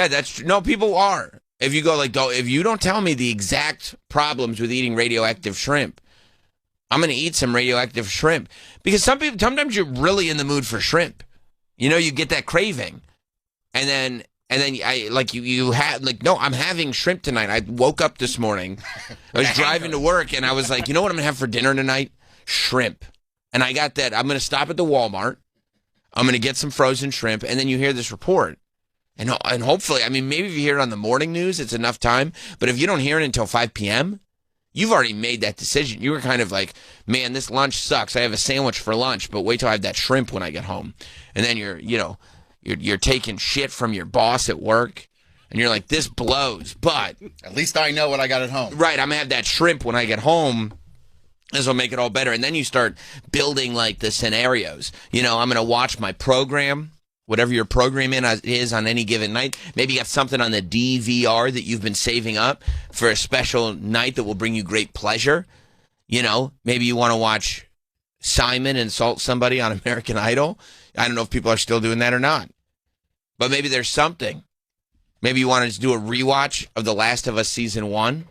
Yeah, that's true. No, people are. If you if you don't tell me the exact problems with eating radioactive shrimp, I'm going to eat some radioactive shrimp. Because sometimes you're really in the mood for shrimp. You get that craving. And then you had no, I'm having shrimp tonight. I woke up this morning. I was driving to work and I was like, you know what I'm going to have for dinner tonight? Shrimp. And I got that. I'm going to stop at the Walmart. I'm going to get some frozen shrimp. And then you hear this report. And hopefully, maybe if you hear it on the morning news, it's enough time. But if you don't hear it until 5 p.m., you've already made that decision. You were kind of like, man, this lunch sucks. I have a sandwich for lunch, but wait till I have that shrimp when I get home. And then you're taking shit from your boss at work. And you're like, this blows. But at least I know what I got at home. Right. I'm going to have that shrimp when I get home. This will make it all better. And then you start building like the scenarios. I'm going to watch my program. Whatever your program is on any given night. Maybe you got something on the DVR that you've been saving up for a special night that will bring you great pleasure. Maybe you want to watch Simon insult somebody on American Idol. I don't know if people are still doing that or not. But maybe there's something. Maybe you want to do a rewatch of The Last of Us Season 1.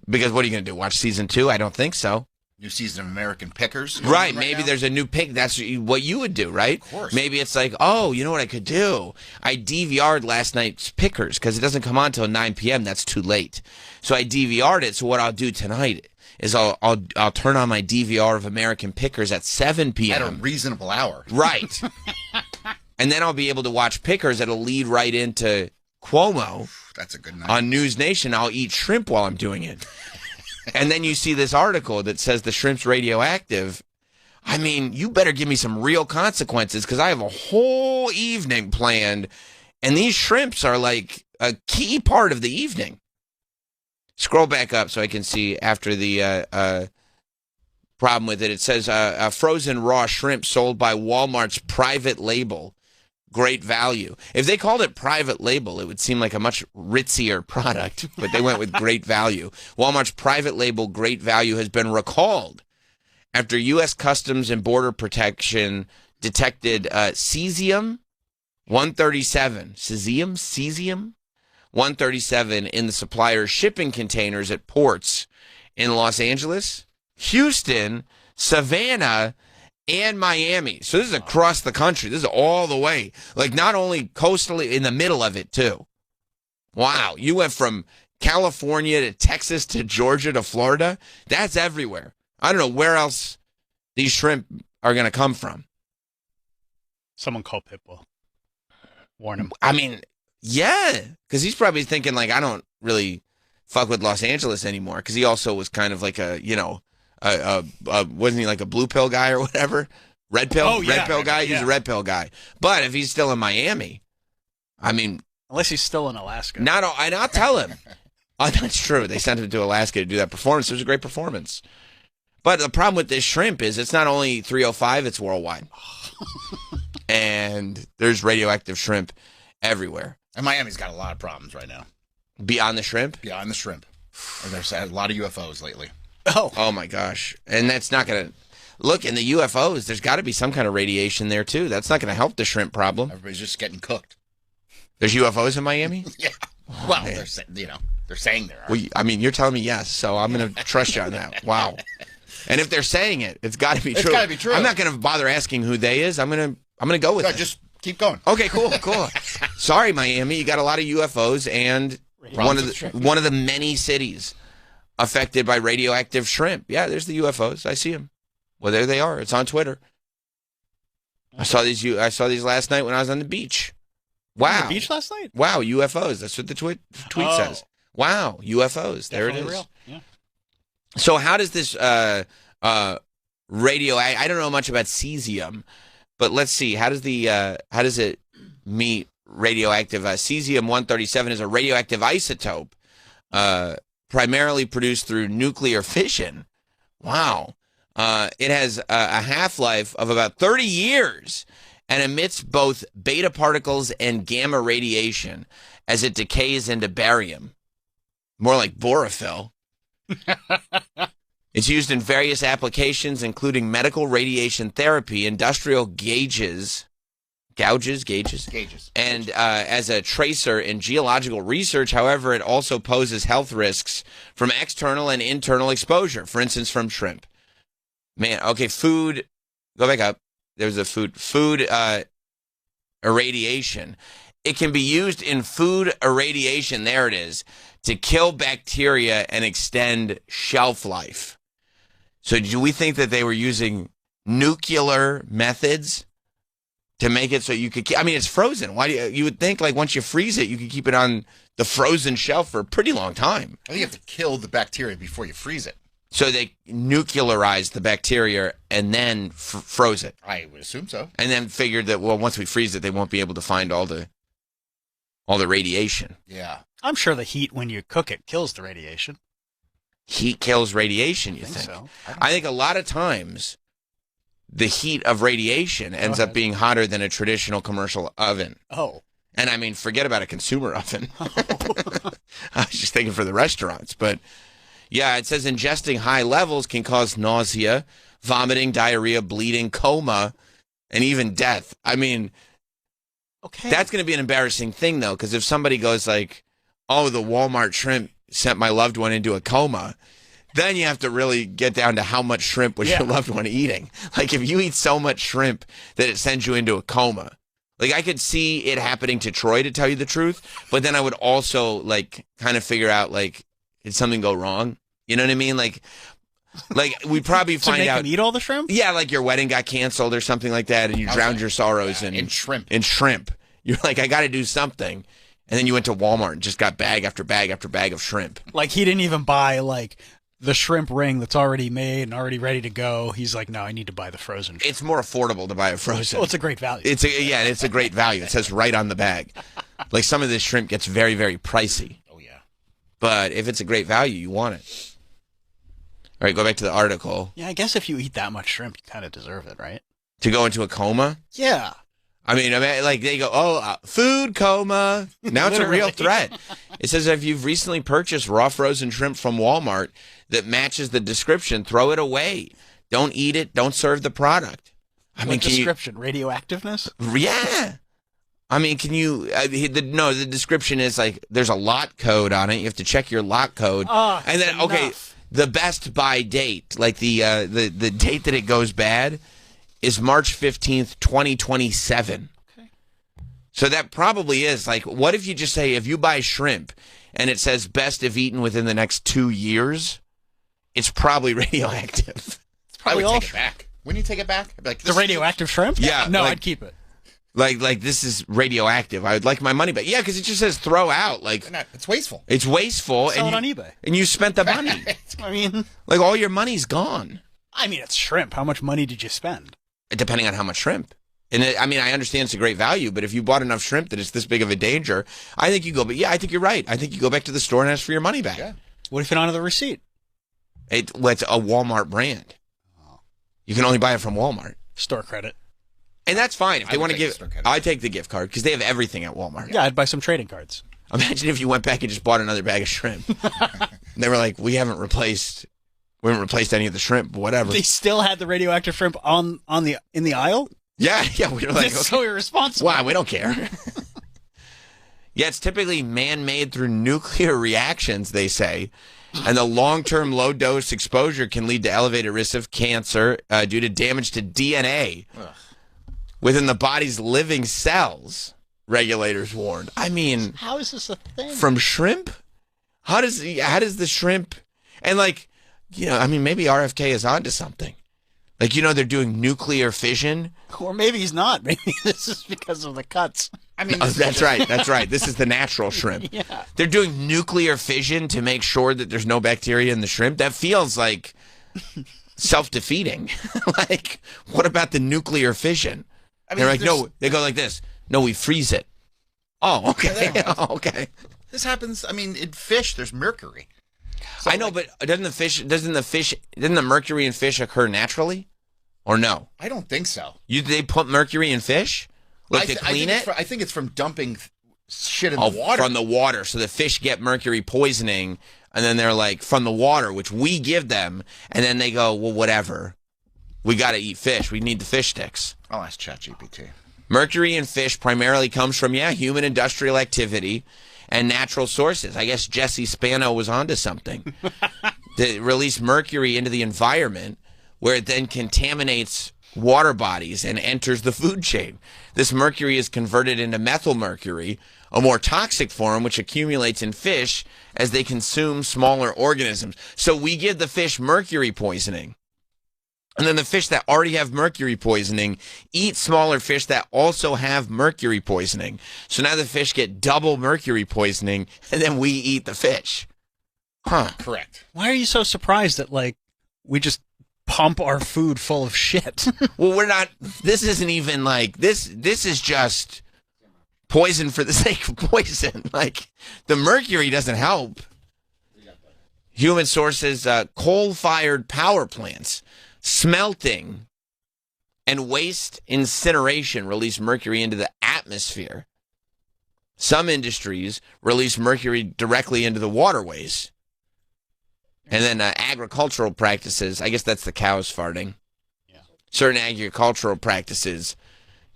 Because what are you going to do? Watch Season 2? I don't think so. New season of American Pickers. Right. Maybe there's a new pick. That's what you would do, right? Of course. Maybe it's like, oh, you know what I could do? I DVR'd last night's Pickers because it doesn't come on until 9 p.m. That's too late. So I DVR'd it. So what I'll do tonight is I'll turn on my DVR of American Pickers at 7 p.m. At a reasonable hour. Right. And then I'll be able to watch Pickers. It'll lead right into Cuomo. That's a good night. On News Nation. I'll eat shrimp while I'm doing it. And then you see this article that says the shrimp's radioactive. You better give me some real consequences because I have a whole evening planned, and these shrimps are like a key part of the evening. Scroll back up so I can see after the problem with it. It says frozen raw shrimp sold by Walmart's private label. Great value. If they called it private label, it would seem like a much ritzier product, but they went with great value. Walmart's private label Great Value has been recalled after U.S. Customs and Border Protection detected cesium 137, cesium 137 in the supplier's shipping containers at ports in Los Angeles, Houston, Savannah, and Miami. So this is across the country. This is all the way. Like not only coastally, in the middle of it too. Wow. You went from California to Texas to Georgia to Florida. That's everywhere. I don't know where else these shrimp are going to come from. Someone call Pitbull. Warn him. Yeah. Because he's probably thinking like, I don't really fuck with Los Angeles anymore. Because he also was kind of like wasn't he like a blue pill guy or whatever? Red pill? Oh, yeah. Red pill guy? He's a red pill guy. But if he's still in Miami, unless he's still in Alaska. and I'll tell him. Oh, that's true. They sent him to Alaska to do that performance. It was a great performance. But the problem with this shrimp is it's not only 305, it's worldwide. And there's radioactive shrimp everywhere. And Miami's got a lot of problems right now. Beyond the shrimp? Beyond the shrimp. There's a lot of UFOs lately. Oh my gosh. And that's not going to... Look, in the UFOs, there's got to be some kind of radiation there, too. That's not going to help the shrimp problem. Everybody's just getting cooked. There's UFOs in Miami? Yeah. Well, they're saying there are. Well, you're telling me yes, so I'm going to trust you on that. Wow. And if they're saying it, it's got to be true. It's got to be true. I'm not going to bother asking who they is. I'm going to go with it. Just keep going. Okay, cool. Sorry, Miami. You got a lot of UFOs and one of the many cities affected by radioactive shrimp. Yeah, there's the UFOs. I see them. Well, there they are. It's on Twitter. I saw these last night when I was on the beach. Wow. On the beach last night? Wow, UFOs. That's what the tweet says. Wow, UFOs. There it is. Real. Yeah. So how does this radio? I don't know much about cesium, but let's see. How does it meet radioactive? Cesium 137 is a radioactive isotope, primarily produced through nuclear fission. Wow. It has a half-life of about 30 years and emits both beta particles and gamma radiation as it decays into barium. More like borophyll. It's used in various applications, including medical radiation therapy, industrial gauges, Gauges. And as a tracer in geological research, however, it also poses health risks from external and internal exposure, for instance, from shrimp. Man, okay, food, go back up. There's a food irradiation. It can be used in food irradiation, there it is, to kill bacteria and extend shelf life. So do we think that they were using nuclear methods to make it so you could keep, I mean, it's frozen. Why do you would think like once you freeze it, you could keep it on the frozen shelf for a pretty long time. I think you have to kill the bacteria before you freeze it. So they nuclearized the bacteria and then froze it. I would assume so. And then figured that, well, once we freeze it, they won't be able to find all the radiation. Yeah. I'm sure the heat when you cook it kills the radiation. Heat kills radiation, you think? So. I think a lot of times the heat of radiation ends up being hotter than a traditional commercial oven. Oh. And I mean, forget about a consumer oven. I was just thinking for the restaurants. But yeah, it says ingesting high levels can cause nausea, vomiting, diarrhea, bleeding, coma, and even death. I mean, okay, that's going to be an embarrassing thing, though, because if somebody goes like, oh, the Walmart shrimp sent my loved one into a coma, then you have to really get down to how much shrimp was your loved one eating. Like if you eat so much shrimp that it sends you into a coma. Like I could see it happening to Troy, to tell you the truth, but then I would also like kind of figure out like, did something go wrong? You know what I mean? Like we probably to find make out. Him eat all the shrimp? Yeah, like your wedding got canceled or something like that, and you drowned your sorrows in shrimp. In shrimp. You're like, I got to do something, and then you went to Walmart and just got bag after bag after bag of shrimp. Like he didn't even buy like the shrimp ring that's already made and already ready to go. He's like, no, I need to buy the frozen shrimp. It's more affordable to buy a frozen. Well, it's a great value. It's a great value. It says right on the bag. Like some of this shrimp gets very, very pricey. Oh yeah. But if it's a great value, you want it. All right, go back to the article. Yeah, I guess if you eat that much shrimp, you kind of deserve it, right? To go into a coma? Yeah. I mean, like they go, food coma. Now it's a real threat. It says if you've recently purchased raw frozen shrimp from Walmart that matches the description, throw it away. Don't eat it. Don't serve the product. I mean, description? Radioactiveness? Yeah. I mean, can you? The description is like there's a lot code on it. You have to check your lot code, and then the best buy date, like the date that it goes bad, is March 15th, 2027. Okay. So that probably is like, what if you just say, if you buy shrimp and it says best if eaten within the next 2 years, it's probably radioactive. I would take it back. Wouldn't you take it back? Like, the radioactive shrimp? Yeah. No, like, I'd keep it. Like this is radioactive. I would like my money back. Yeah, because it just says throw out. Like it's wasteful. It's wasteful. Sell it on eBay. And you spent the money. I mean, like all your money's gone. I mean, it's shrimp. How much money did you spend? Depending on how much shrimp. And I mean, I understand it's a great value, but if you bought enough shrimp that it's this big of a danger, I think you go. But yeah, I think you're right. I think you go back to the store and ask for your money back. Yeah. What if you don't have the receipt? It's a Walmart brand. You can only buy it from Walmart. Store credit. And that's fine. If they want to give, I take the gift card because they have everything at Walmart. Yeah, I'd buy some trading cards. Imagine if you went back and just bought another bag of shrimp. And they were like, we haven't replaced any of the shrimp, whatever. They still had the radioactive shrimp in the aisle? Yeah. We were like, that's so irresponsible. Wow, we don't care. Yeah, it's typically man-made through nuclear reactions, they say. And the long-term low-dose exposure can lead to elevated risks of cancer due to damage to DNA within the body's living cells, regulators warned. I mean, how is this a thing? From shrimp? How does the shrimp, and like, you know, I mean, maybe RFK is onto something. Like, you know, they're doing nuclear fission. Or maybe he's not. Maybe this is because of the cuts. I mean, that's right. That's right. This is the natural shrimp. Yeah. They're doing nuclear fission to make sure that there's no bacteria in the shrimp. That feels like self-defeating. Like, what about the nuclear fission? I mean, they're like, no, they go like this. No, we freeze it. Oh, okay. Okay. This happens, I mean, in fish, there's mercury. So, I know, but doesn't the mercury in fish occur naturally? Or no? I don't think so. They put mercury in fish? Like to clean it? I think it's from dumping shit in the water. From the water. So the fish get mercury poisoning, and then they're like, from the water, which we give them, and then they go, well, whatever. We got to eat fish. We need the fish sticks. I'll ask ChatGPT. Mercury in fish primarily comes from, human industrial activity and natural sources. I guess Jesse Spano was onto something. They release mercury into the environment where it then contaminates water bodies and enters the food chain. This mercury is converted into methyl mercury, a more toxic form which accumulates in fish as they consume smaller organisms. So we give the fish mercury poisoning. And then the fish that already have mercury poisoning eat smaller fish that also have mercury poisoning. So now the fish get double mercury poisoning, and then we eat the fish. Huh. Correct. Why are you so surprised that, like, we just pump our food full of shit? Well, we're not, this isn't even like, this is just poison for the sake of poison. Like, the mercury doesn't help. Human sources, coal-fired power plants, smelting, and waste incineration release mercury into the atmosphere. Some industries release mercury directly into the waterways. And then agricultural practices, I guess that's the cows farting. Yeah. Certain agricultural practices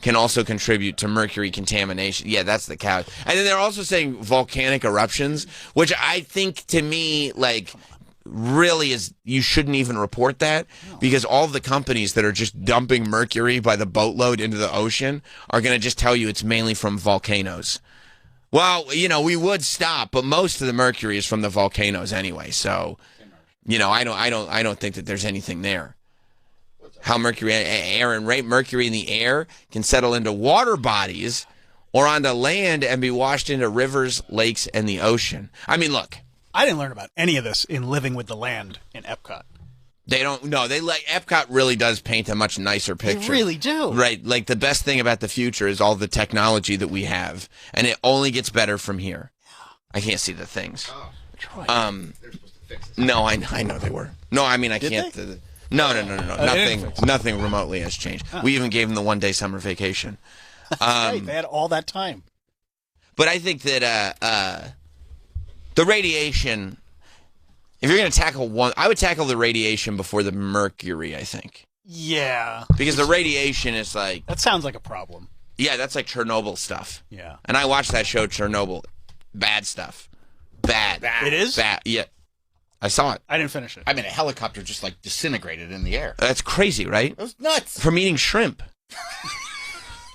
can also contribute to mercury contamination. Yeah, that's the cows. And then they're also saying volcanic eruptions, which I think, to me, like, really is, you shouldn't even report that, because all of the companies that are just dumping mercury by the boatload into the ocean are going to just tell you it's mainly from volcanoes. Well, you know, we would stop, but most of the mercury is from the volcanoes anyway. So, you know, I don't think that there's anything there. How mercury, air and rate mercury in the air can settle into water bodies or onto land and be washed into rivers, lakes, and the ocean. I mean, look. I didn't learn about any of this in Living with the Land in Epcot. They don't, no, they like, Epcot really does paint a much nicer picture. They really do. Right, like the best thing about the future is all the technology that we have, and it only gets better from here. I can't see the things. Oh, Troy. they're supposed to fix this. No, I know they were. No, I mean, I Did can't. they? No. They Nothing remotely has changed. We even gave them the one-day summer vacation. Right, they had all that time. But I think that the radiation, if you're going to tackle one, I would tackle the radiation before the mercury, I think. Yeah. Because the radiation is like, That sounds like a problem. yeah, that's like Chernobyl stuff. Yeah. And I watched that show, Chernobyl. Bad stuff. Bad. It is? Bad. Yeah. I saw it. I didn't finish it. I mean, a helicopter just like disintegrated in the air. That's crazy, right? It was nuts. From eating shrimp.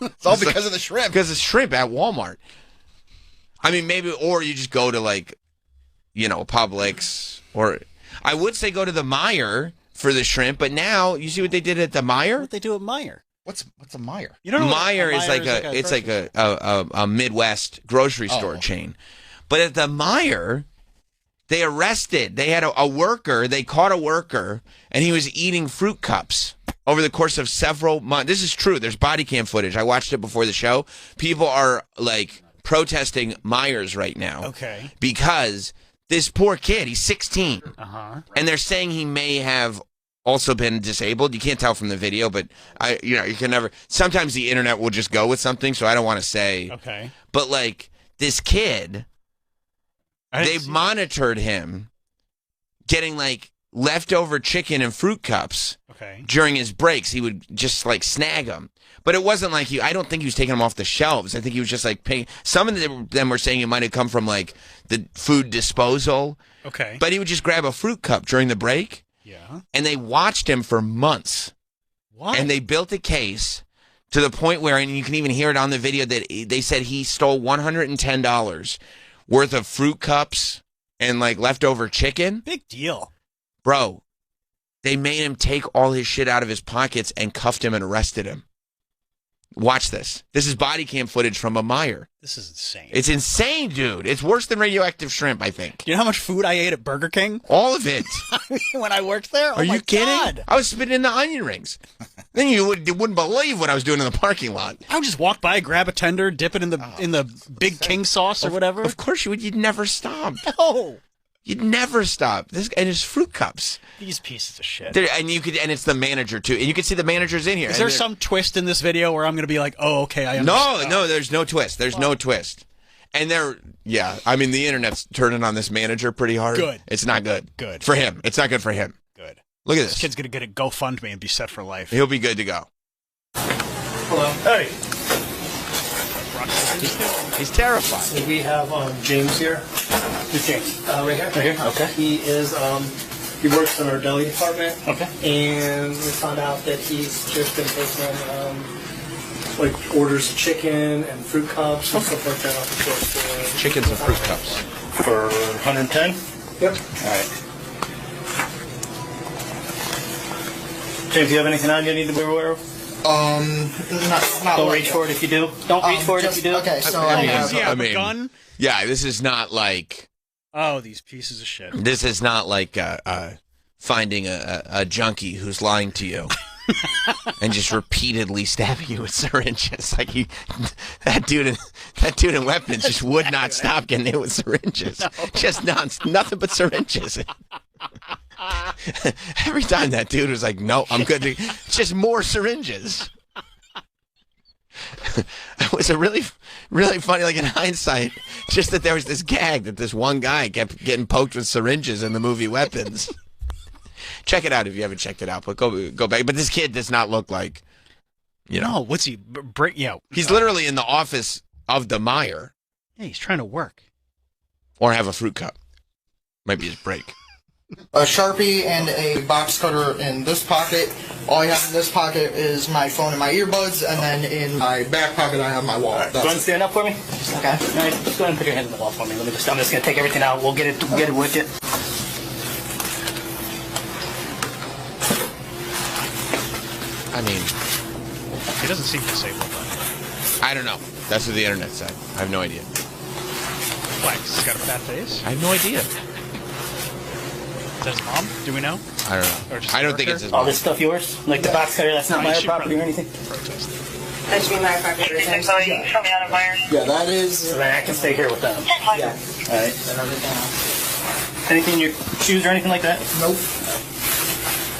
It's all because of the shrimp. Because it's shrimp at Walmart. I mean, maybe, or you just go to, like, you know, Publix, or I would say go to the Meijer for the shrimp, but now you see what they did at the Meijer? What they do at Meijer? What's a Meijer? You don't know what Meijer is like is a Midwest grocery store chain. But at the Meijer, they arrested, they had a worker, they caught a worker, and he was eating fruit cups over the course of several months. This is true. There's body cam footage. I watched it before the show. People are, like, protesting Meijer's right now. Okay. Because this poor kid, he's 16. And they're saying he may have also been disabled. You can't tell from the video, but you can never, sometimes the internet will just go with something, so I don't want to say. Okay. But, like, this kid, they monitored him getting, like, leftover chicken and fruit cups during his breaks. He would just, like, snag them. But it wasn't like I don't think he was taking them off the shelves. I think he was just, like, paying. Some of them were saying it might have come from, like, the food disposal. Okay. But he would just grab a fruit cup during the break. Yeah. And they watched him for months. What? And they built a case to the point where, and you can even hear it on the video, that they said he stole $110 worth of fruit cups and, like, leftover chicken. Big deal. Bro, they made him take all his shit out of his pockets and cuffed him and arrested him. Watch this. This is body cam footage from a Meijer. This is insane. It's insane, dude. It's worse than radioactive shrimp, I think. You know how much food I ate at Burger King? All of it. When I worked there? Are you kidding? I was spitting in the onion rings. Then you wouldn't believe what I was doing in the parking lot. I would just walk by, grab a tender, dip it in the big king sauce or whatever. Of course you would. You'd never stop. No. You'd never stop. And it's fruit cups. These pieces of shit. And it's the manager too. And you can see the manager's in here. Is there some twist in this video where I'm going to be like, oh, okay, I understand? No, there's no twist. There's no twist. And I mean, the internet's turning on this manager pretty hard. Good. It's not good. Good. For him. It's not good for him. Good. Look at this. This kid's going to get a GoFundMe and be set for life. He'll be good to go. Hello. Hey. He's terrified. So we have James here. Who's James? Right here. Right here? Okay. He is he works in our deli department. Okay. And we found out that he's just been taking like orders of chicken and fruit cups and stuff like that off the store. Chickens and fruit cups. For 110? Yep. All right. James, do you have anything on you need to be aware of? Not Don't like reach for it if you do. Don't reach for it if you do. Okay, so I I mean, have. Does he have I mean- a gun? Yeah, this is not like Oh, these pieces of shit. this is not like finding a junkie who's lying to you and just repeatedly stabbing you with syringes. Like that dude in weapons just would not stop getting hit with syringes. Just nothing but syringes. Every time that dude was like, "No, I'm good." Just more syringes. It was a really funny, like in hindsight, just that there was this gag that this one guy kept getting poked with syringes in the movie Weapons. Check it out if you haven't checked it out, but go back. But this kid does not look like, No, what's he? Break? Yeah, he's literally in the office of the Meijer, yeah, he's trying to work. or have a fruit cup. Might be his break. A Sharpie and a box cutter in this pocket. All I have in this pocket is my phone and my earbuds, and then in my back pocket I have my wallet. Go ahead and stand up for me. Okay. All right, just go ahead and put your hands on the wall for me. I'm just going to take everything out. We'll get it with you. I mean, He doesn't seem disabled. Though. I don't know. That's what the internet said. I have no idea. Why? 'Cause he's got a fat face. I have no idea. Is that his mom? Do we know? I don't know. Or just I don't think it's his All mom. this stuff yours? Like the box cutter, that's not No, you my should property or probably anything? protest. That should be my property. Show me out of Myers. Yeah, that So is. then I can stay here with them. Yeah. All right. And everything. Anything in your shoes or anything like that? Nope.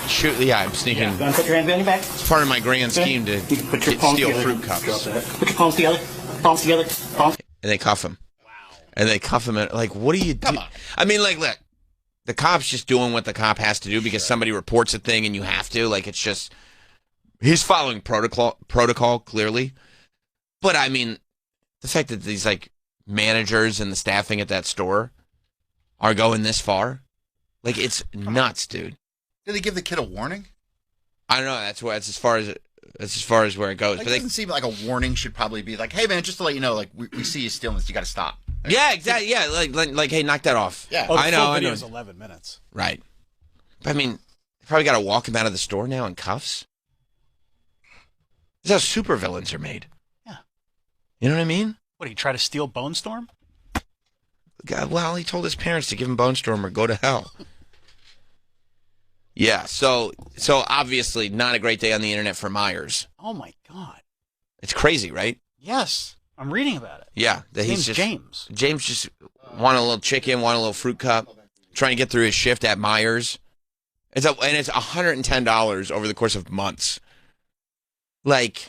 Shoot, yeah, I'm sneaking. Go ahead and put your hands behind your back. It's part of my grand Okay. scheme to You can put your palms steal together. fruit cups. Put your palms together. Palms together. Palms. And they cuff him. Wow. And they cuff him. Like, what do you do? Come on. I mean, like, look, the cop's just doing what the cop has to do because somebody reports a thing and you have to. Like, it's just, he's following protocol clearly. But I mean, the fact that these like managers and the staffing at that store are going this far, like, it's nuts, dude. Did they give the kid a warning? I don't know. That's as far as where it goes. Like, but it doesn't seem like a warning should probably be like, hey man, just to let you know, like we see you stealing this, you got to stop. yeah, exactly. Yeah, like, hey, knock that off. Yeah. Oh, the I know. full I video know. is 11 minutes. Right. But I mean, they probably got to walk him out of the store now in cuffs. This is how supervillains are made. Yeah. You know what I mean? What, he try to steal Bone Storm? God, well, he told his parents to give him Bone Storm or go to hell. Yeah, so obviously not a great day on the internet for Myers. Oh my God. It's crazy, right? Yes, I'm reading about it. Yeah, that His he's name's just James. James just wanted a little chicken, wanted a little fruit cup, trying to get through his shift at Myers. It's $110 over the course of months. Like,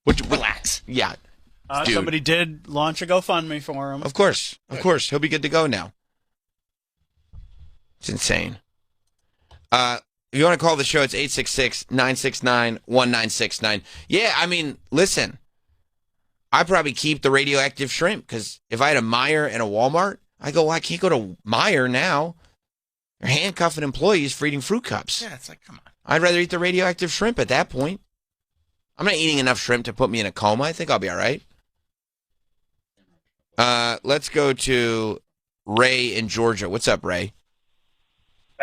Relax. Yeah, dude. Somebody did launch a GoFundMe for him. Of course. He'll be good to go now. It's insane. If you want to call the show, it's 866-969-1969. Yeah, I mean, listen, I probably keep the radioactive shrimp because if I had a Meijer and a Walmart, I go, well, I can't go to Meijer now. They're handcuffing employees for eating fruit cups. Yeah, it's like, come on. I'd rather eat the radioactive shrimp at that point. I'm not eating enough shrimp to put me in a coma. I think I'll be all right. Let's go to Ray in Georgia. What's up, Ray?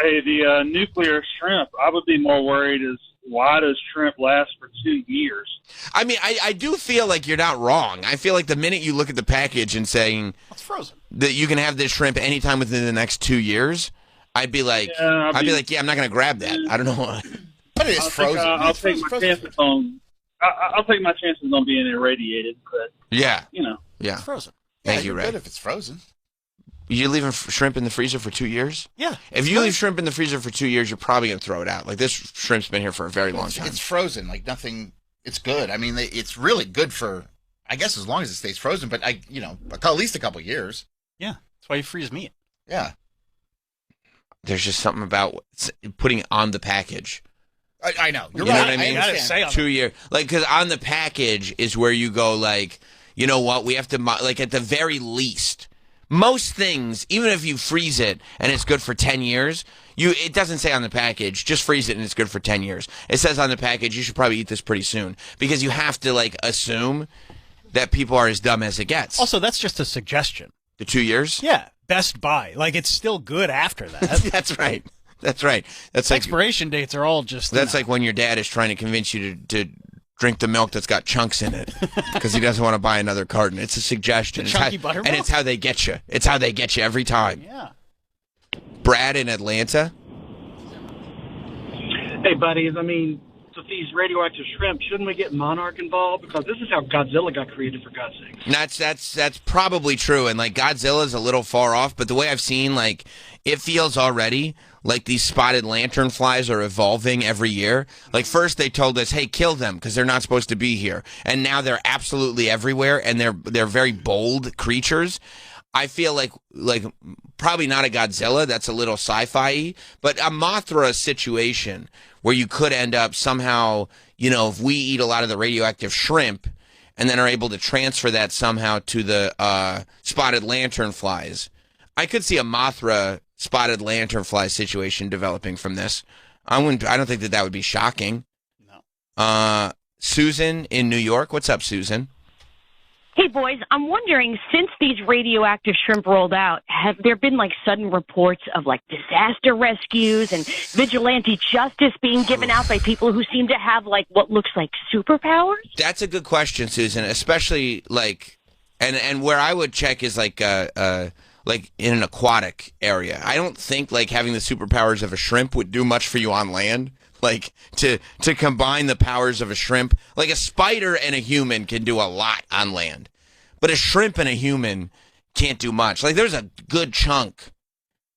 Hey, the nuclear shrimp, I would be more worried is why does shrimp last for 2 years? I mean, I do feel like you're not wrong. I feel like the minute you look at the package and saying It's frozen. that you can have this shrimp anytime within the next 2 years, I'd be like, Yeah, I'd be like, yeah, I'm not going to grab that. I don't know. But it is I think frozen. I'll It's take my frozen. chances on. I'll take my chances on being irradiated, but Yeah, you know, yeah. It's frozen. Thank Yeah, you, you're Ray. good if it's frozen. You leaving shrimp in the freezer for 2 years? Yeah. If you leave shrimp in the freezer for 2 years, you're probably going to throw it out. Like, this shrimp's been here for a very long time. It's frozen. Like nothing. It's good. I mean, it's really good for, I guess, as long as it stays frozen. But at least a couple years. Yeah. That's why you freeze meat. Yeah. There's just something about putting it on the package I know. You're You know right. what I mean? gotta understand. say on 2 year, like, because on the package is where you go, like, you know what, we have to, like, at the very least, most things, even if you freeze it and it's good for 10 years, it doesn't say on the package, just freeze it and it's good for 10 years. It says on the package, you should probably eat this pretty soon, because you have to, like, assume that people are as dumb as it gets. Also, that's just a suggestion. The 2 years? Yeah, Best Buy. Like, it's still good after that. That's right. That's right. That's like, Expiration dates are all just. that's like when your dad is trying to convince you to drink the milk that's got chunks in it because he doesn't want to buy another carton. It's a suggestion. The It's chunky how, buttermilk? and it's how they get you. It's how they get you every time. Yeah. Brad in Atlanta. Hey, buddies. I mean, with these radioactive shrimp, shouldn't we get Monarch involved? Because this is how Godzilla got created, for God's sake. That's probably true. And like Godzilla's a little far off, but the way I've seen, like, it feels already like these spotted lanternflies are evolving every year. Like, first they told us, hey, kill them because they're not supposed to be here. And now they're absolutely everywhere, and they're very bold creatures. I feel like probably not a Godzilla. That's a little sci-fi-y, but a Mothra situation where you could end up somehow, you know, if we eat a lot of the radioactive shrimp and then are able to transfer that somehow to the spotted lanternflies. I could see a Mothra spotted lanternfly situation developing from this. I don't think that would be shocking. No. Susan in New York. What's up, Susan? Hey, boys, I'm wondering, since these radioactive shrimp rolled out, have there been, like, sudden reports of, like, disaster rescues and vigilante justice being given out by people who seem to have, like, what looks like superpowers? That's a good question, Susan, especially, like, and where I would check is, like in an aquatic area. I don't think, like, having the superpowers of a shrimp would do much for you on land. Like, to combine the powers of a shrimp, like a spider and a human can do a lot on land, but a shrimp and a human can't do much. Like, there's a good chunk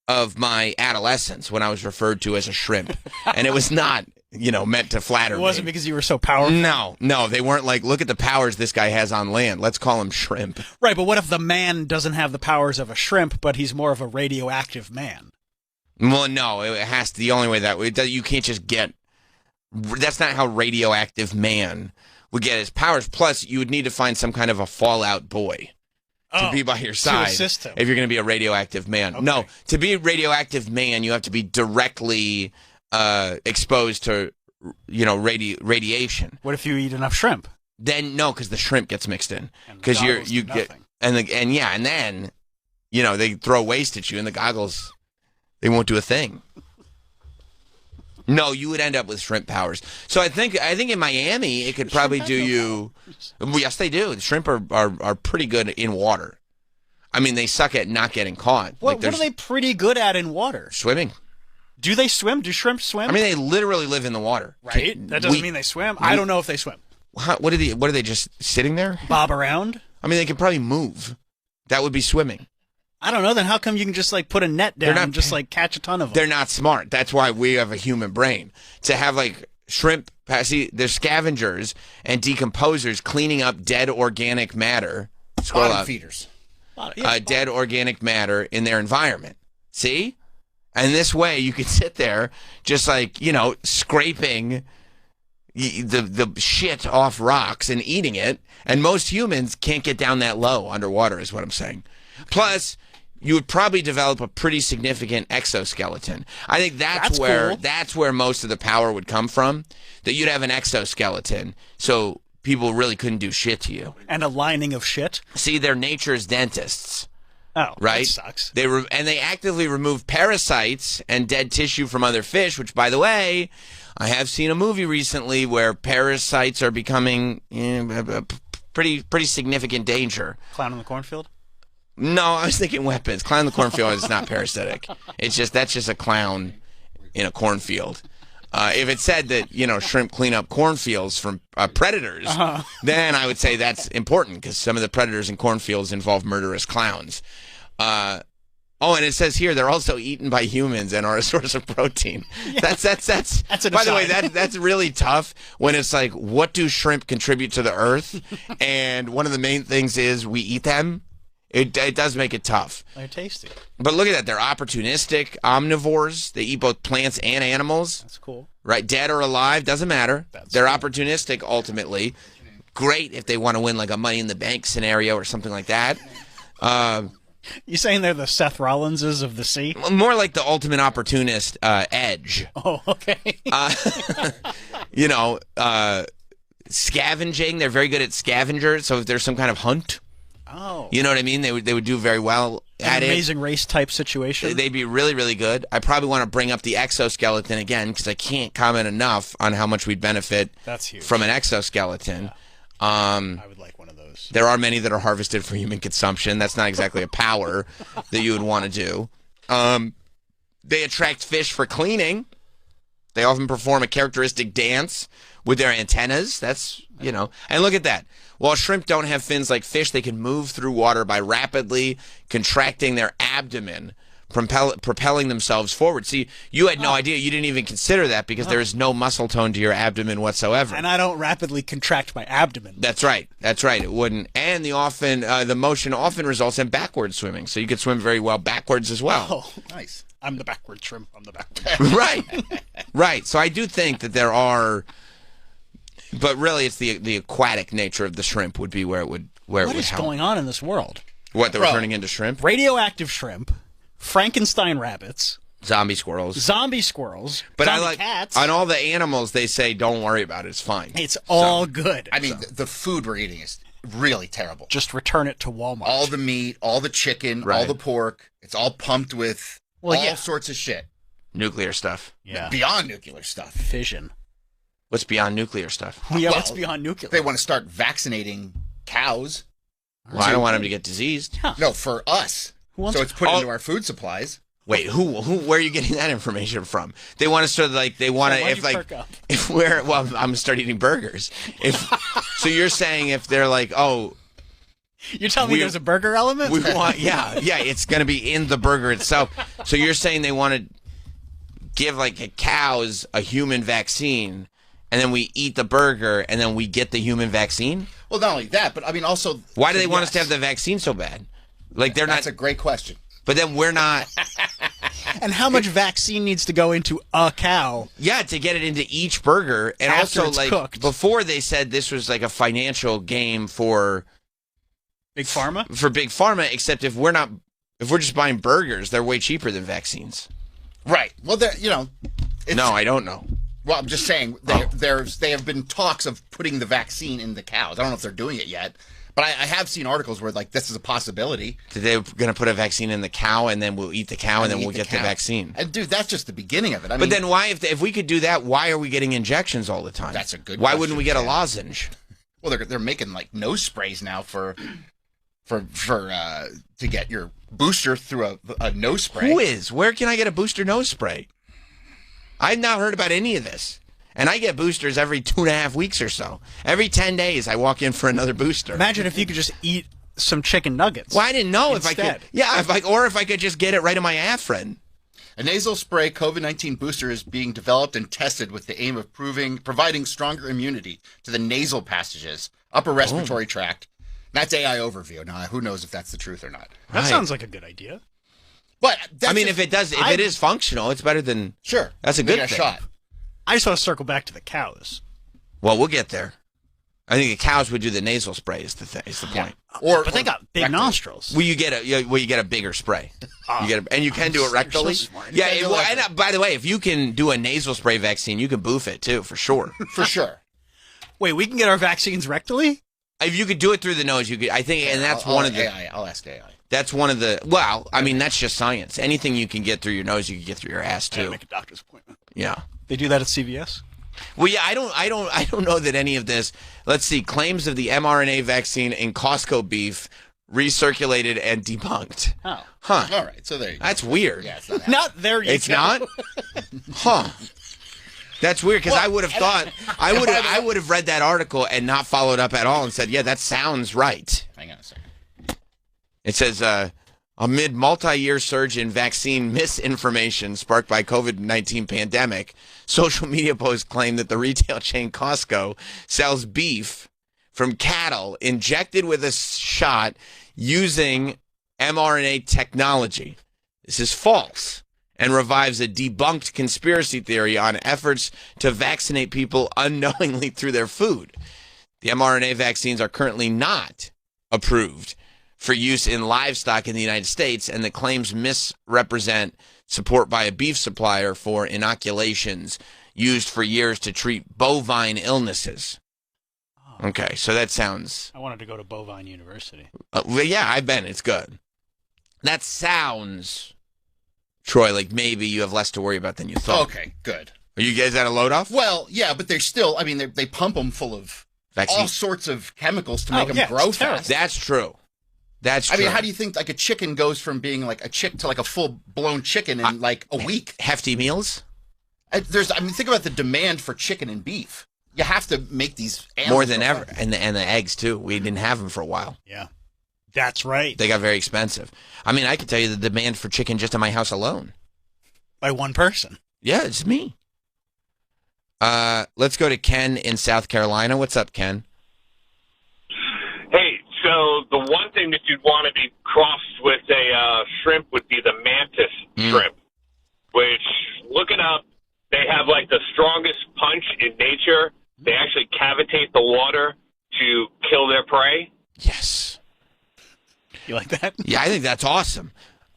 of my adolescence when I was referred to as a shrimp, and it was not, you know, meant to flatter me. It wasn't because you were so powerful. No, they weren't like, look at the powers this guy has on land. Let's call him shrimp. Right, but what if the man doesn't have the powers of a shrimp, but he's more of a radioactive man? Well, no, it has to. The only way you can't just get. That's not how radioactive man would get his powers. Plus, you would need to find some kind of a Fallout Boy to be by your side assist him. if you're going to be a radioactive man. Okay. No, to be a radioactive man, you have to be directly exposed to, you know, radiation. What if you eat enough shrimp? Then no, because the shrimp gets mixed in. And the Because goggles you do get nothing. and then, you know, they throw waste at you, and the goggles, they won't do a thing. No, you would end up with shrimp powers. So I think in Miami it could probably do you. Well, yes, they do. The shrimp are pretty good in water. I mean, they suck at not getting caught. What are they pretty good at in water? Swimming. Do they swim? Do shrimp swim? I mean, they literally live in the water. right? That doesn't mean they swim. I don't know if they swim. What are they just sitting there? Bob around? I mean, they can probably move. That would be swimming. I don't know. Then how come you can just, like, put a net down and just, like, catch a ton of them? They're not smart. That's why we have a human brain. To have, like, shrimp, see, they're scavengers and decomposers cleaning up dead organic matter. Scroll Bottom up. feeders. Dead organic matter in their environment. See? And this way you can sit there just, like, you know, scraping the shit off rocks and eating it. And most humans can't get down that low underwater is what I'm saying. Plus, you would probably develop a pretty significant exoskeleton. I think that's where most of the power would come from, that you'd have an exoskeleton so people really couldn't do shit to you. And a lining of shit? See, they're nature's dentists. Oh, right? That sucks. They actively remove parasites and dead tissue from other fish, which, by the way, I have seen a movie recently where parasites are becoming a pretty significant danger. Clown in the cornfield? No, I was thinking weapons. Clown in the cornfield is not parasitic. That's just a clown in a cornfield. If it said that, you know, shrimp clean up cornfields from predators, then I would say that's important because some of the predators in cornfields involve murderous clowns. And it says here they're also eaten by humans and are a source of protein. Yeah. That's by the way, that's really tough when it's like, what do shrimp contribute to the earth? And one of the main things is we eat them. It does make it tough. They're tasty. But look at that. They're opportunistic omnivores. They eat both plants and animals. That's cool. Right, dead or alive, doesn't matter. They're opportunistic ultimately. Great if they want to win like a Money in the Bank scenario or something like that. You saying they're the Seth Rollinses of the sea? More like the ultimate opportunist, Edge. Oh, okay. Scavenging. They're very good at scavengers. So if there's some kind of hunt, you know what I mean? They would do very well at An Amazing Race type situation. They'd be really, really good. I probably want to bring up the exoskeleton again because I can't comment enough on how much we'd benefit from an exoskeleton. Yeah. I would like one of those. There are many that are harvested for human consumption. That's not exactly a power that you would want to do. They attract fish for cleaning. They often perform a characteristic dance with their antennas. That's, and look at that. While shrimp don't have fins like fish, they can move through water by rapidly contracting their abdomen, propelling themselves forward. See, you had no idea. You didn't even consider that because there is no muscle tone to your abdomen whatsoever. And I don't rapidly contract my abdomen. That's right. That's right. It wouldn't. And the motion often results in backward swimming. So you could swim very well backwards as well. Oh, nice. I'm the backward shrimp. I'm the backward. Right. So I do think that there are, but really it's the aquatic nature of the shrimp would be where it would help. What is going on in this world? What, they're turning into shrimp? Radioactive shrimp. Frankenstein rabbits, zombie squirrels, but zombie cats. On all the animals, they say don't worry about it; it's fine. It's all good. I mean, the food we're eating is really terrible. Just return it to Walmart. All the meat, all the chicken, all the pork. It's all pumped with all sorts of shit. Nuclear stuff. Yeah. Beyond nuclear stuff. Fission. What's beyond nuclear stuff? Yeah, what's beyond nuclear? They want to start vaccinating cows. Well, I don't want them to get diseased. No, for us. So it's put into our food supplies. Wait, where are you getting that information from? They want us to if we're I'm gonna start eating burgers. So you're saying if they're like, you're telling me there's a burger element? We want, it's gonna be in the burger itself. So you're saying they want to give like cows a human vaccine, and then we eat the burger, and then we get the human vaccine? Well, not only that, but I mean also. Why do they want us to have the vaccine so bad? Like they're not. That's a great question. But then we're not. And how much vaccine needs to go into a cow? Yeah, to get it into each burger, and after also it's like cooked. Before they said this was like a financial game for Big Pharma. For Big Pharma, except if we're just buying burgers, they're way cheaper than vaccines. Right. Well, no, I don't know. Well, I'm just saying they have been talks of putting the vaccine in the cows. I don't know if they're doing it yet. But I have seen articles where, like, this is a possibility. They're going to put a vaccine in the cow, and then we'll eat the cow, and then we'll get the vaccine. And, dude, that's just the beginning of it. But then why, if we could do that, why are we getting injections all the time? That's a good question. Why wouldn't we get a lozenge? Well, they're making, like, nose sprays now for to get your booster through a nose spray. Who is? Where can I get a booster nose spray? I've not heard about any of this. And I get boosters every 2.5 weeks or so. Every 10 days, I walk in for another booster. Imagine if you could just eat some chicken nuggets. Well, I didn't know instead. if I could. Yeah, if I could just get it right in my afrin. A nasal spray COVID-19 booster is being developed and tested with the aim of providing stronger immunity to the nasal passages, upper respiratory tract. That's AI overview. Now, who knows if that's the truth or not? That sounds like a good idea. But I mean, if it is functional, it's better than sure. That's a good thing. Shot. I just want to circle back to the cows. Well, we'll get there. I think the cows would do the nasal spray. Is the point? But they got big nostrils. Well, you get a bigger spray. And you can do it rectally. So smart. And by the way, if you can do a nasal spray vaccine, you can boof it too, for sure. For sure. Wait, we can get our vaccines rectally? If you could do it through the nose, you could. I think, and that's one of the. I'll ask AI. That's one of the. Well, I mean, that's just science. Anything you can get through your nose, you can get through your ass too. Make a doctor's appointment. Yeah. They do that at CVS? Well, yeah, I don't know that any of this. Let's see, claims of the mRNA vaccine in Costco beef recirculated and debunked. Oh. Huh. All right, so there you go. That's weird. Yeah, it's not there yet. It's not? Huh. That's weird because I would have thought I would have read that article and not followed up at all and said, "Yeah, that sounds right." Hang on a second. It says amid multi-year surge in vaccine misinformation sparked by COVID-19 pandemic, social media posts claim that the retail chain Costco sells beef from cattle injected with a shot using mRNA technology. This is false. and revives a debunked conspiracy theory on efforts to vaccinate people unknowingly through their food. The mRNA vaccines are currently not approved for use in livestock in the United States, and the claims misrepresent support by a beef supplier for inoculations used for years to treat bovine illnesses. Okay, so that sounds... I wanted to go to Bovine University. Well, yeah, I've been. It's good. That sounds, Troy, like maybe you have less to worry about than you thought. Okay, good. Are you guys at a load off? Well, yeah, but they're still, I mean, they pump them full of all sorts of chemicals to make them grow fast. That's true. That's true. I mean, how do you think like a chicken goes from being like a chick to like a full-blown chicken in like a week? Hefty meals? Think about the demand for chicken and beef. You have to make these animals more than ever, and the eggs too. We didn't have them for a while. Yeah, that's right. They got very expensive. I mean, I could tell you the demand for chicken just in my house alone. By one person. Yeah, it's me. Let's go to Ken in South Carolina. What's up, Ken? Hey, so the one thing that you'd want to be crossed with a shrimp would be the mantis shrimp, which, look it up, they have like the strongest punch in nature. They actually cavitate the water to kill their prey. Yes. You like that? Yeah, I think that's awesome.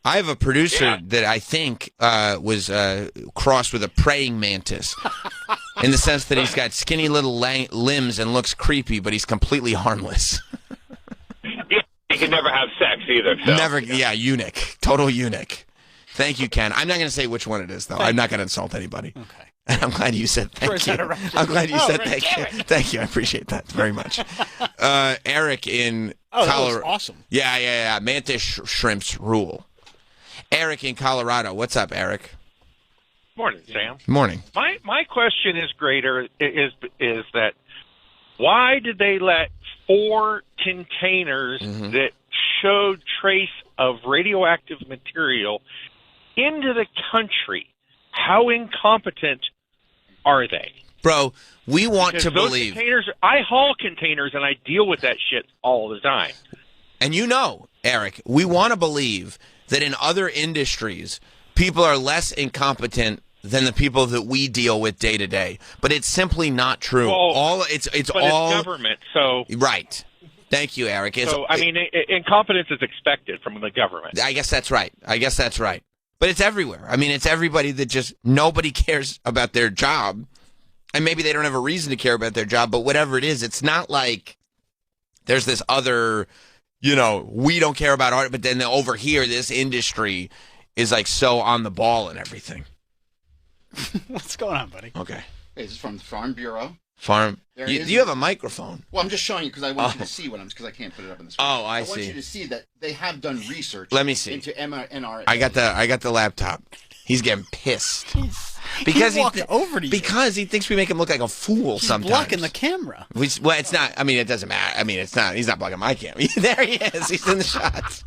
I have a producer that I think was crossed with a praying mantis in the sense that he's got skinny little limbs and looks creepy, but he's completely harmless. Yeah, he can never have sex either. So. Never, yeah, eunuch. Total eunuch. Thank you, Ken. I'm not going to say which one it is, though. I'm not going to insult anybody. Okay. And I'm glad you said thank you. I'm glad you said thank you. Thank you. I appreciate that very much. Eric in Colorado. That was awesome. Yeah. Mantis shrimps rule. Eric in Colorado. What's up, Eric? Morning, Sam. Morning. My question is is that why did they let 4 containers that showed trace of radioactive material into the country? How incompetent are they? Bro, we want to believe. Containers, I haul containers and I deal with that shit all the time. And you know, Eric, we want to believe that in other industries, people are less incompetent than the people that we deal with day to day. But it's simply not true. Well, it's all government. So right. Thank you, Eric. Incompetence is expected from the government. I guess that's right. But it's everywhere. I mean, it's everybody that just nobody cares about their job. And maybe they don't have a reason to care about their job, but whatever it is, it's not like there's this other, we don't care about art, but then over here, this industry is like so on the ball and everything. What's going on, buddy? Okay. Hey, this is from the Farm Bureau. You have a microphone. Well, I'm just showing you because I want you to see because I can't put it up on the screen. Oh, I see. I want you to see that they have done research. Let me see. Into mRNA. I got the laptop. He's getting pissed because he walked over to you. Because he thinks we make him look like a fool. He's sometimes blocking the camera. Well, it's not. I mean, it doesn't matter. I mean, it's not. He's not blocking my camera. There he is. He's in the shots.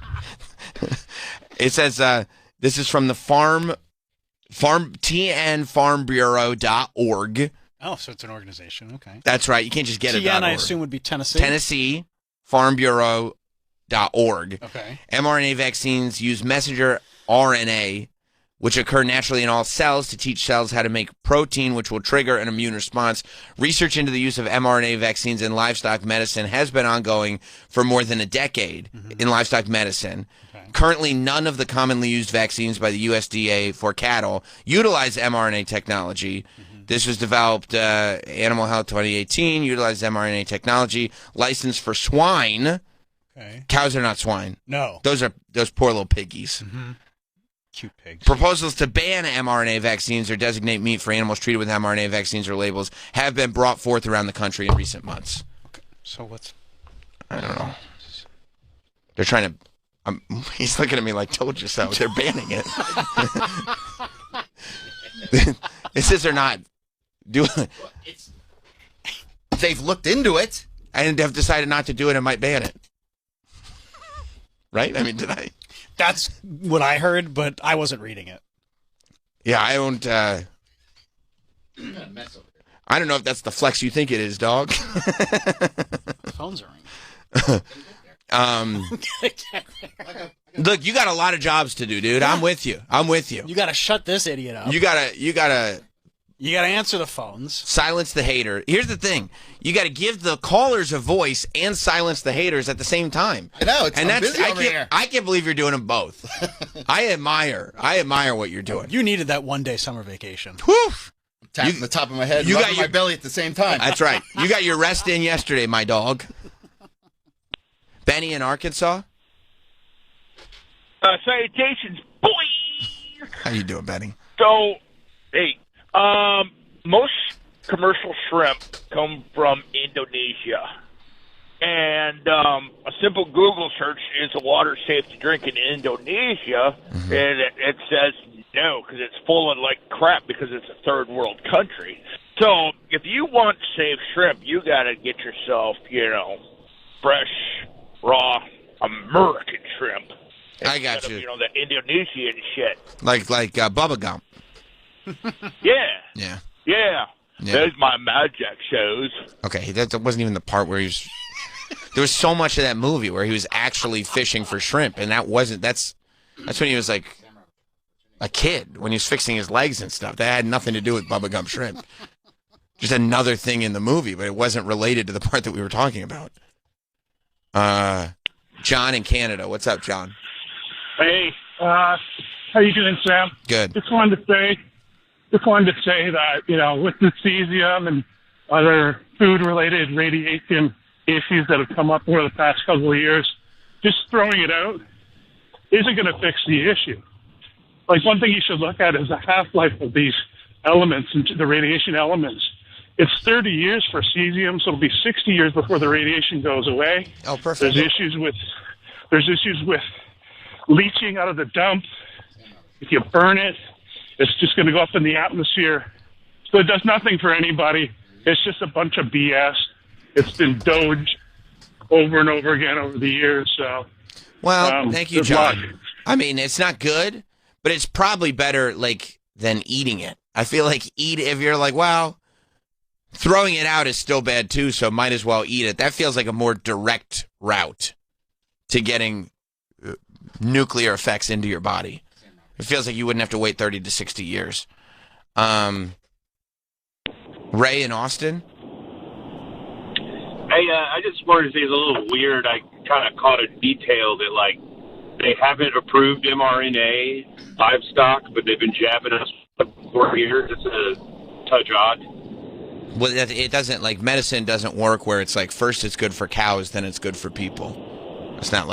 It says this is from the tnfarmbureau.org. Oh, so it's an organization. Okay. That's right. You can't just get it. TN, I assume, would be Tennessee. Tennessee farmbureau.org. Okay. mRNA vaccines use messenger RNA, which occur naturally in all cells, to teach cells how to make protein, which will trigger an immune response. Research into the use of mRNA vaccines in livestock medicine has been ongoing for more than a decade in livestock medicine. Okay. Currently, none of the commonly used vaccines by the USDA for cattle utilize mRNA technology. This was developed, Animal Health 2018, utilized mRNA technology, licensed for swine. Okay. Cows are not swine. No. Those poor little piggies. Cute pigs. Proposals to ban mRNA vaccines or designate meat for animals treated with mRNA vaccines or labels have been brought forth around the country in recent months. Okay. So what's... I don't know. They're trying to... he's looking at me like, told you so. They're banning it. It says they're not... They've looked into it and have decided not to do it and might ban it. Right? I mean, did I? That's what I heard, but I wasn't reading it. Yeah, I don't. I don't know if that's the flex you think it is, dog. The phones are ringing. Look, you got a lot of jobs to do, dude. I'm with you. You got to shut this idiot up. You gotta answer the phones. Silence the hater. Here's the thing: you got to give the callers a voice and silence the haters at the same time. I know. I can't believe you're doing them both. I admire what you're doing. You needed that 1-day summer vacation. Whew. Tapping the top of my head, and rubbing my belly at the same time. That's right. You got your rest in yesterday, my dog. Benny in Arkansas. Salutations, boy. How you doing, Benny? So, hey, most commercial shrimp come from Indonesia, and a simple Google search is the water safe to drink in Indonesia, and it says no because it's full of like crap because it's a third world country. So, if you want safe shrimp, you got to get yourself, fresh, raw American shrimp. I got you. The Indonesian shit. Like Bubba Gump. Yeah. Yeah. There's my magic shows. Okay, that wasn't even the part where he was... There was so much of that movie where he was actually fishing for shrimp, and that's when he was like a kid, when he was fixing his legs and stuff. That had nothing to do with Bubba Gump shrimp. Just another thing in the movie, but it wasn't related to the part that we were talking about. John in Canada. What's up, John? Hey, how you doing, Sam? Good. Just wanted to say that, with the cesium and other food-related radiation issues that have come up over the past couple of years, just throwing it out isn't going to fix the issue. Like, one thing you should look at is the half-life of these elements, and the radiation elements. It's 30 years for cesium, so it'll be 60 years before the radiation goes away. Oh, perfect. There's issues with leaching out of the dump. If you burn it, it's just going to go up in the atmosphere. So it does nothing for anybody. It's just a bunch of BS. It's been doged over and over again over the years. So, well, thank you, good John. luck. I mean, it's not good, but it's probably better than eating it. I feel like if you're like, wow, throwing it out is still bad too, so might as well eat it. That feels like a more direct route to getting nuclear effects into your body. It feels like you wouldn't have to wait 30 to 60 years. Ray in Austin? Hey, I just wanted to say it's a little weird. I kind of caught a detail that, they haven't approved mRNA livestock, but they've been jabbing us for 4 years. It's a touch odd. Well, it doesn't, medicine doesn't work where it's first it's good for cows, then it's good for people. It's not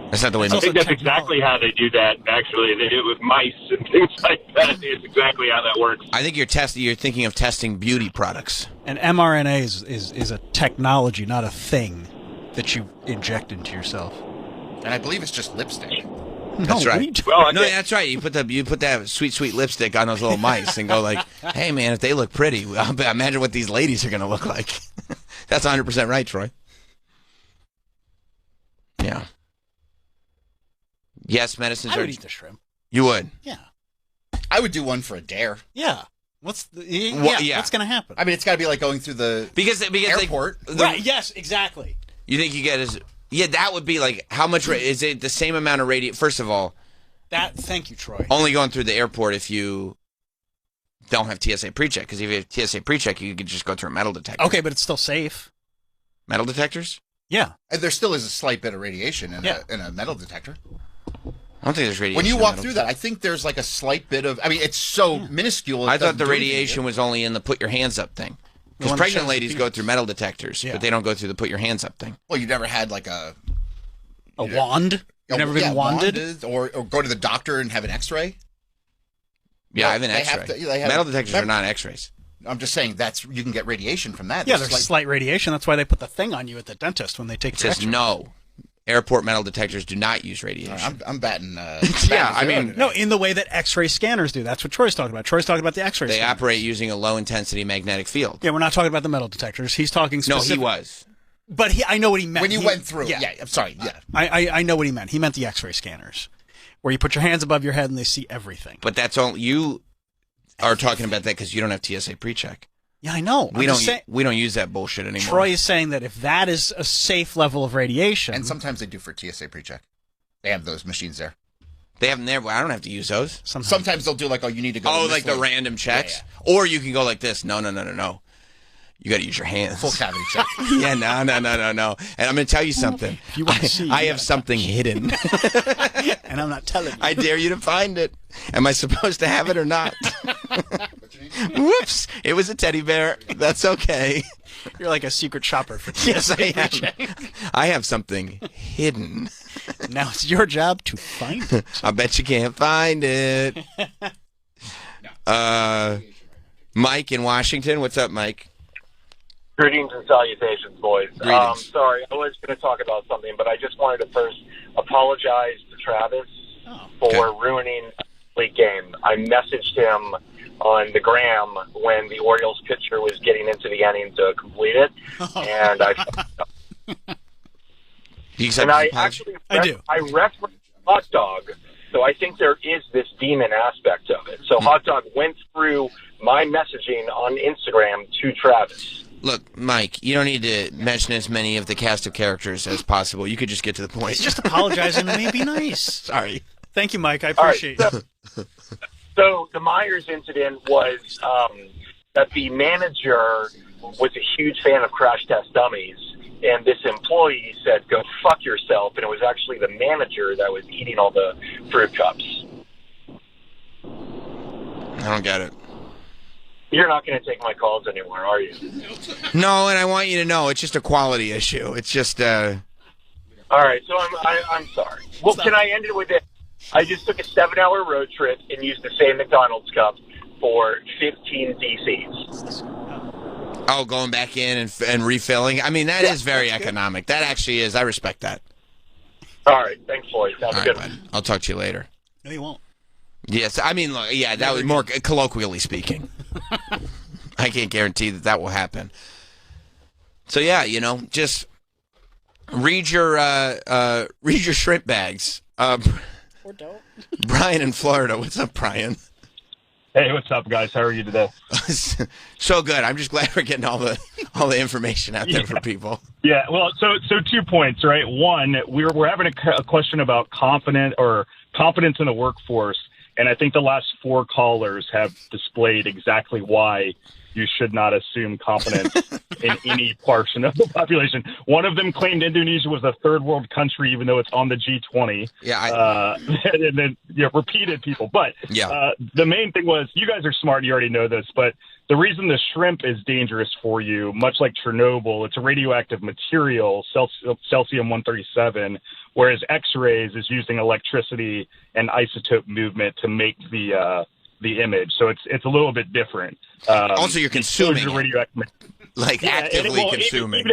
that's not the way. I think that's exactly how they do that, actually. They do it with mice and things like that. It's exactly how that works. I think you're thinking of testing beauty products. And mRNA is a technology, not a thing that you inject into yourself. And I believe it's just lipstick. That's No, right. Well, No, that's right. You put that sweet lipstick on those little mice and go hey man, if they look pretty, imagine what these ladies are going to look like. That's 100% right, Troy. Yeah. Yes, medicines I are. would eat the shrimp. You would. Yeah. I would do one for a dare. Yeah. What's yeah. What's going to happen? I mean, it's got to be like going through the airport. Right. Yes. Exactly. You think you get that would be how much is it? The same amount of radiation? First of all, thank you, Troy. Only going through the airport if you don't have TSA PreCheck, because if you have TSA PreCheck, you could just go through a metal detector. Okay, but it's still safe. Metal detectors? Yeah. And there still is a slight bit of radiation in a metal detector. I don't think there's radiation. When you walk through that, I think there's a slight bit of. I mean, it's so minuscule. I thought the radiation was only in the put your hands up thing. Because pregnant ladies go through metal detectors, but they don't go through the put your hands up thing. Well, you never had a wand? You've never been wanded? Or go to the doctor and have an x-ray? Yeah, I have an x-ray. Metal detectors are not x-rays. I'm just saying you can get radiation from that. Yeah, there's slight radiation. That's why they put the thing on you at the dentist when they take your x-ray. No. Airport metal detectors do not use radiation. I'm batting. Yeah, I mean, no, in the way that X-ray scanners do. That's what Troy's talking about. Troy's talking about the X-ray. They scanners. operate using a low-intensity magnetic field. Yeah, we're not talking about the metal detectors. He's talking specific. No, he was. But I know what he meant. When you went through, I'm sorry. Yeah, I know what he meant. He meant the X-ray scanners, where you put your hands above your head and they see everything. But that's all you are talking about that because you don't have TSA PreCheck. Yeah, I know. We don't use that bullshit anymore. Troy is saying that if that is a safe level of radiation, and sometimes they do for TSA PreCheck. They have those machines there. They have them there, but I don't have to use those. Sometimes they'll do like, oh, you need to go. Oh, like the random checks? Yeah. Or you can go like this. No. You got to use your hands. Full cavity check. Yeah, no. And I'm going to tell you something. If you want to see, I have something hidden. And I'm not telling you. I dare you to find it. Am I supposed to have it or not? Whoops. It was a teddy bear. That's okay. You're like a secret shopper for Yes, I am. I have something hidden. Now it's your job to find it. I bet you can't find it. Mike in Washington. What's up, Mike? Greetings and salutations, boys. Greetings. Sorry, I was going to talk about something, but I just wanted to first apologize to Travis for ruining the league game. I messaged him on the gram when the Orioles pitcher was getting into the inning to complete it, and I referenced hot dog, so I think there is this demon aspect of it. So hot dog went through my messaging on Instagram to Travis. Look, Mike, you don't need to mention as many of the cast of characters as possible. You could just get to the point. He's just apologizing to me. Be nice. Sorry. Thank you, Mike. I appreciate it. So the Myers incident was that the manager was a huge fan of Crash Test Dummies, and this employee said, "Go fuck yourself," and it was actually the manager that was eating all the fruit cups. I don't get it. You're not going to take my calls anymore, are you? No, and I want you to know it's just a quality issue. It's just All right, so I'm sorry. Well, can I end it with this? I just took a 7-hour road trip and used the same McDonald's cup for 15 DCs. Oh, going back in and refilling? I mean, that is very economic. That actually is. I respect that. All right, thanks, Floyd. Have a good one. I'll talk to you later. No, you won't. Yes, I mean, look, yeah, that was more colloquially speaking. I can't guarantee that will happen. So yeah, just read your shrimp bags. Or don't. Brian in Florida. What's up, Brian? Hey, what's up, guys? How are you today? So good. I'm just glad we're getting all the information out there for people. Yeah. Well, so 2 points, right? One, we're having a question about competence in the workforce. And I think the last 4 callers have displayed exactly why you should not assume competence in any portion of the population. One of them claimed Indonesia was a third world country, even though it's on the G20. Yeah. And then repeated people. But the main thing was, you guys are smart. You already know this. But the reason the shrimp is dangerous for you, much like Chernobyl, it's a radioactive material, cesium-137, whereas X-rays is using electricity and isotope movement to make the image. So it's a little bit different. Also, you're consuming actively consuming.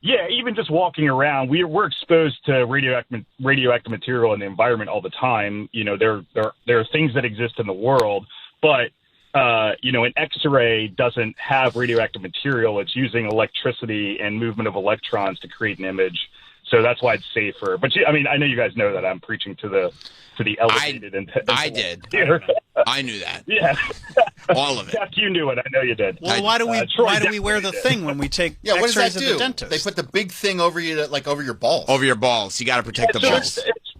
Even just walking around, we're exposed to radioactive material in the environment all the time. There are things that exist in the world, but an X-ray doesn't have radioactive material. It's using electricity and movement of electrons to create an image. So that's why it's safer. But I know you guys know that I'm preaching to the elevated. I did. I knew that. Yeah. All of it. Jeff, you knew it. I know you did. Well, why do we wear the thing when we take what does that X-rays at do? the dentist? They put the big thing over you, over your balls. Over your balls. You got to protect the balls.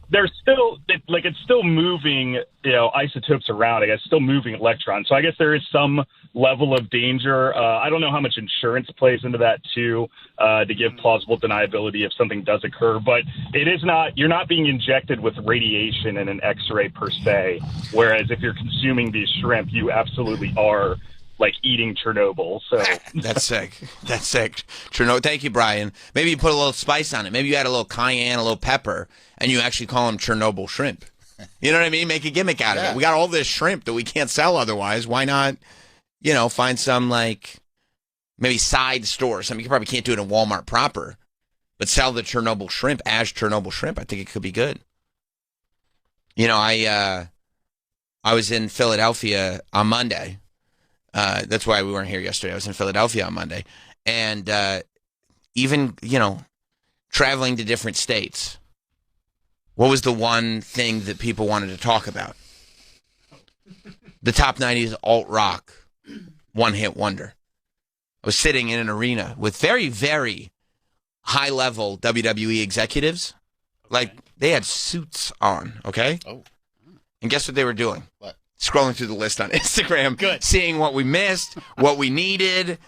There's still it's still moving, isotopes around. I guess still moving electrons. So I guess there is some level of danger. I don't know how much insurance plays into that too, to give plausible deniability if something does occur. But it is not. You're not being injected with radiation in an X-ray per se. Whereas if you're consuming these shrimp, you absolutely are. Like eating Chernobyl. So that's sick. That's sick. Chernobyl. Thank you, Brian. Maybe you put a little spice on it. Maybe you add a little cayenne, a little pepper, and you actually call them Chernobyl shrimp. You know what I mean? Make a gimmick out of it. We got all this shrimp that we can't sell otherwise. Why not, find some maybe side store. Something you probably can't do it in Walmart proper, but sell the Chernobyl shrimp as Chernobyl shrimp. I think it could be good. I was in Philadelphia on Monday. That's why we weren't here yesterday. I was in Philadelphia on Monday. And even, traveling to different states, what was the one thing that people wanted to talk about? The top 90s alt-rock one-hit wonder. I was sitting in an arena with very, very high-level WWE executives, Like, they had suits on, okay? Oh. And guess what they were doing? What? Scrolling through the list on Instagram. Good. Seeing what we missed, what we needed.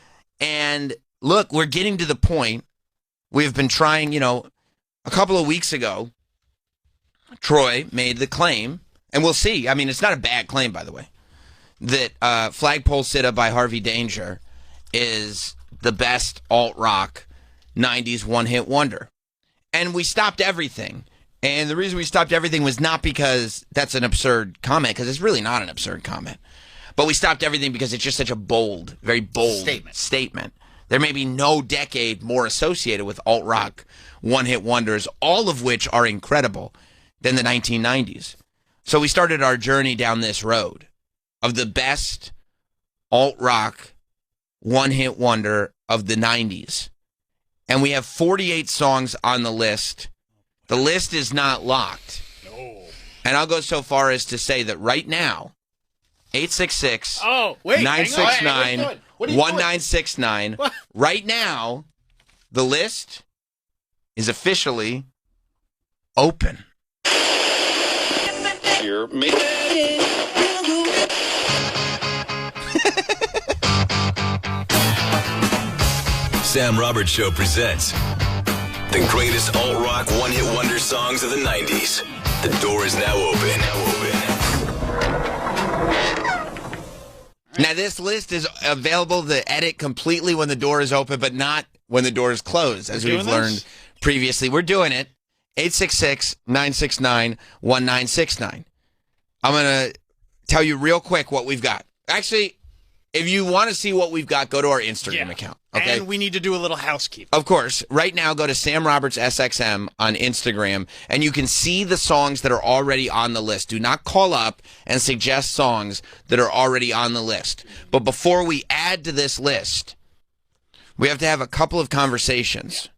And look, we're getting to the point. We've been trying, a couple of weeks ago, Troy made the claim, and we'll see. I mean, it's not a bad claim, by the way, that Flagpole Sitta by Harvey Danger is the best alt-rock 90s one-hit wonder. And we stopped everything. And the reason we stopped everything was not because that's an absurd comment, because it's really not an absurd comment. But we stopped everything because it's just such a bold, very bold statement. There may be no decade more associated with alt-rock one-hit wonders, all of which are incredible, than the 1990s. So we started our journey down this road of the best alt-rock one-hit wonder of the 90s. And we have 48 songs on the list. The list is not locked. No. And I'll go so far as to say that right now, 866 969 1969. Right now, the list is officially open. Here, Sam Roberts Show presents the greatest alt-rock one-hit wonder songs of the 90s. The door is now open. Now, this list is available to edit completely when the door is open, but not when the door is closed, as we've learned previously. We're doing it. 866-969-1969. I'm going to tell you real quick what we've got. Actually, if you want to see what we've got, go to our Instagram account. Okay? And we need to do a little housekeeping. Of course. Right now, go to Sam Roberts SXM on Instagram, and you can see the songs that are already on the list. Do not call up and suggest songs that are already on the list. But before we add to this list, we have to have a couple of conversations.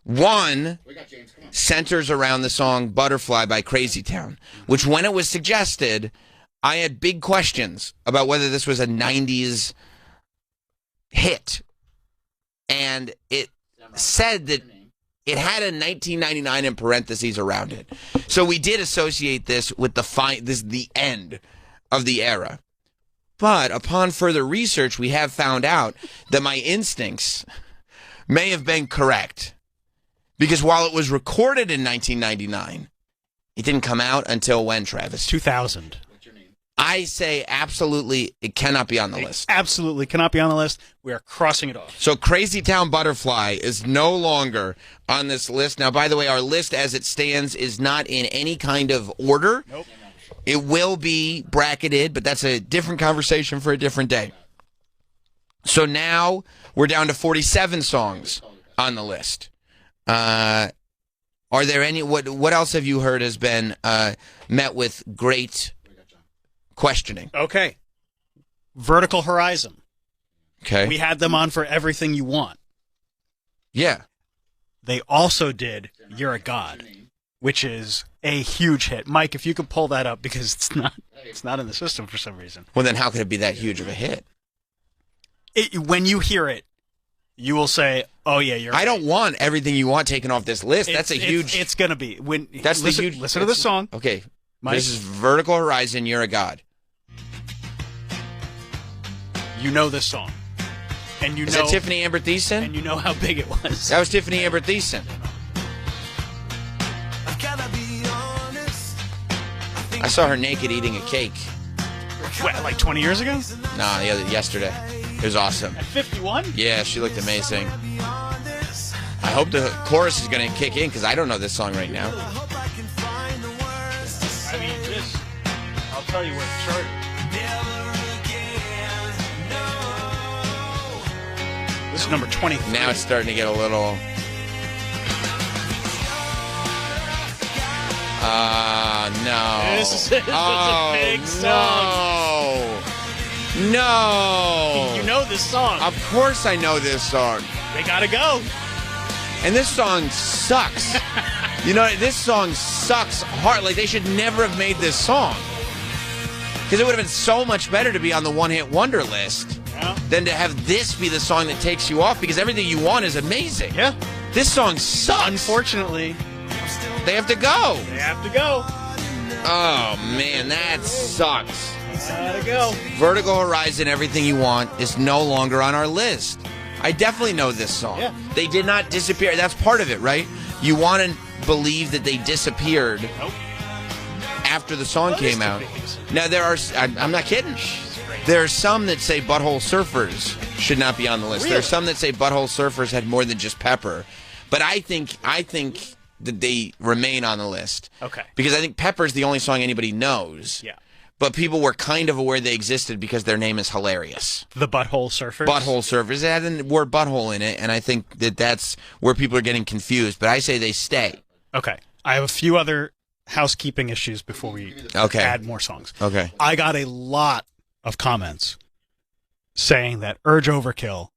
One centers around the song Butterfly by Crazy Town, which when it was suggested, I had big questions about whether this was a 90s hit. And it said that it had a 1999 in parentheses around it. So we did associate this with the end of the era. But upon further research, we have found out that my instincts may have been correct. Because while it was recorded in 1999, it didn't come out until when, Travis? 2000. I say absolutely it cannot be on the list. Absolutely cannot be on the list. We are crossing it off. So Crazy Town Butterfly is no longer on this list. Now, by the way, our list as it stands is not in any kind of order. Nope. It will be bracketed, but that's a different conversation for a different day. So now we're down to 47 songs on the list. Are there any, what else have you heard has been met with great questioning? Okay. Vertical Horizon. Okay. We had them on for Everything You Want. Yeah. They also did You're a God, which is a huge hit. Mike, if you could pull that up, because it's not in the system for some reason. Well, then how could it be that huge of a hit? When you hear it, you will say, "Oh yeah, you're." I don't want Everything You Want taken off this list. That's a huge. It's gonna be when. That's listen, the huge. Listen to the song. Okay, Mike, this is Vertical Horizon. You're a God. You know this song, and you is know that Tiffany Amber Thiessen, and you know how big it was. That was Tiffany Amber Thiessen. I saw her naked eating a cake. What, like 20 years ago? No, yesterday. It was awesome. At 51? Yeah, she looked amazing. I hope the chorus is going to kick in because I don't know this song right now. I mean, I'll tell you where it started. This is number 23. Now it's starting to get a little... no. This is a big song. No. You know this song. Of course I know this song. They gotta go. And this song sucks. You know, this song sucks hard. Like, they should never have made this song. Because it would have been so much better to be on the one-hit wonder list than to have this be the song that takes you off, because Everything You Want is amazing. Yeah. This song sucks. Unfortunately, They have to go. They have to go. Oh, man, that sucks. Gotta go. Vertical Horizon, Everything You Want, is no longer on our list. I definitely know this song. Yeah. They did not disappear. That's part of it, right? You want to believe that they disappeared after the song came out. Now, I'm not kidding. There are some that say Butthole Surfers should not be on the list. Really? There are some that say Butthole Surfers had more than just Pepper. But I think that they remain on the list. Okay. Because I think Pepper's the only song anybody knows. Yeah. But people were kind of aware they existed because their name is hilarious. The Butthole Surfers? Butthole Surfers. It had the word butthole in it, and I think that's where people are getting confused. But I say they stay. Okay. I have a few other housekeeping issues before we add more songs. Okay. I got a lot of comments saying that Urge Overkill,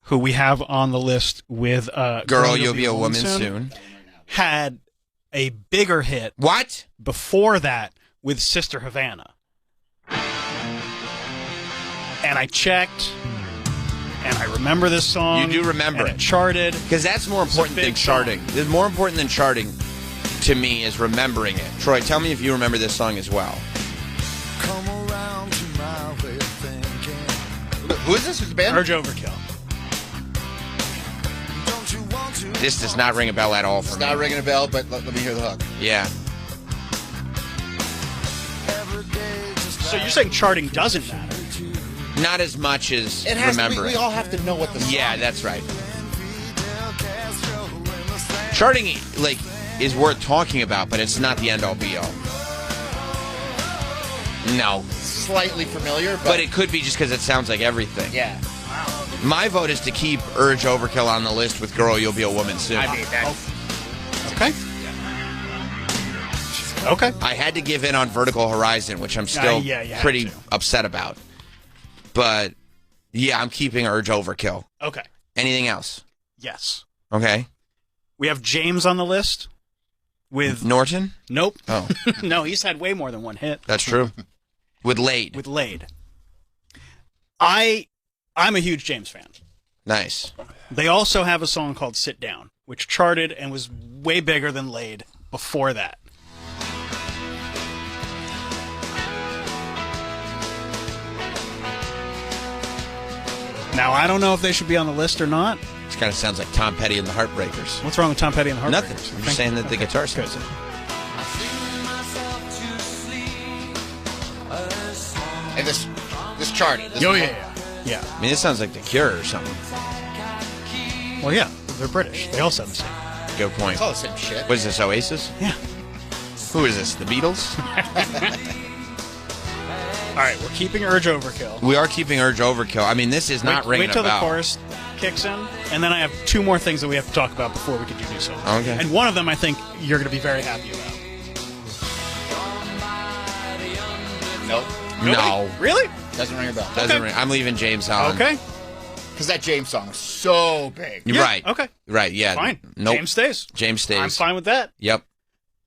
who we have on the list with Girl, You'll Be a Woman Soon, had a bigger hit. What? Before that with Sister Havana. And I checked, and I remember this song. You do remember it charted. Because that's more important than charting. It's more important than charting to me is remembering it. Troy, tell me if you remember this song as well. Who is this? Who's the band? Urge Overkill. This does not ring a bell at all for It's me. not ringing a bell, but let me hear the hook. Yeah. So you're saying charting doesn't matter? Not as much as It has. remembering. We all have to know what the song Yeah, is. that's right. Charting, is worth talking about, but it's not the end-all, be-all. No. Slightly familiar, But it could be just because it sounds like everything. Yeah. My vote is to keep Urge Overkill on the list with Girl, You'll Be a Woman Soon. I mean, that's... Okay. Okay. I had to give in on Vertical Horizon, which I'm still pretty upset about. But, yeah, I'm keeping Urge Overkill. Okay. Anything else? Yes. Okay. We have James on the list with... Norton? Nope. Oh. No, he's had way more than one hit. That's true. With Lade. With Lade. I'm a huge James fan. Nice. They also have a song called Sit Down, which charted and was way bigger than Lade before that. Now, I don't know if they should be on the list or not. This kind of sounds like Tom Petty and the Heartbreakers. What's wrong with Tom Petty and the Heartbreakers? Nothing. I'm just saying that the guitar sounds. And this charting. This Yeah. I mean, this sounds like The Cure or something. Well, yeah. They're British. They all sound the same. Good point. It's all the same shit. What is this, Oasis? Yeah. Who is this, the Beatles? All right, we're keeping Urge Overkill. We are keeping Urge Overkill. I mean, this is not ringing Wait till a bell. the chorus kicks in, and then I have two more things that we have to talk about before we can do so. Okay. And one of them I think you're going to be very happy about. Nope. No. Really? Doesn't ring a bell. Doesn't ring. I'm leaving James on. Okay. Because that James song is so big. You're right. Okay. Right, yeah. Fine. Nope. James stays. James stays. I'm fine with that. Yep.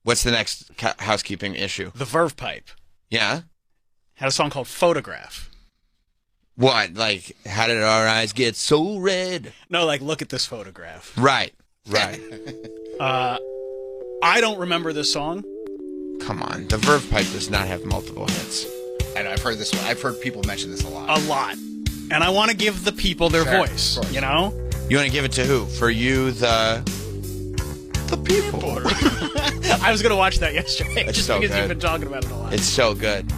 What's the next housekeeping issue? The Verve Pipe Yeah? had a song called Photograph. What? Like, how did our eyes get so red? No, like, look at this photograph. Right. Right. I don't remember this song. Come on. The Verve Pipe does not have multiple hits. I know, I've heard this one. I've heard people mention this a lot. A lot. And I want to give the people their Sure, voice, of course. you know? You want to give it to who? For you, the people. I was going to watch that yesterday It's just so because good. you've been talking about it a lot. It's so good.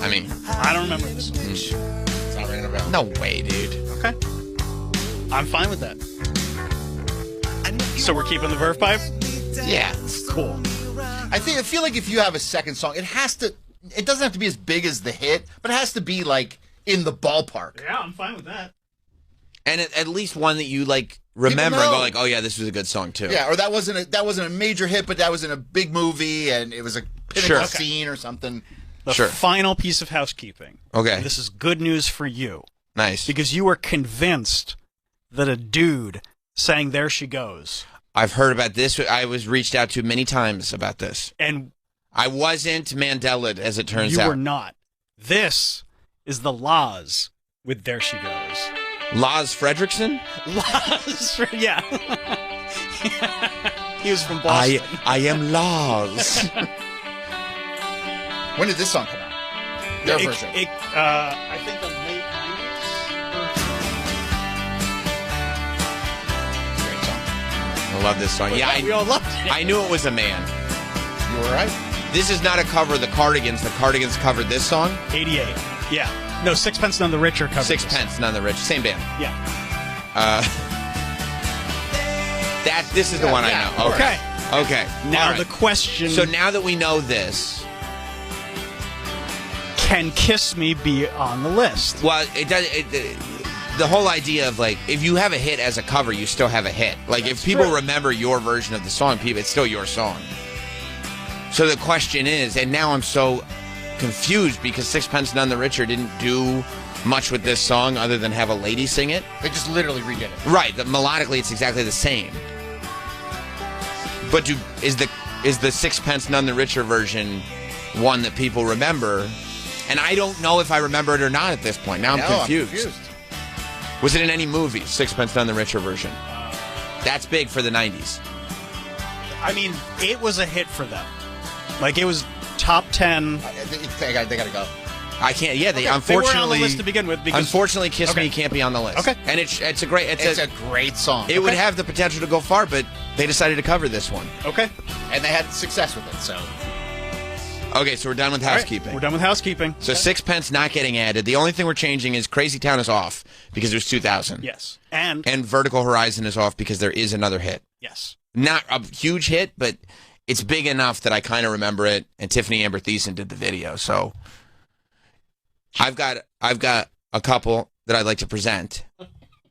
I mean, I don't remember this. It's not ringing a bell. no way, dude. Okay. I'm fine with that. So we're keeping the Verve Pipe? Yeah. Cool. I feel like if you have a second song, it doesn't have to be as big as the hit, but it has to be like in the ballpark. Yeah, I'm fine with that. And at least one that you like remember and know. go like, oh yeah, this was a good song too. Yeah, or that wasn't a major hit, but that was in a big movie and it was a pinnacle Sure. scene or something. The Sure. final piece of housekeeping. Okay. And this is good news for you. Nice. Because you were convinced that a dude sang There She Goes. I've heard about this. I was reached out to many times about this. And I wasn't Mandela, as it turns you out. were not. This is the Laws with There She Goes. Lars Fredrickson? Yeah. He was from Boston. I am Lars. When did this song come out? Their version. I think the late 90s. I love this song. Yeah, we all loved it. I knew it was a man. You were right. This is not a cover of the Cardigans. The Cardigans covered this song. 88. Yeah. No, Sixpence None the Richer covered Sixpence None the Richer. Same band. Yeah. This is the one I know. Okay. Now the question. So now that we know this, can Kiss Me be on the list? well, it does. The whole idea of like, if you have a hit as a cover, you still have a hit. Like if people remember your version of the song, it's still your song. So the question is, and now I'm so confused because Sixpence None the Richer didn't do much with this song other than have a lady sing it. They just literally redid it. Right. Melodically, it's exactly the same. But is the Sixpence None the Richer version one that people remember? And I don't know if I remember it or not at this point. Now I'm confused. Was it in any movie, Sixpence None the Richer version? That's big for the 90s. I mean, it was a hit for them. Like, it was top 10. They got to go. I can't. Yeah, they weren't unfortunately on the list to begin with. Because, unfortunately, Kiss Me can't be on the list. Okay, and it's a great song. It would have the potential to go far, but they decided to cover this one. Okay, and they had success with it. So okay, so we're done with housekeeping. We're done with housekeeping. So Sixpence not getting added. The only thing we're changing is Crazy Town is off because it was 2000. Yes, and Vertical Horizon is off because there is another hit. Yes, not a huge hit, but it's big enough that I kind of remember it. And Tiffany Amber Thiessen did the video, so. I've got a couple that I'd like to present.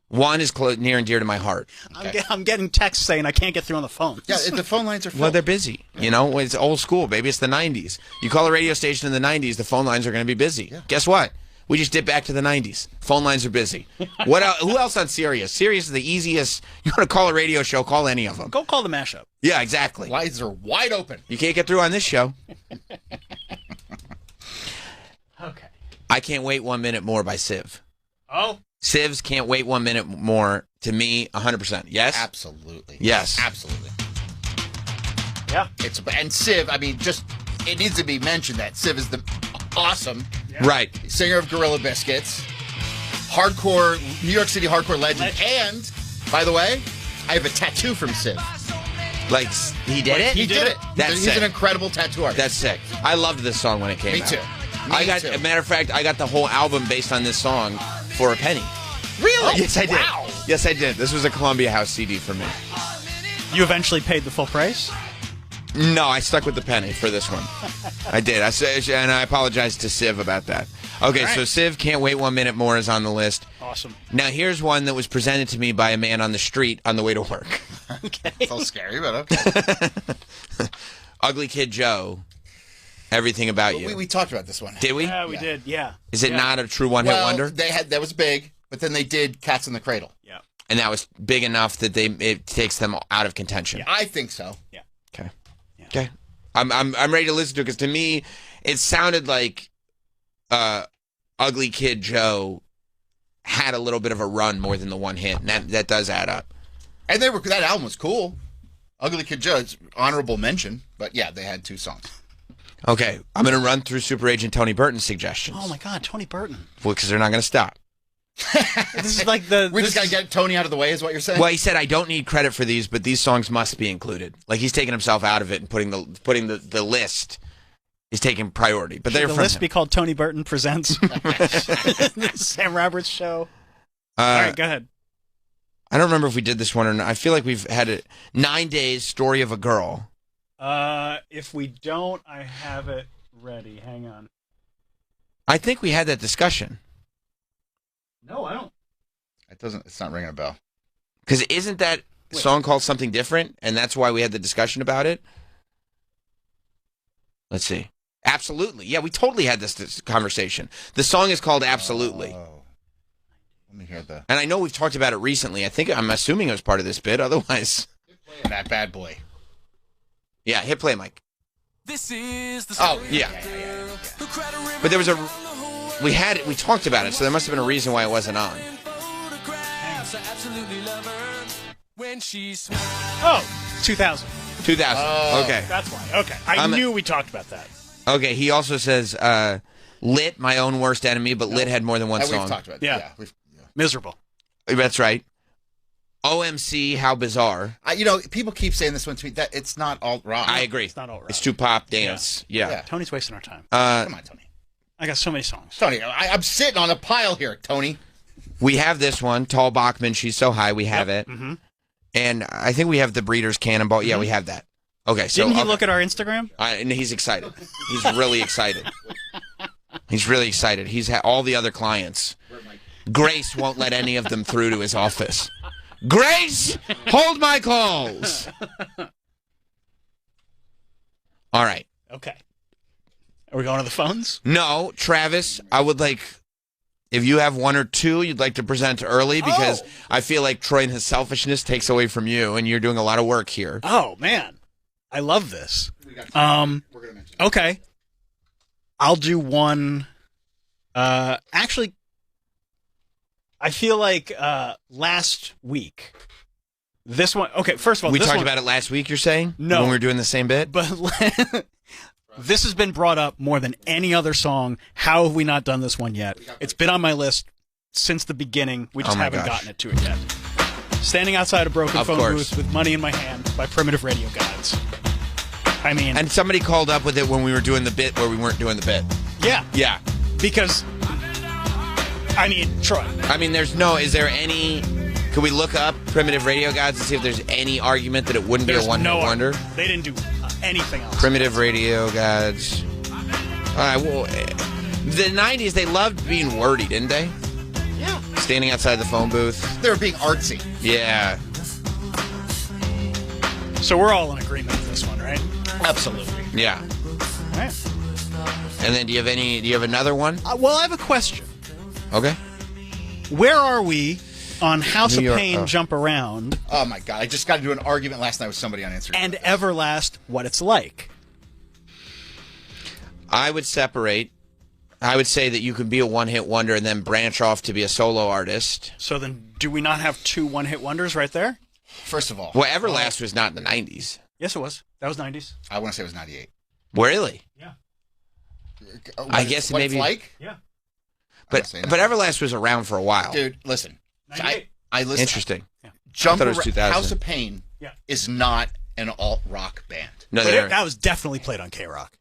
One is near and dear to my heart. Okay. I'm getting texts saying I can't get through on the phone. Yeah, the phone lines are full. Well, they're busy. You know, it's old school, baby. It's the 90s. You call a radio station in the 90s, the phone lines are going to be busy. Yeah. Guess what? We just dipped back to the 90s. Phone lines are busy. What else? Who else on Sirius? Sirius is the easiest. You want to call a radio show, call any of them. Go call the mashup. Yeah, exactly. Lines are wide open. You can't get through on this show. Okay. I Can't Wait 1 Minute More by Civ. Oh. Civ's Can't Wait 1 Minute More, to me, 100%. Yes? Absolutely. Yes. Absolutely. Yeah. And Civ, I mean, it needs to be mentioned that Civ is the awesome right singer of Gorilla Biscuits, hardcore, New York City hardcore legend. And, by the way, I have a tattoo from Civ. Like, he did it? He did it. He's an incredible tattoo artist. That's sick. I loved this song when it came out. Me too. As a matter of fact, I got the whole album based on this song for a penny. Really? Yes, I did. Wow. Yes, I did. This was a Columbia House CD for me. You eventually paid the full price? No, I stuck with the penny for this one. I did. And I apologize to Civ about that. Okay, so Civ Can't Wait 1 Minute More is on the list. Awesome. Now, here's one that was presented to me by a man on the street on the way to work. Okay. It's a little scary, but okay. Ugly Kid Joe. Everything About You. We talked about this one. Did we? Yeah, we did. Yeah. Is it not a true one-hit wonder? That was big, but then they did Cats in the Cradle. Yeah. And that was big enough that it takes them out of contention. Yeah. I think so. Yeah. Okay. Yeah. Okay. I'm ready to listen to it because to me, it sounded like Ugly Kid Joe had a little bit of a run more than the one hit, and that does add up. And that album was cool. Ugly Kid Joe, it's honorable mention, but yeah, they had 2 songs. Okay, I'm going to run through Super Agent Tony Burton's suggestions. Oh my God, Tony Burton. Well, because they're not going to stop. This is like we just got to get Tony out of the way, is what you're saying? Well, he said, I don't need credit for these, but these songs must be included. Like, he's taking himself out of it and putting the list. He's taking priority. But Should the list be called Tony Burton Presents the Sam Roberts Show? All right, go ahead. I don't remember if we did this one or not. I feel like we've had it. 9 Days, Story of a Girl. If we don't, I have it ready. Hang on. I think we had that discussion. No, I don't. It's not ringing a bell. Because isn't that song called something different? And that's why we had the discussion about it? Let's see. Absolutely. Yeah, we totally had this conversation. The song is called Absolutely. Oh. Let me hear that. And I know we've talked about it recently. I'm assuming it was part of this bit. Otherwise. That bad boy. Yeah, hit play, Mike. This is the story. Oh, yeah. But there was we talked about it, so there must have been a reason why it wasn't on. absolutely love her when she smiles. Oh, 2000. 2000. Okay. That's why. Okay. I knew we talked about that. Okay, he also says, Lit, my own worst enemy, but Lit had more than one song. We've talked about Yeah. Miserable. That's right. OMC, How Bizarre. People keep saying this one to me, that it's not alt rock. I agree. It's not alt rock. It's too pop dance. Yeah. Tony's wasting our time. Come on, Tony. I got so many songs. Tony, I'm sitting on a pile here, Tony. We have this one, Tall Bachman, She's So High. We have it. Mm-hmm. And I think we have the Breeders' Cannonball. Yeah, we have that. Okay, so Didn't he look at our Instagram? And he's excited. He's really excited. He's really excited. He's had all the other clients. Grace won't let any of them through to his office. Grace, hold my calls. All right. Okay. Are we going to the phones? No, Travis, I would like, if you have one or two you'd like to present early, because I feel like Troy and his selfishness takes away from you, and you're doing a lot of work here. Oh, man. I love this. Okay. I'll do one. Actually, I feel like last week, this one. Okay, first of all, we talked about it last week. You're saying no, when we were doing the same bit, but this has been brought up more than any other song. How have we not done this one yet? It's been on my list since the beginning. We just haven't gotten it to it yet. Standing outside a broken phone booth with money in my hand by Primitive Radio Gods. I mean, and somebody called up with it when we were doing the bit where we weren't doing the bit. Yeah. Yeah. Because, I mean, Troy. I mean, is there any, could we look up Primitive Radio Gods and see if there's any argument that it wouldn't be a one-hit wonder? They didn't do anything else. Primitive Radio Gods. All right, well, the 90s, they loved being wordy, didn't they? Yeah. Standing outside the phone booth. They were being artsy. Yeah. So we're all in agreement with this one, right? Absolutely. Yeah. All right. And then do you have another one? Well, I have a question. Okay. Where are we on House New of York, Pain Jump Around? Oh, my God. I just got into an argument last night with somebody on Instagram. And Everlast, What It's Like. I would separate. I would say that you could be a one-hit wonder and then branch off to be a solo artist. So then do we not have two one-hit wonders right there? First of all. Well, Everlast was not in the 90s. Yes, it was. That was 90s. I want to say it was 98. Really? Yeah. I guess what maybe. It's like? Yeah. But Everlast was around for a while. Dude, listen. I listen. Interesting. Yeah. Jump I thought it was 2000. House of Pain is not an alt-rock band. No, that was definitely played on K-Rock.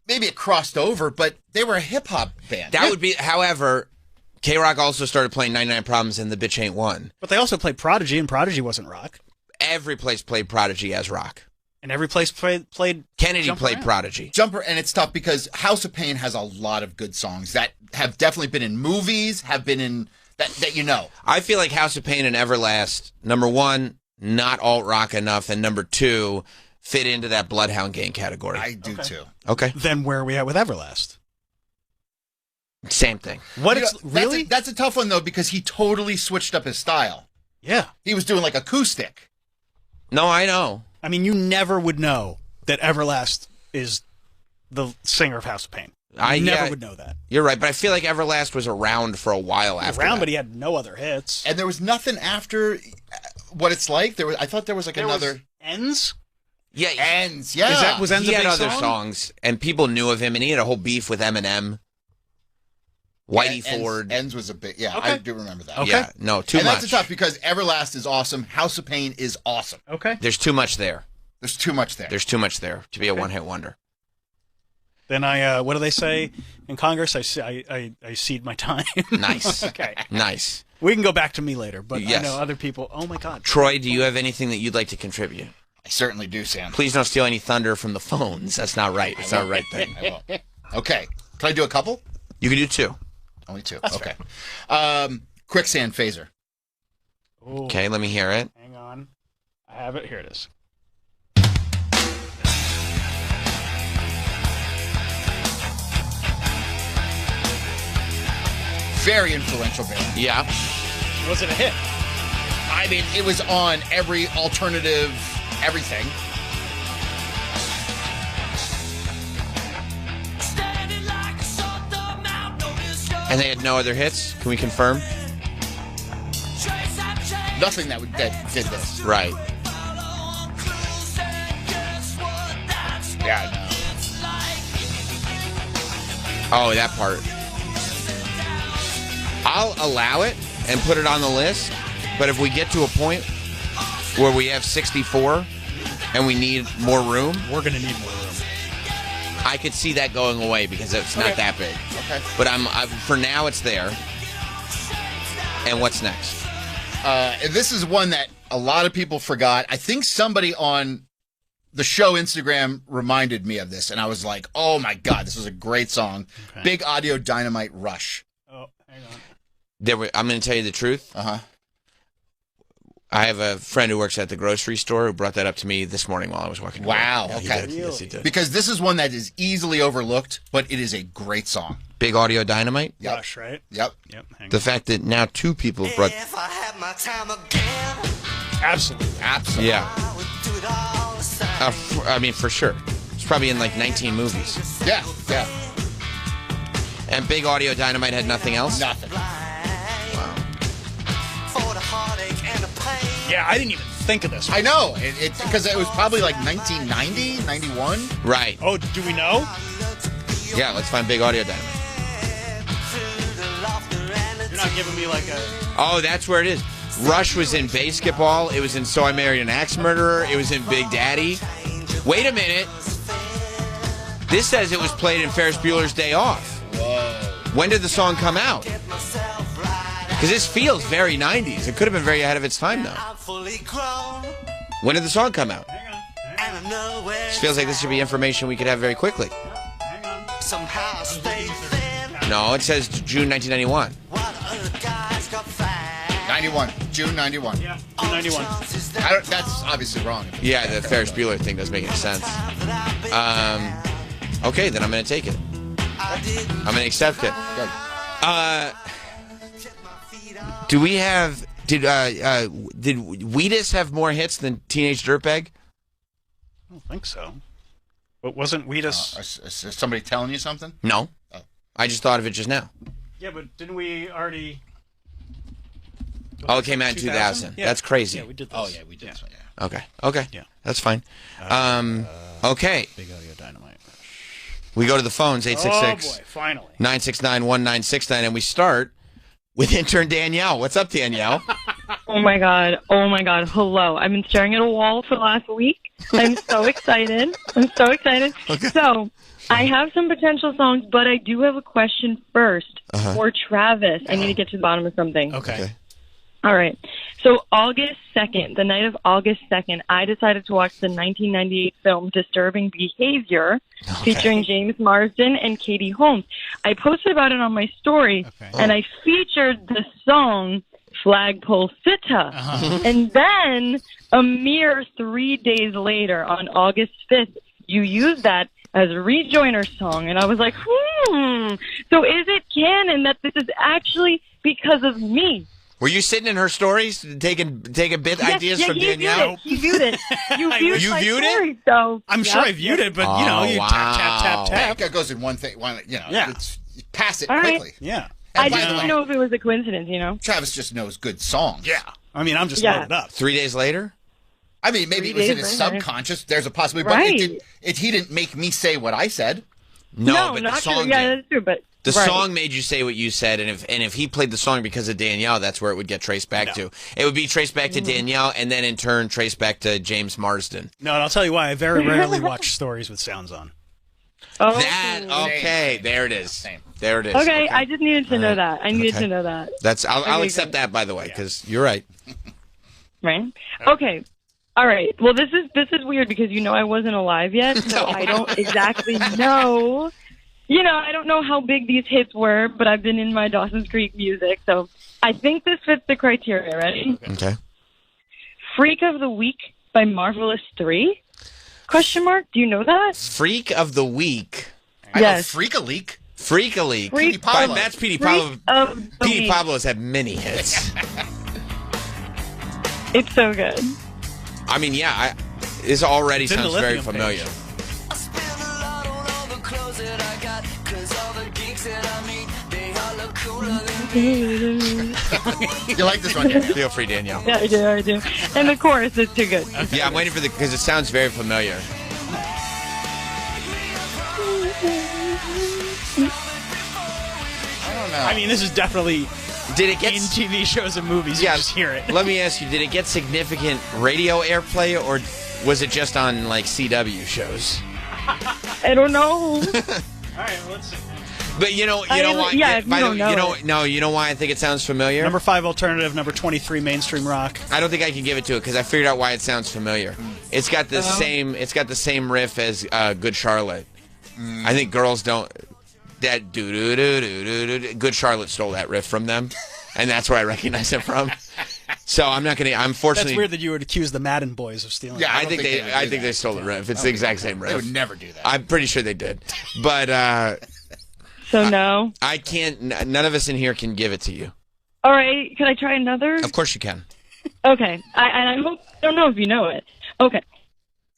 Maybe it crossed over, but they were a hip-hop band. That would be, however, K-Rock also started playing 99 Problems and The Bitch Ain't One. But they also played Prodigy, and Prodigy wasn't rock. Every place played Prodigy as rock. And every place played Kennedy Jump played Around. Prodigy. Jumper, and it's tough because House of Pain has a lot of good songs that have definitely been in movies, have been in that you know. I feel like House of Pain and Everlast, number one, not alt-rock enough, and number two, fit into that Bloodhound Gang category. I do too. Okay. Then where are we at with Everlast? Same thing. Really? That's a tough one, though, because he totally switched up his style. Yeah. He was doing like acoustic. No, I know. I mean, you never would know that Everlast is the singer of House of Pain. You never would know that. You're right, but I feel like Everlast was around for a while after that. But he had no other hits. And there was nothing after What It's Like. I thought there was like another Ends. Yeah, Ends. Yeah, was Ends he a had big other song? songs, and people knew of him, and he had a whole beef with Eminem. Whitey Ford. Ends was a bit. Yeah, Okay. I do remember that. Okay. Yeah, no, too and much. that's tough because Everlast is awesome. House of Pain is awesome. Okay. There's too much there. There's too much there. There's too much there to be a one-hit wonder. Then what do they say in Congress? I cede my time. Nice. Okay. Nice. We can go back to me later, but Yes. I know other people. Oh my God. Troy, do you have anything that you'd like to contribute? I certainly do, Sam. Please don't steal any thunder from the phones. That's not right. It's not the right thing. I will. Okay. Can I do a couple? You can do two. Only two. That's okay. Quicksand Phaser. Ooh, Okay, let me hear it. hang on. I have it. Here it is. Very influential band. Yeah. Was it a hit? I mean, it was on every alternative everything. And they had no other hits? Can we confirm? Nothing that did this. Right. Yeah, I know. Oh, that part. I'll allow it and put it on the list, but if we get to a point where we have 64 and we need more room, we're going to need more room. I could see that going away because it's not that big. Okay. But I'm for now it's there. And what's next? This is one that a lot of people forgot. I think somebody on the show Instagram reminded me of this, and I was like, oh my God, this is a great song. Okay. Big Audio Dynamite Rush. Oh, hang on. I'm going to tell you the truth. Uh-huh. I have a friend who works at the grocery store who brought that up to me this morning while I was walking. Wow. Yeah, okay. He did. Yes, he did. Because this is one that is easily overlooked, but it is a great song. Big Audio Dynamite? Yep. Rush, right? Yep. The fact that now two people have brought... If I had my time again, Absolutely. Absolutely. Yeah. I mean, for sure. It's probably in like 19 movies. Yeah. Yeah. And Big Audio Dynamite had nothing else? Nothing. Wow. Yeah, I didn't even think of this one. I know. Because it was probably like 1990, 91. Right. Oh, do we know? Yeah, let's find Big Audio Dynamite. You're not giving me like a... Oh, that's where it is. Rush was in Basketball. It was in So I Married an Axe Murderer. It was in Big Daddy. Wait a minute. This says it was played in Ferris Bueller's Day Off. Whoa. When did the song come out? Because this feels very 90s. It could have been very ahead of its time, though. When did the song come out? This feels like this should be information we could have very quickly. No, it says June 1991. 91. June 91. Yeah, June 91. That's obviously wrong. Yeah, the Ferris Bueller thing doesn't make any sense. Okay, then I'm going to take it. I'm going to accept it. Do we have... Did Wheatus have more hits than Teenage Dirtbag? I don't think so. But wasn't Wheatus... Is somebody telling you something? No. Oh. I just thought of it just now. Yeah, but didn't we already... Oh, it came out in 2000. Yeah. That's crazy. Yeah, we did this. Oh, yeah, we did. Yeah. Okay. Yeah. That's fine. Okay. Big Audio Dynamite. We go to the phones, 866. Oh, boy, finally. 969-1969, and we start with intern Danielle. What's up, Danielle? Oh, my God. Hello. I've been staring at a wall for the last week. I'm so excited. Okay. So, I have some potential songs, but I do have a question first for Travis. I need to get to the bottom of something. Okay. All right. So August 2nd, the night of August 2nd, I decided to watch the 1998 film Disturbing Behavior featuring James Marsden and Katie Holmes. I posted about it on my story, and I featured the song Flagpole Sitta. And then a mere 3 days later, on August 5th, you used that as a rejoiner song. And I was like, so is it canon that this is actually because of me? Were you sitting in her stories taking ideas from Danielle? He viewed it. You viewed it? So, I'm sure I viewed it, but, you tap. That goes in one thing. It's, pass it all quickly. Right. Yeah. I just didn't know if it was a coincidence, Travis just knows good songs. Yeah. I mean, I'm just loaded up. 3 days later? I mean, maybe it was in his subconscious. There's a possibility. Right. But he didn't make me say what I said. No, but the song did. Yeah, that's true, but... The song made you say what you said, and if he played the song because of Danielle, that's where it would get traced back to. It would be traced back to Danielle, and then in turn traced back to James Marsden. No, and I'll tell you why. I very rarely watch stories with sounds on. Okay, there it is. There it is. Okay, I just needed to know that. I needed to know that. I'll accept that, by the way, because you're right. Right? Okay. All right. Well, this is weird because I wasn't alive yet, so I don't exactly know. I don't know how big these hits were, but I've been in my Dawson's Creek music, so I think this fits the criteria. Ready? Okay. Freak of the Week by Marvelous 3? Question mark? Do you know that? Freak of the Week. Yes. Freak-a-leak? Freak-a-leak. Petey Pablo. That's Petey Pablo. Petey Pablo has had many hits. It's so good. I mean, this already sounds very Lithium familiar. Page. You like this one, Danielle? Feel free, Danielle. Yeah, I do. And the chorus is too good. Yeah, I'm waiting for because it sounds very familiar. I don't know. I mean, this is definitely Did it get in TV shows and movies. You just hear it. Let me ask you: did it get significant radio airplay, or was it just on like CW shows? I don't know. All right, let's see. But you know why? Yeah, if you don't know you know why I think it sounds familiar. Number 5 alternative, number 23 mainstream rock. I don't think I can give it to it because I figured out why it sounds familiar. It's got the same. It's got the same riff as Good Charlotte. I think girls don't. That do do do do do. Good Charlotte stole that riff from them, and that's where I recognize it from. So I'm not gonna. Unfortunately, That's weird that you would accuse the Madden boys of stealing. Yeah, I think they stole the riff. It's the exact same riff. They would never do that. I'm pretty sure they did, but So no. I can't. None of us in here can give it to you. All right, can I try another? Of course you can. Okay, I hope. I don't know if you know it. Okay.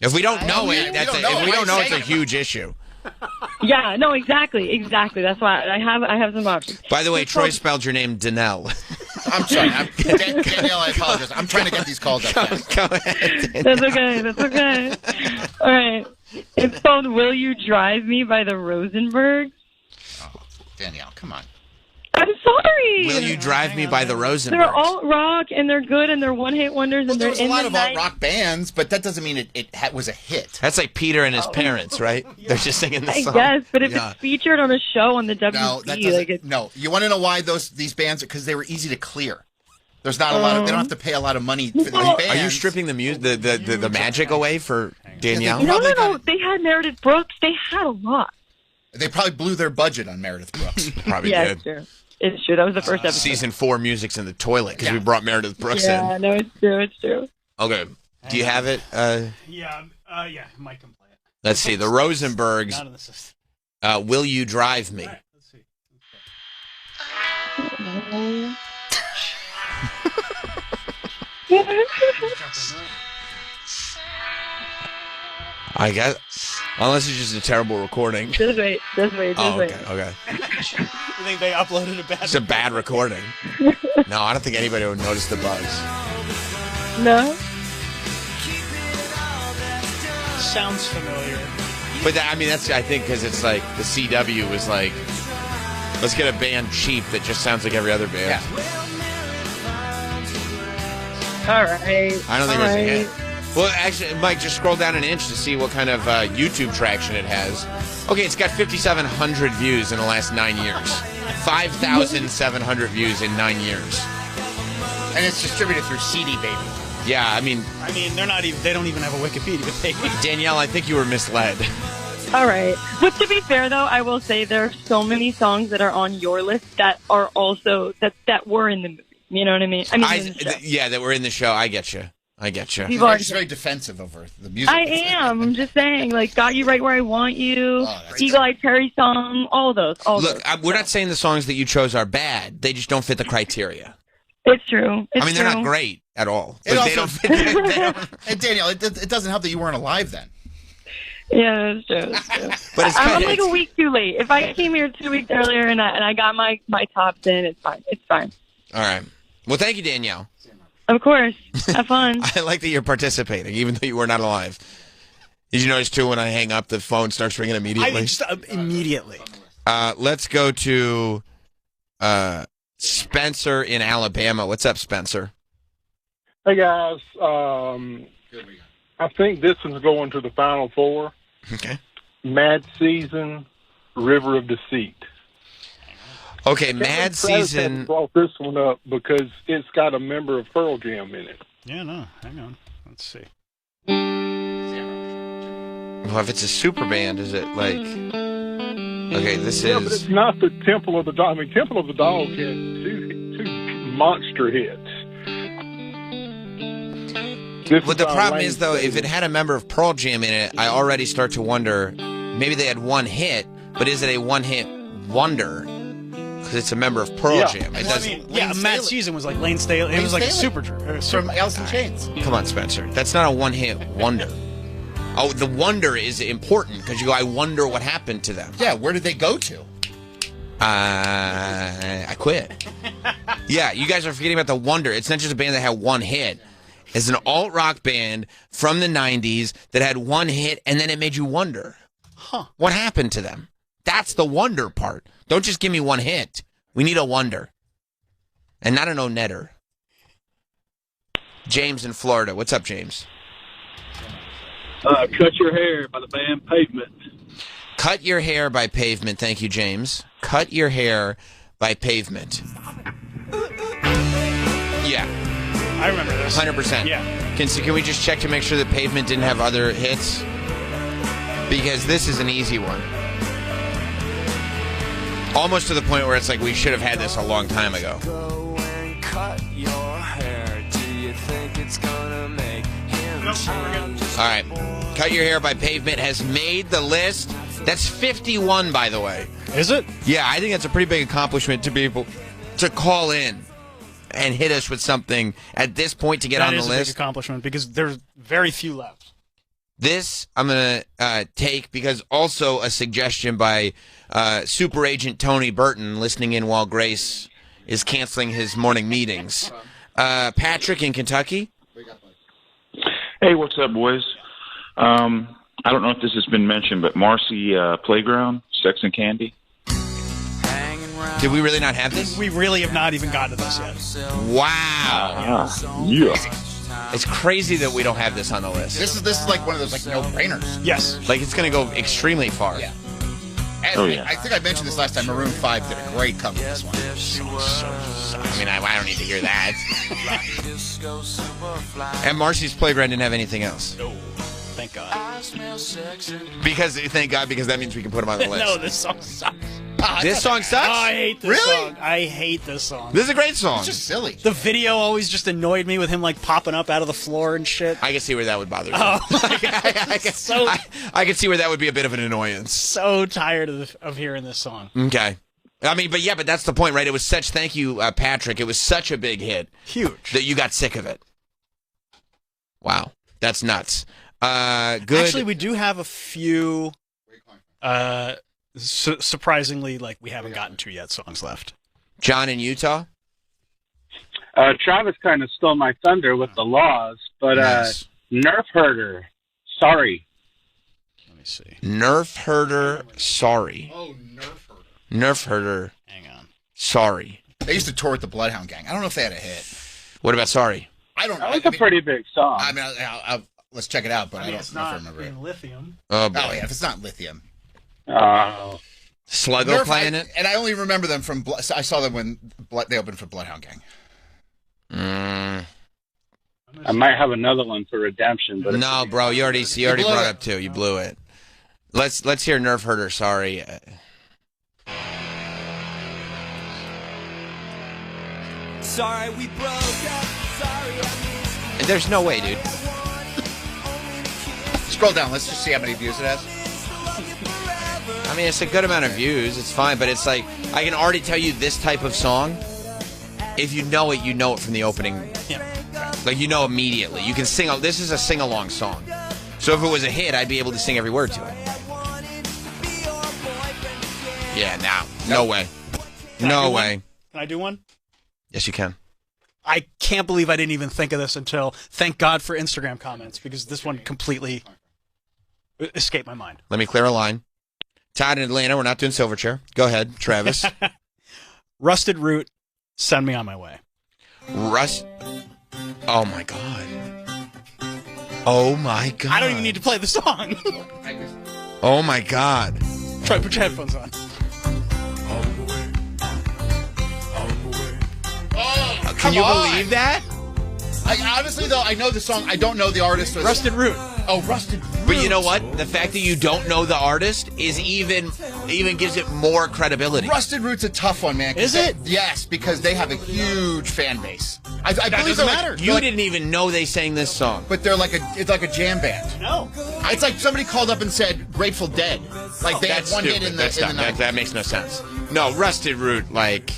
If we don't know it, that's if we don't know, it's a huge issue. Yeah. No. Exactly. That's why I have some options. By the way, Troy spelled your name Danelle. I'm sorry. Danielle, I apologize. I'm trying to get these calls up. Go ahead. That's okay. All right. It's called "Will You Drive Me" by the Rosenbergs. Danielle, come on. I'm sorry. Will You Drive Me by the Rosenbergs? They're alt rock and they're good and they're one-hit wonders and they're There's a lot of alt rock bands, but that doesn't mean it was a hit. That's like Peter and his parents, right? They're just singing the song. I guess, but if it's featured on a show on the WB, No, that doesn't. No, you want to know why these bands? Because they were easy to clear. There's not a lot of. They don't have to pay a lot of money for these bands. Are you stripping the magic away for Danielle? No. They had Meredith Brooks. They had a lot. They probably blew their budget on Meredith Brooks. Probably Yeah, did. it's true. It's true. That was the first episode. Season 4 music's in the toilet because we brought Meredith Brooks in. Yeah, no, it's true. Okay. Do you have it? Yeah, Mike can play it. Let's see. The Rosenbergs. Not in the system. Will You Drive Me? Right, let's see. I guess. Unless it's just a terrible recording. Just wait. Okay. You think they uploaded a bad? It's a bad recording. No, I don't think anybody would notice the buzz. No. Sounds familiar. But that's I think because it's like the CW was like, let's get a band cheap that just sounds like every other band. Yeah. All right. I don't think it was a hit. Well, actually, Mike, just scroll down an inch to see what kind of YouTube traction it has. Okay, it's got 5,700 views in the last 9 years. 5,700 views in 9 years. And it's distributed through CD Baby. Yeah, I mean, they're not even. They don't even have a Wikipedia page. Danielle, I think you were misled. All right. But to be fair, though, I will say there are so many songs that are on your list that are also that were in the movie. You know what I mean? That were in the show. I get you. People are just very defensive over the music. I am. I'm just saying, like, Got You Right Where I Want You, Eagle Eye Cherry Song, all those. Look, we're not saying the songs that you chose are bad. They just don't fit the criteria. It's true. They're not great at all. It also, they don't fit. And Danielle, it doesn't help that you weren't alive then. Yeah, that's true. But I'm like a week too late. If I came here 2 weeks earlier and I got my tops in, it's fine. It's fine. All right. Well, thank you, Danielle. Of course. Have fun. I like that you're participating, even though you were not alive. Did you notice, too, when I hang up, the phone starts ringing immediately? Immediately. Let's go to Spencer in Alabama. What's up, Spencer? Hey, guys. I think this one's going to the Final Four. Okay. Mad Season, River of Deceit. Okay, Mad Season. Brought this one up because it's got a member of Pearl Jam in it. Yeah, no, hang on. Let's see. Well, if it's a super band, is it like? Okay, this But it's not the Temple of the Dog. I mean, Temple of the Dog had two monster hits. Well, the problem is, though, if it had a member of Pearl Jam in it, I already start to wonder, maybe they had one hit, but is it a one-hit wonder? Because it's a member of Pearl Jam. It doesn't. Mad Season was like Lane Staley. It was like a super from Alice in Chains. Come on, Spencer. That's not a one-hit wonder. Oh, the wonder is important because you go, I wonder what happened to them. Yeah, where did they go to? I quit. Yeah, you guys are forgetting about The Wonder. It's not just a band that had one hit. It's an alt-rock band from the 90s that had one hit, and then it made you wonder. Huh. What happened to them? That's the wonder part. Don't just give me one hit. We need a wonder. And not an O-netter. James in Florida. What's up, James? Cut Your Hair by the band Pavement. Cut Your Hair by Pavement. Thank you, James. Cut Your Hair by Pavement. Yeah. I remember this. 100%. Yeah. Can we just check to make sure that Pavement didn't have other hits? Because this is an easy one. Almost to the point where it's like we should have had this a long time ago. Go and cut your hair. Do you think it's gonna make him change? All right. Cut Your Hair by Pavement has made the list. That's 51, by the way. Is it? Yeah, I think that's a pretty big accomplishment to be able to call in and hit us with something at this point to get on the list. That is a big accomplishment because there's very few left. This I'm going to take because also a suggestion by Super Agent Tony Burton, listening in while Grace is canceling his morning meetings. Patrick in Kentucky. Hey, what's up, boys? I don't know if this has been mentioned, but Marcy Playground, Sex and Candy. Did we really not have this? We really have not even gotten to this yet. Wow. Yeah. It's crazy that we don't have this on the list. This is like one of those like no-brainers. Yes. Like it's going to go extremely far. Yeah. And yeah. I think I mentioned this last time. Maroon 5 did a great cover of this one. I mean, I don't need to hear that. And Marcy's Playground didn't have anything else. No. Thank God. Thank God, because that means we can put them on the list. No, this song sucks. This song sucks? Oh, I hate this song. I hate this song. This is a great song. It's just silly. The video always just annoyed me with him like popping up out of the floor and shit. I can see where that would bother me. Oh, I can see where that would be a bit of an annoyance. So tired of hearing this song. Okay. I mean, but that's the point, right? It was such, thank you, Patrick. It was such a big hit. Huge. That you got sick of it. Wow. That's nuts. Good. Actually, we do have a few, surprisingly, like we haven't gotten to yet, songs left. John in Utah? Travis kind of stole my thunder with the laws, but Nice. Nerf Herder, sorry. Let me see. Nerf Herder, sorry. Oh, Nerf Herder. Nerf Herder. Hang on. Sorry. They used to tour with the Bloodhound Gang. I don't know if they had a hit. What about sorry? I don't know. That was a pretty big song. I mean, let's check it out, but I don't it's know if I not remember it. in Lithium. Oh, boy. Oh, yeah, if it's not Lithium. Sluggo Nerf, playing it? And I only remember them from, I saw them when they opened for Bloodhound Gang. I might have another one for Redemption, but No, bro, you already brought up two. You blew it. Let's hear Nerf Herder, sorry. Sorry we broke up. Sorry I missed you. There's no way, dude. Scroll down. Let's just see how many views it has. I mean, it's a good amount of views. It's fine, but it's like, I can already tell you this type of song. If you know it from the opening. Yeah. Like, you know immediately. You can sing. This is a sing-along song. So if it was a hit, I'd be able to sing every word to it. Yeah, no way. No way. Can I do one? Yes, you can. I can't believe I didn't even think of this until, thank God for Instagram comments, because this one completely escaped my mind. Let me clear a line. Todd in Atlanta, we're not doing Silverchair. Go ahead, Travis. Rusted Root, Send Me On My Way. Oh, my God. Oh, my God. I don't even need to play the song. Oh, my God. Try to put your headphones on. Can you believe that? I honestly, though, I know the song. I don't know the artist. Rusted Root. Oh, Rusted Root. But you know what? The fact that you don't know the artist is even gives it more credibility. Rusted Root's a tough one, man. Is it? Yes, because they have a huge fan base. I That believe doesn't they're matter. like, You didn't even know they sang this song. but they're like it's like a jam band. No. It's like somebody called up and said Grateful Dead. Like they had That's one stupid. hit in That's the dumb. 90s. That makes no sense. No, Rusted Root, like,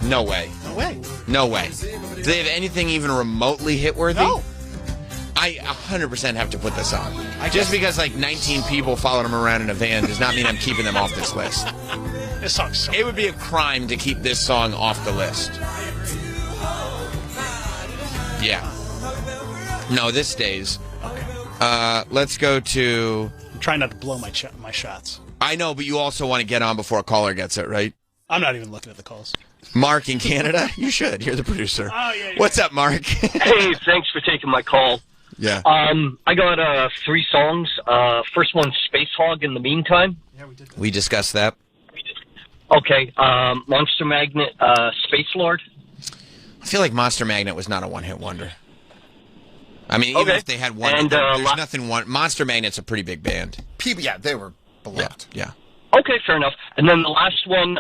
no way. No way. No way. Do they have anything even remotely hit-worthy? No. I 100% have to put this on. Just because, like, 19 people followed him around in a van does not mean I'm keeping them off this list. This song's so it would be a crime to keep this song off the list. Yeah. No, this stays. Okay. Let's go to... I'm trying not to blow my shots. I know, but you also want to get on before a caller gets it, right? I'm not even looking at the calls. Mark in Canada? You should. You're the producer. Oh, yeah. What's up, Mark? Hey, thanks for taking my call. Yeah. I got 3 songs. First one, Space Hog in the Meantime. Yeah, we did. We discussed that. Okay. Monster Magnet, Space Lord. I feel like Monster Magnet was not a one-hit wonder. I mean, even if they had one, and, there's nothing one. Monster Magnet's a pretty big band. Yeah, they were beloved. Yeah. Okay, fair enough. And then the last one,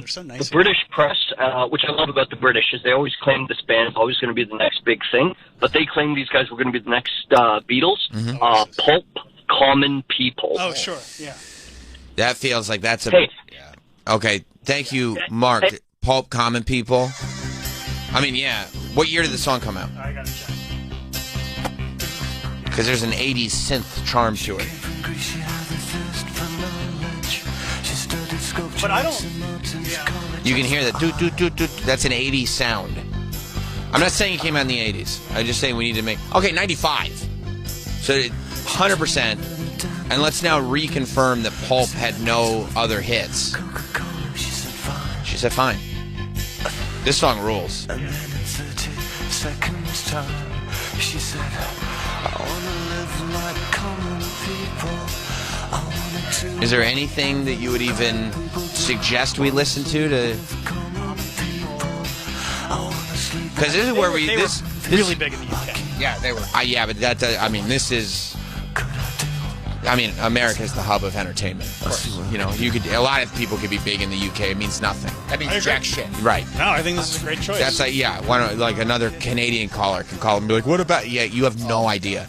so nice the British press, which I love about the British, is they always claim this band is always going to be the next big thing, but they claim these guys were going to be the next Beatles. Mm-hmm. Pulp, Common People. Oh, sure, yeah. That feels like that's a... Hey. Okay, thank you, Mark. Hey. Pulp, Common People. I mean, yeah. What year did the song come out? I gotta check. Because there's an 80s synth charm to it. But I don't... You can hear that. Do. That's an 80s sound. I'm not saying it came out in the 80s. I'm just saying we need to make... Okay, 95. So 100%. And let's now reconfirm that Pulp had no other hits. She said fine. This song rules. She said, I wanna live like common people. Is there anything that you would even suggest we listen to? Because this is where they were really big in the UK. Yeah, they were. Yeah, but that, I mean, this is... I mean, America is the hub of entertainment. You know, a lot of people could be big in the UK. It means nothing. That means jack shit. Right. No, I think this is a great choice. That's like another Canadian caller can call and be like, what about... Yeah, you have no idea.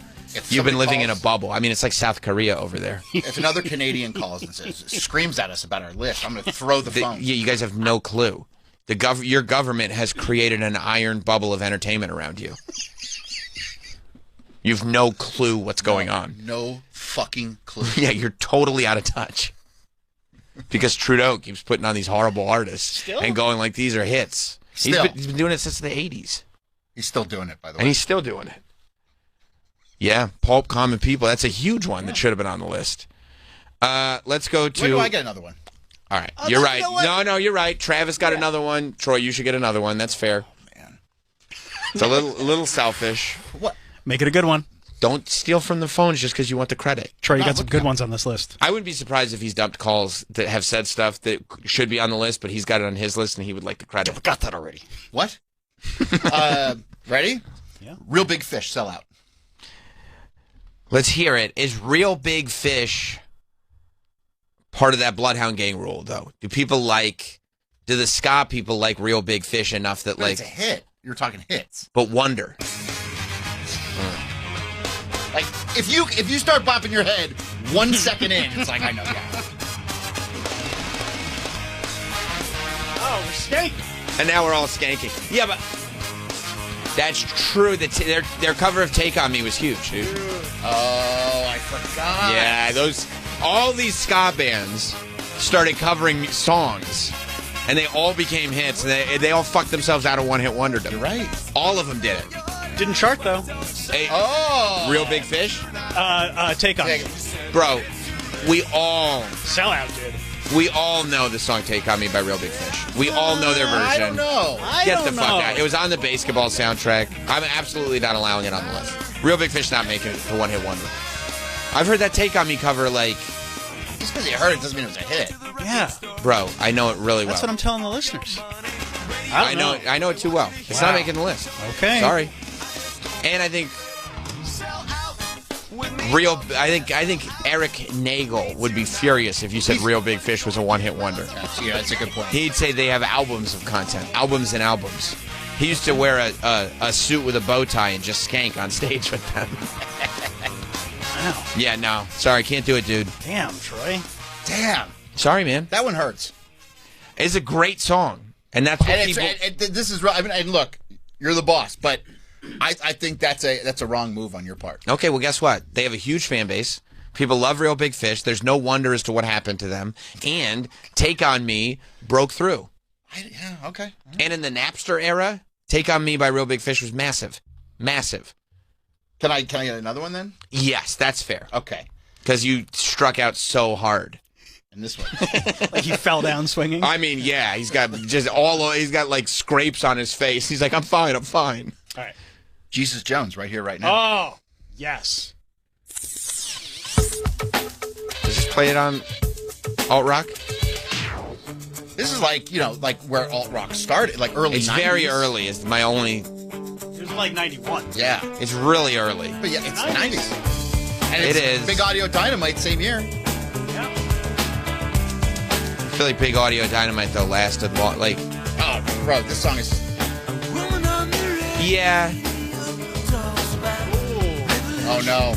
You've been living in a bubble. I mean, it's like South Korea over there. If another Canadian calls and screams at us about our list, I'm going to throw the phone. Yeah, you guys have no clue. Your government has created an iron bubble of entertainment around you. You've no clue what's going on. No fucking clue. Yeah, you're totally out of touch. Because Trudeau keeps putting on these horrible artists and going like, these are hits. He's been doing it since the 80s. He's still doing it, by the way. And he's still doing it. Yeah, Pulp, Common People. That's a huge one that should have been on the list. Let's go to... When do I get another one? All right, you're right. No, you're right. Travis got another one. Troy, you should get another one. That's fair. Oh, man. It's a little selfish. What? Make it a good one. Don't steal from the phones just because you want the credit. Troy, you got some good ones on this list. I wouldn't be surprised if he's dumped calls that have said stuff that should be on the list, but he's got it on his list and he would like the credit. I got that already. What? Ready? Yeah. Real Big Fish, sell out. Let's hear it. Is Real Big Fish part of that Bloodhound Gang rule, though? Do the ska people like Real Big Fish enough that, It's a hit. You're talking hits. But Wonder. Like, if you start bopping your head 1 second in, it's like, I know, yeah. Oh, we're skanking. And now we're all skanking. Yeah, but that's true. Their cover of Take On Me was huge, dude. Oh, I forgot. Yeah, all these ska bands started covering songs, and they all became hits, and they all fucked themselves out of one-hit wonderdom. You're right. All of them did it. Didn't chart, though. Real Big Fish? Take On Me. Bro, we all... Sellout, dude. We all know the song Take On Me by Real Big Fish. We all know their version. I don't know. Get the fuck out. It was on the Basketball soundtrack. I'm absolutely not allowing it on the list. Real Big Fish not making it for one-hit wonder. I've heard that Take On Me cover, like... Just because you heard it doesn't mean it was a hit. Yeah. Bro, I know it really well. That's what I'm telling the listeners. I know it too well. It's not making the list. Okay. Sorry. And I think I think Eric Nagel would be furious if you said Real Big Fish was a one-hit wonder. Yeah, that's a good point. He'd say they have albums of content, albums and albums. He used to wear a suit with a bow tie and just skank on stage with them. Wow. Yeah, no. Sorry, can't do it, dude. Damn, Troy. Damn. Sorry, man. That one hurts. It's a great song. And that's what people... this is right. I mean, and look, you're the boss, but I think that's a wrong move on your part. Okay, well, guess what? They have a huge fan base. People love Real Big Fish. There's no wonder as to what happened to them. And Take On Me broke through. Yeah, okay. And in the Napster era, Take On Me by Real Big Fish was massive. Massive. Can I get another one then? Yes, that's fair. Okay. Because you struck out so hard. And this one. Like he fell down swinging? I mean, yeah, he's got like scrapes on his face. He's like, I'm fine. All right. Jesus Jones right here, right now. Oh, yes. Does this play it on alt rock? This is like where alt rock started, like early 90s. It's very early. It's my only... It was like 91. Yeah. It's really early. But yeah, it's 90s. And it's It is. Big Audio Dynamite, same year. Yeah. I feel like Big Audio Dynamite, though, lasted long. Like... Oh, bro, this song is... Yeah. Oh, no.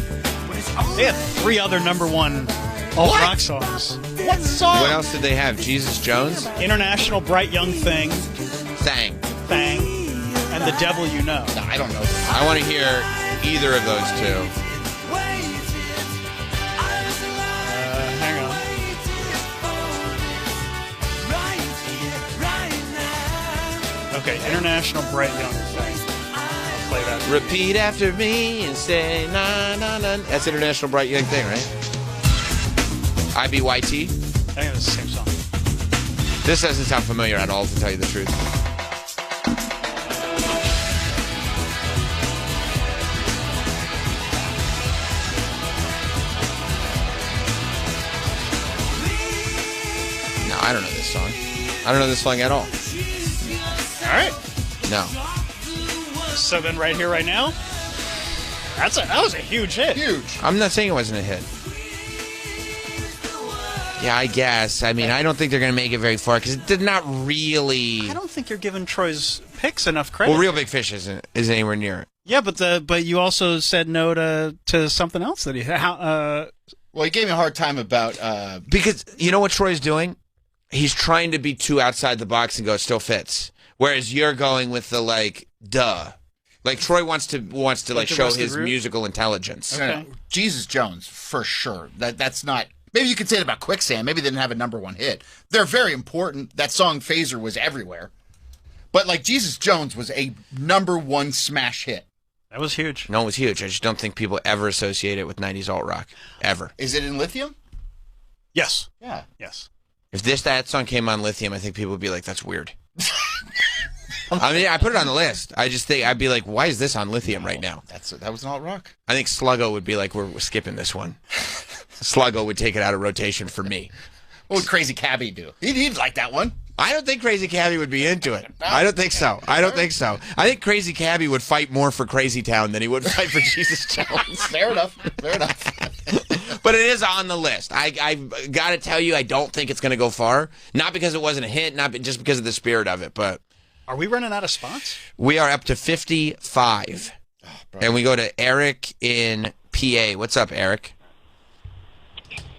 They had 3 other #1 alt rock songs. What song? What else did they have? Jesus Jones? International Bright Young Thing. Thang. And The Devil You Know. No, I don't know. I want to hear either of those two. Hang on. Okay, International Bright Young Thing. I'll play that. Repeat after me and say na na na. That's International Bright Young Thing, right? IBYT? I think it's the same song. This doesn't sound familiar at all, to tell you the truth. No, I don't know this song. I don't know this song at all. All right. No. So then right here, right now, that was a huge hit. Huge. I'm not saying it wasn't a hit. Yeah, I guess. I mean, I don't think they're going to make it very far because it did not really... I don't think you're giving Troy's picks enough credit. Well, Real Big Fish isn't anywhere near it. Yeah, but you also said no to something else that he... Well, he gave me a hard time about... Because you know what Troy's doing? He's trying to be too outside the box and go, it still fits. Whereas you're going with the, like, duh. Like, Troy wants to like show his musical intelligence. Okay. Jesus Jones, for sure. That's not... Maybe you could say it about Quicksand. Maybe they didn't have a #1 hit. They're very important. That song Phaser was everywhere. But, like, Jesus Jones was a #1 smash hit. That was huge. No, it was huge. I just don't think people ever associate it with 90s alt rock. Ever. Is it in Lithium? Yes. Yeah. Yes. If that song came on Lithium, I think people would be like, that's weird. I mean, I put it on the list. I just think, I'd be like, why is this on Lithium right now? That was an alt rock. I think Sluggo would be like, we're skipping this one. Sluggo would take it out of rotation for me. What would Crazy Cabbie do? He'd like that one. I don't think Crazy Cabbie would be into it. I don't think so. I think Crazy Cabbie would fight more for Crazy Town than he would fight for Jesus Jones. Fair enough. But it is on the list. I've got to tell you, I don't think it's going to go far. Not because it wasn't a hit, not just because of the spirit of it, but... Are we running out of spots? We are up to 55. And we go to Eric in PA. What's up, Eric?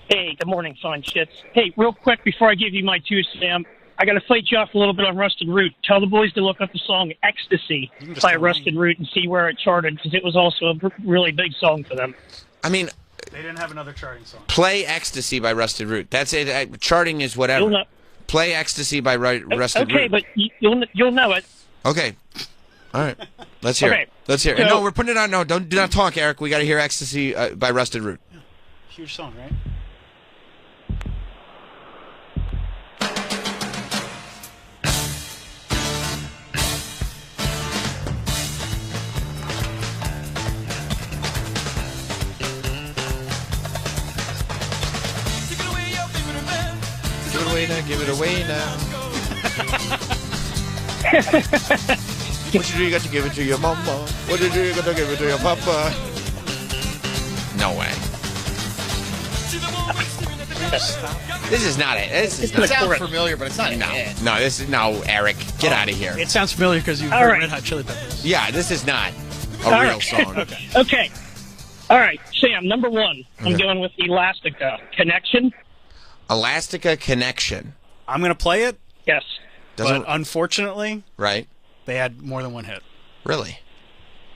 Hey, good morning, fine shits. Hey, real quick before I give you my 2, Sam, I got to fight you off a little bit on Rusted Root. Tell the boys to look up the song Ecstasy by Rusted Root and see where it charted, because it was also a really big song for them. I mean... They didn't have another charting song. Play Ecstasy by Rusted Root. That's it. Charting is whatever. Play Ecstasy by Rusted Root. Okay, but you'll know it. Okay. All right. Let's hear it. Let's hear it. No, we're putting it on. No, do not talk, Eric. We got to hear Ecstasy by Rusted Root. Yeah. Huge song, right? Give it away now. What you do, you got to give it to your mama. What you do, you got to give it to your papa. No way. This is not it. It sounds familiar, but it's not it. No, this is Eric. Get out of here. It sounds familiar because you've heard Red Hot Chili Peppers. Yeah, this is not a real song. Okay. All right, Sam, #1. I'm going with Elastica Connection. Elastica Connection. I'm going to play it. Yes. But unfortunately, right? They had more than one hit. Really?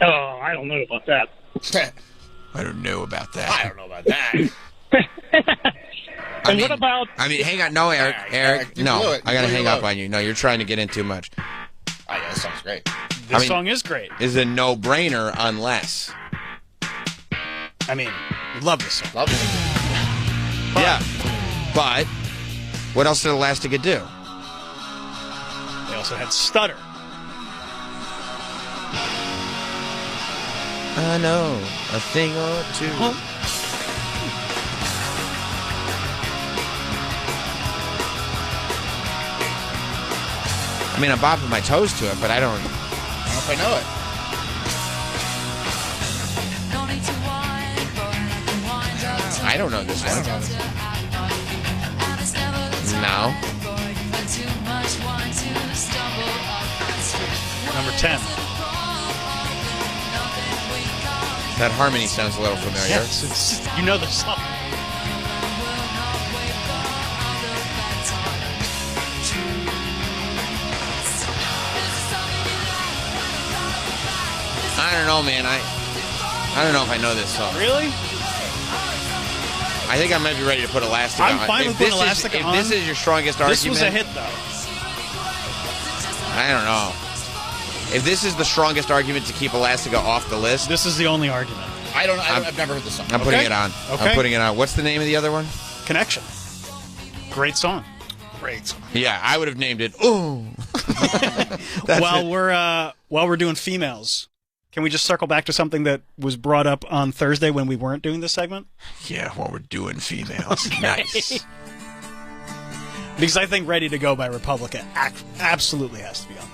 Oh, I don't know about that. I don't know about that. I don't know about that. What about? I mean, hang on. No, Eric. No, I got to hang up on you. No, you're trying to get in too much. Oh, yeah, this song's great. This song is great. Is a no-brainer unless. I mean, love this song. Love it. Yeah. But what else did Elastica do? They also had Stutter. I know a thing or two. I mean, I'm bopping my toes to it, but I don't know if I know it. I don't know this one. No. Number 10. That harmony sounds a little familiar. Yes, you know the song. I don't know, man. I don't know if I know this song. Really? I think I might be ready to put Elastica on. I'm fine with putting Elastica on. If this is your strongest argument... This was a hit, though. I don't know. If this is the strongest argument to keep Elastica off the list... This is the only argument. I've never heard this song. I'm putting it on. Okay. I'm putting it on. What's the name of the other one? Connection. Great song. Great song. Yeah, I would have named it... Ooh. While we're doing females... Can we just circle back to something that was brought up on Thursday when we weren't doing this segment? Yeah, while we're doing females. Okay. Nice. Because I think Ready to Go by Republica absolutely has to be on.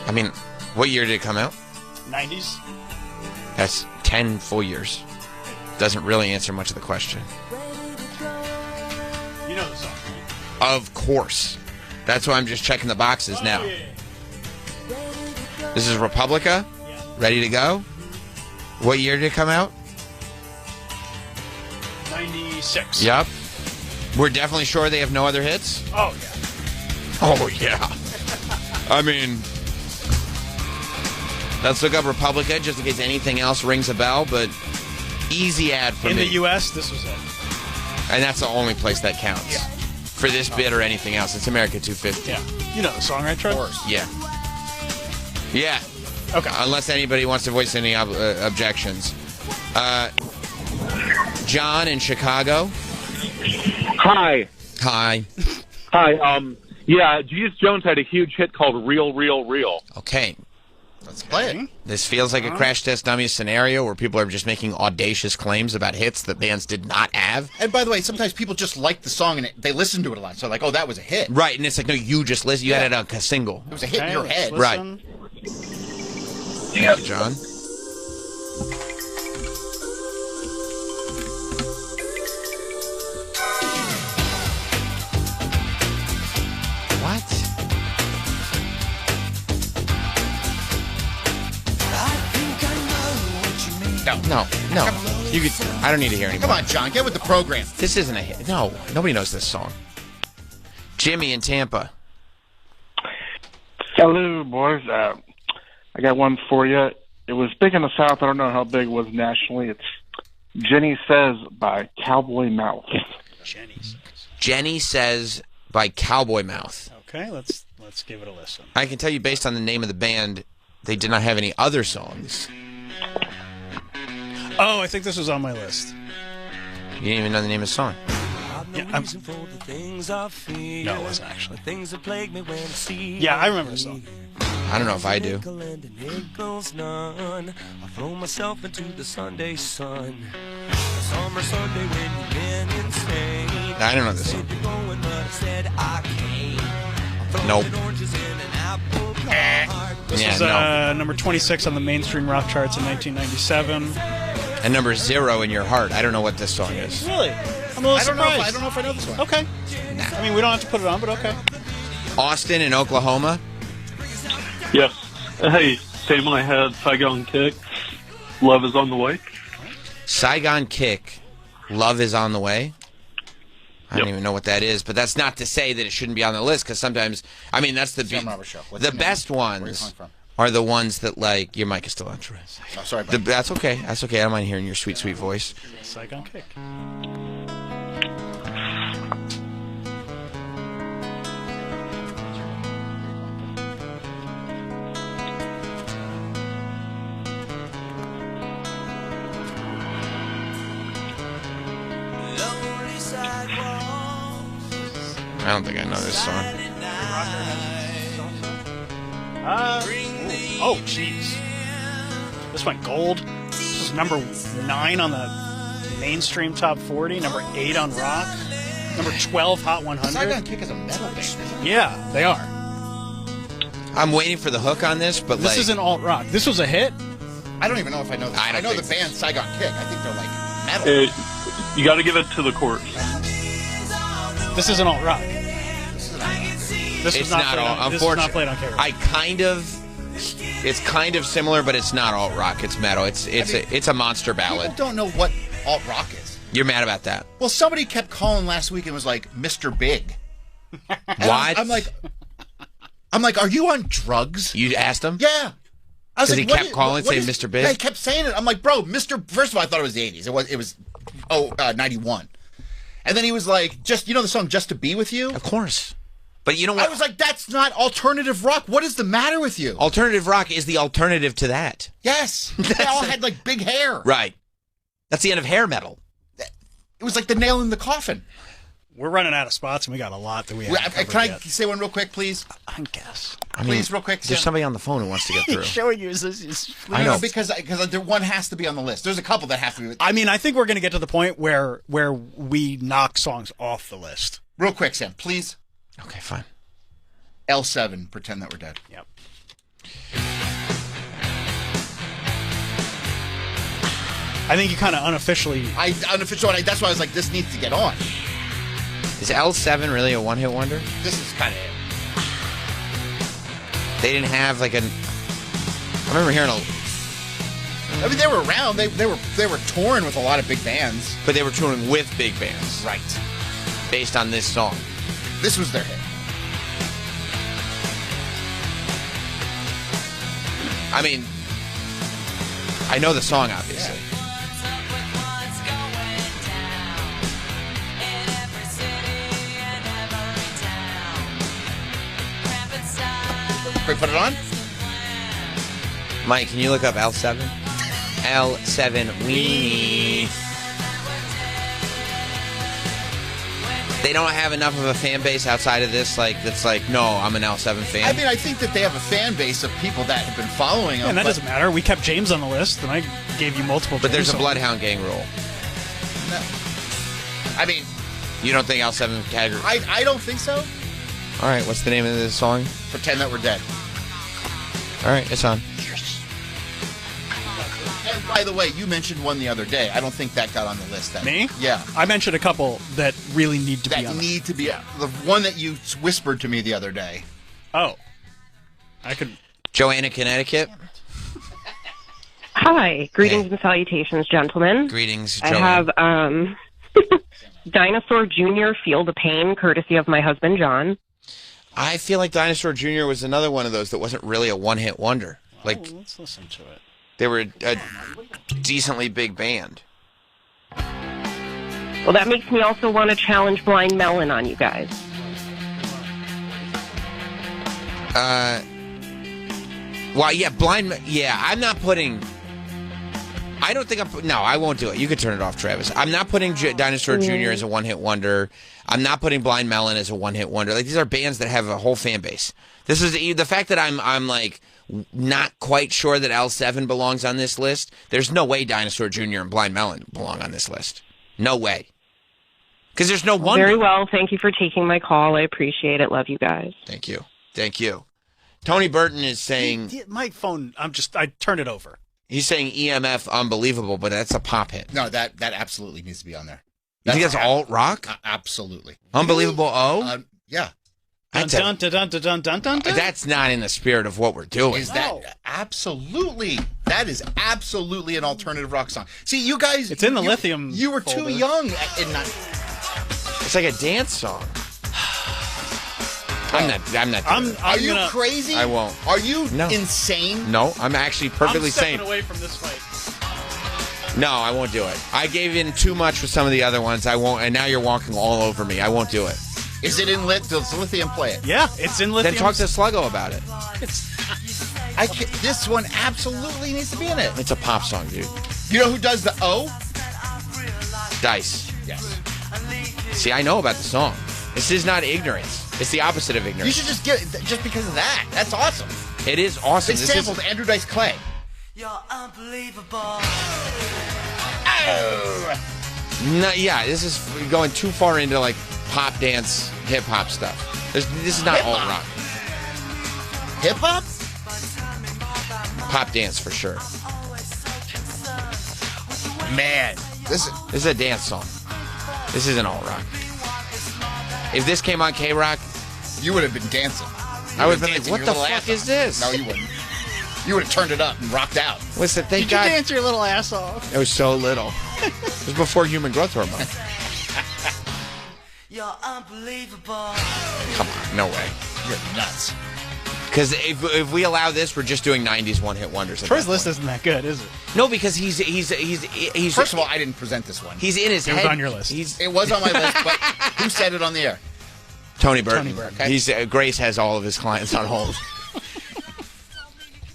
I mean, what year did it come out? 90s. That's 10 full years. Doesn't really answer much of the question. You know the song, right? Of course. That's why I'm just checking the boxes now. Yeah. This is Republica? Ready to Go? What year did it come out? 96. Yep. We're definitely sure they have no other hits? Oh, yeah. Oh, yeah. I mean, let's look up Republica just in case anything else rings a bell, but easy ad for me. In the U.S., this was it. And that's the only place that counts. Yeah. For this bit or anything else. It's America 250. Yeah. You know the song, right, Trevor? Of course. Yeah. Yeah. Okay. Unless anybody wants to voice any objections. John in Chicago. Hi. Hi. Hi. Yeah, Jesus Jones had a huge hit called Real, Real, Real. Okay. Let's play it. This feels like a Crash Test Dummies scenario where people are just making audacious claims about hits that bands did not have. And by the way, sometimes people just like the song and they listen to it a lot. So like, oh, that was a hit. Right, and it's like, no, you just listen. You had it on a single. It was a hit in your head. Right. Yeah, John. What? No. You could. I don't need to hear anymore. Come on, John, get with the program. This isn't a hit. No, nobody knows this song. Jimmy in Tampa. Hello, boys. I got one for you. It was big in the South. I don't know how big it was nationally. It's Jenny Says by Cowboy Mouth. Jenny Says by Cowboy Mouth. Okay, let's give it a listen. I can tell you based on the name of the band, they did not have any other songs. Oh, I think this was on my list. You didn't even know the name of the song. Yeah, no, it wasn't actually. Yeah, I remember the song. I don't know if I do. I throw myself into the Sunday sun. Summer Sunday when you've been insane. I don't know this song. Nope. This was number 26 on the mainstream rock charts in 1997. And number 0 in your heart. I don't know what this song is. Really? I'm a little surprised. I don't know if I know this one. Okay. Nah. I mean, we don't have to put it on, but okay. Austin in Oklahoma. Yes. Hey, Sam, I had Saigon Kick. Love is on the way. Saigon Kick. Love is on the way. I don't even know what that is, but that's not to say that it shouldn't be on the list, because sometimes, I mean, that's the best ones are the ones that, like, your mic is still on. Oh, sorry, buddy. That's okay. That's okay. I don't mind hearing your sweet, sweet voice. Saigon Kick. I don't think I know this song. Oh, jeez. This went gold. This is number 9 on the mainstream top 40, number 8 on rock, number 12 Hot 100. Saigon Kick is a metal band, isn't it? Yeah, they are. I'm waiting for the hook on this, but this isn't alt rock. This was a hit. I don't even know if I know this. I know the band Saigon Kick. I think they're like metal. You got to give it to the Corrs. This isn't alt rock. This It's is not all. This is not played on K-Rock. It's kind of similar, but it's not alt rock. It's metal. It's a monster ballad. People don't know what alt rock is. You're mad about that? Well, somebody kept calling last week and was like, Mr. Big. What? I'm like, are you on drugs? You asked him? Yeah. I was Because like, he kept calling, saying Mr. Big? Yeah, he kept saying it. I'm like, bro, Mr. First of all, I thought it was the 80s. It was 91. And then he was like, the song Just to Be With You? Of course. But you know what? I was like, that's not alternative rock. What is the matter with you? Alternative rock is the alternative to that. Yes. They all had like big hair. Right. That's the end of hair metal. It was like the nail in the coffin. We're running out of spots, and we got a lot that we haven't covered Can I yet. say one real quick, please? I guess. Please, real quick. There's somebody on the phone who wants to get through. He's showing you I know. Because there one has to be on the list. There's a couple that have to be. I mean, I think we're going to get to the point where we knock songs off the list. Real quick, Sam, please. Okay, fine. L7, Pretend That We're Dead. Yep. I think you kind of unofficially... That's why I was like, this needs to get on. Is L7 really a one-hit wonder? This is kind of it. They didn't have like I remember hearing I mean, they were around. They were touring with a lot of big bands. But they were touring with big bands. Right. Based on this song. This was their hit. I mean, I know the song, obviously. Can we put it on? Mike, can you look up L7? L7 Weenie. They don't have enough of a fan base outside of this, that's like, no, I'm an L7 fan. I mean, I think that they have a fan base of people that have been following them. And that doesn't matter. We kept James on the list, and I gave you multiple. But there's a James Bloodhound Gang rule. No. I mean, you don't think L7 category? I don't think so. All right, what's the name of this song? Pretend That We're Dead. All right, it's on. And by the way, you mentioned one the other day. I don't think that got on the list. Me? Yeah. I mentioned a couple that really need to be on. That need to be. The one that you whispered to me the other day. Oh. I could. Joanna, Connecticut. Hi. Greetings and salutations, gentlemen. Greetings, I Joanna. have Dinosaur Jr. Feel the Pain, courtesy of my husband, John. I feel like Dinosaur Jr. was another one of those that wasn't really a one-hit wonder. Like, let's listen to it. They were a decently big band. Well, that makes me also want to challenge Blind Melon on you guys. Well, yeah, I'm not putting... I don't think no, I won't do it. You can turn it off, Travis. I'm not putting Dinosaur Jr. as a one-hit wonder. I'm not putting Blind Melon as a one-hit wonder. Like, these are bands that have a whole fan base. This is the fact that I'm like not quite sure that L7 belongs on this list. There's no way Dinosaur Jr. and Blind Melon belong on this list. No way. Because there's no wonder. Very well. Thank you for taking my call. I appreciate it. Love you guys. Thank you. Thank you. Tony Burton is saying... My phone, I turned it over. He's saying EMF Unbelievable, but that's a pop hit. No, that absolutely needs to be on there. You think that's alt rock? Absolutely. Unbelievable O? Yeah. That's not in the spirit of what we're doing. Is that absolutely? That is absolutely an alternative rock song. See, you guys, it's in the Lithium. You were folder. too young. It's like a dance song. I'm not. Are you crazy? I won't. Are you insane? No, I'm actually perfectly sane. I'm stepping away from this fight. No, I won't do it. I gave in too much with some of the other ones. I won't, and now you're walking all over me. I won't do it. Is it in Does Lithium play it? Yeah, it's in Lithium. Then talk to Sluggo about it. This one absolutely needs to be in it. It's a pop song, dude. You know who does the O? Dice. Yes. See, I know about the song. This is not ignorance. It's the opposite of ignorance. You should just get just because of that. That's awesome. It is awesome. They sampled Andrew Dice Clay. You're unbelievable. Oh. No, yeah, this is going too far into like pop dance, hip hop stuff. This is not alt rock. Hip hop? Pop dance for sure. Man, this is a dance song. This isn't alt rock. If this came on K-Rock, you would have been dancing. I would have been like, what the fuck is this? No, you wouldn't. You would have turned it up and rocked out. Listen, thank Did God. you dance your little ass off? It was so little. It was before human growth hormone. You're unbelievable. Come on, no way. You're nuts. Because if we allow this, we're just doing 90s one-hit wonders. Troy's list isn't that good, is it? No, because he's. First of all, I didn't present this one. He's in his head. It was on your list. It was on my list, but who said it on the air? Tony Burton. Okay. He's Grace has all of his clients on hold.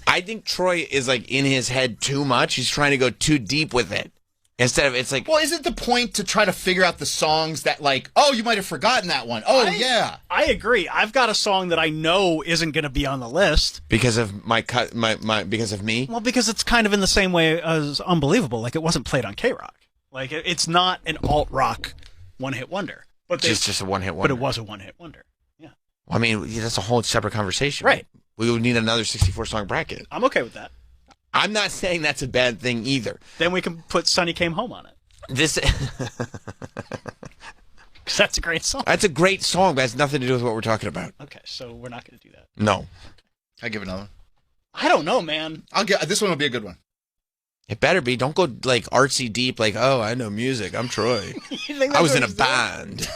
I think Troy is like in his head too much. He's trying to go too deep with it. Instead of, it's like... Well, isn't the point to try to figure out the songs that like, oh, you might have forgotten that one. Oh, yeah. I agree. I've got a song that I know isn't going to be on the list. Because of because of me? Well, because it's kind of in the same way as Unbelievable. Like, it wasn't played on K-Rock. Like, it's not an alt-rock one-hit wonder. But just a one-hit wonder. But it was a one-hit wonder. Yeah. Well, I mean, that's a whole separate conversation. Right. We would need another 64-song bracket. I'm okay with that. I'm not saying that's a bad thing either. Then we can put Sonny Came Home on it. This... That's a great song. That's a great song, but it has nothing to do with what we're talking about. Okay, so we're not going to do that. No. I'll give another one. I don't know, man. This one will be a good one. It better be. Don't go like artsy deep, like, oh, I know music. I'm Troy. I was in a band.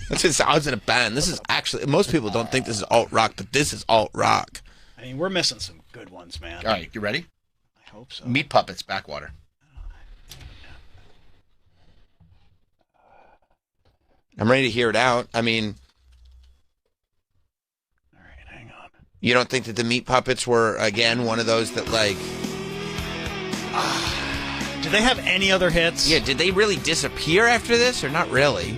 I was in a band. This is actually, most people don't think this is alt rock, but this is alt rock. I mean, we're missing some good ones, man. All right, you ready? I hope so. Meat Puppets, Backwater. I'm ready to hear it out. I mean, all right, hang on. You don't think that the Meat Puppets were, again, one of those that, like... Did they have any other hits? Yeah, did they really disappear after this, or not really?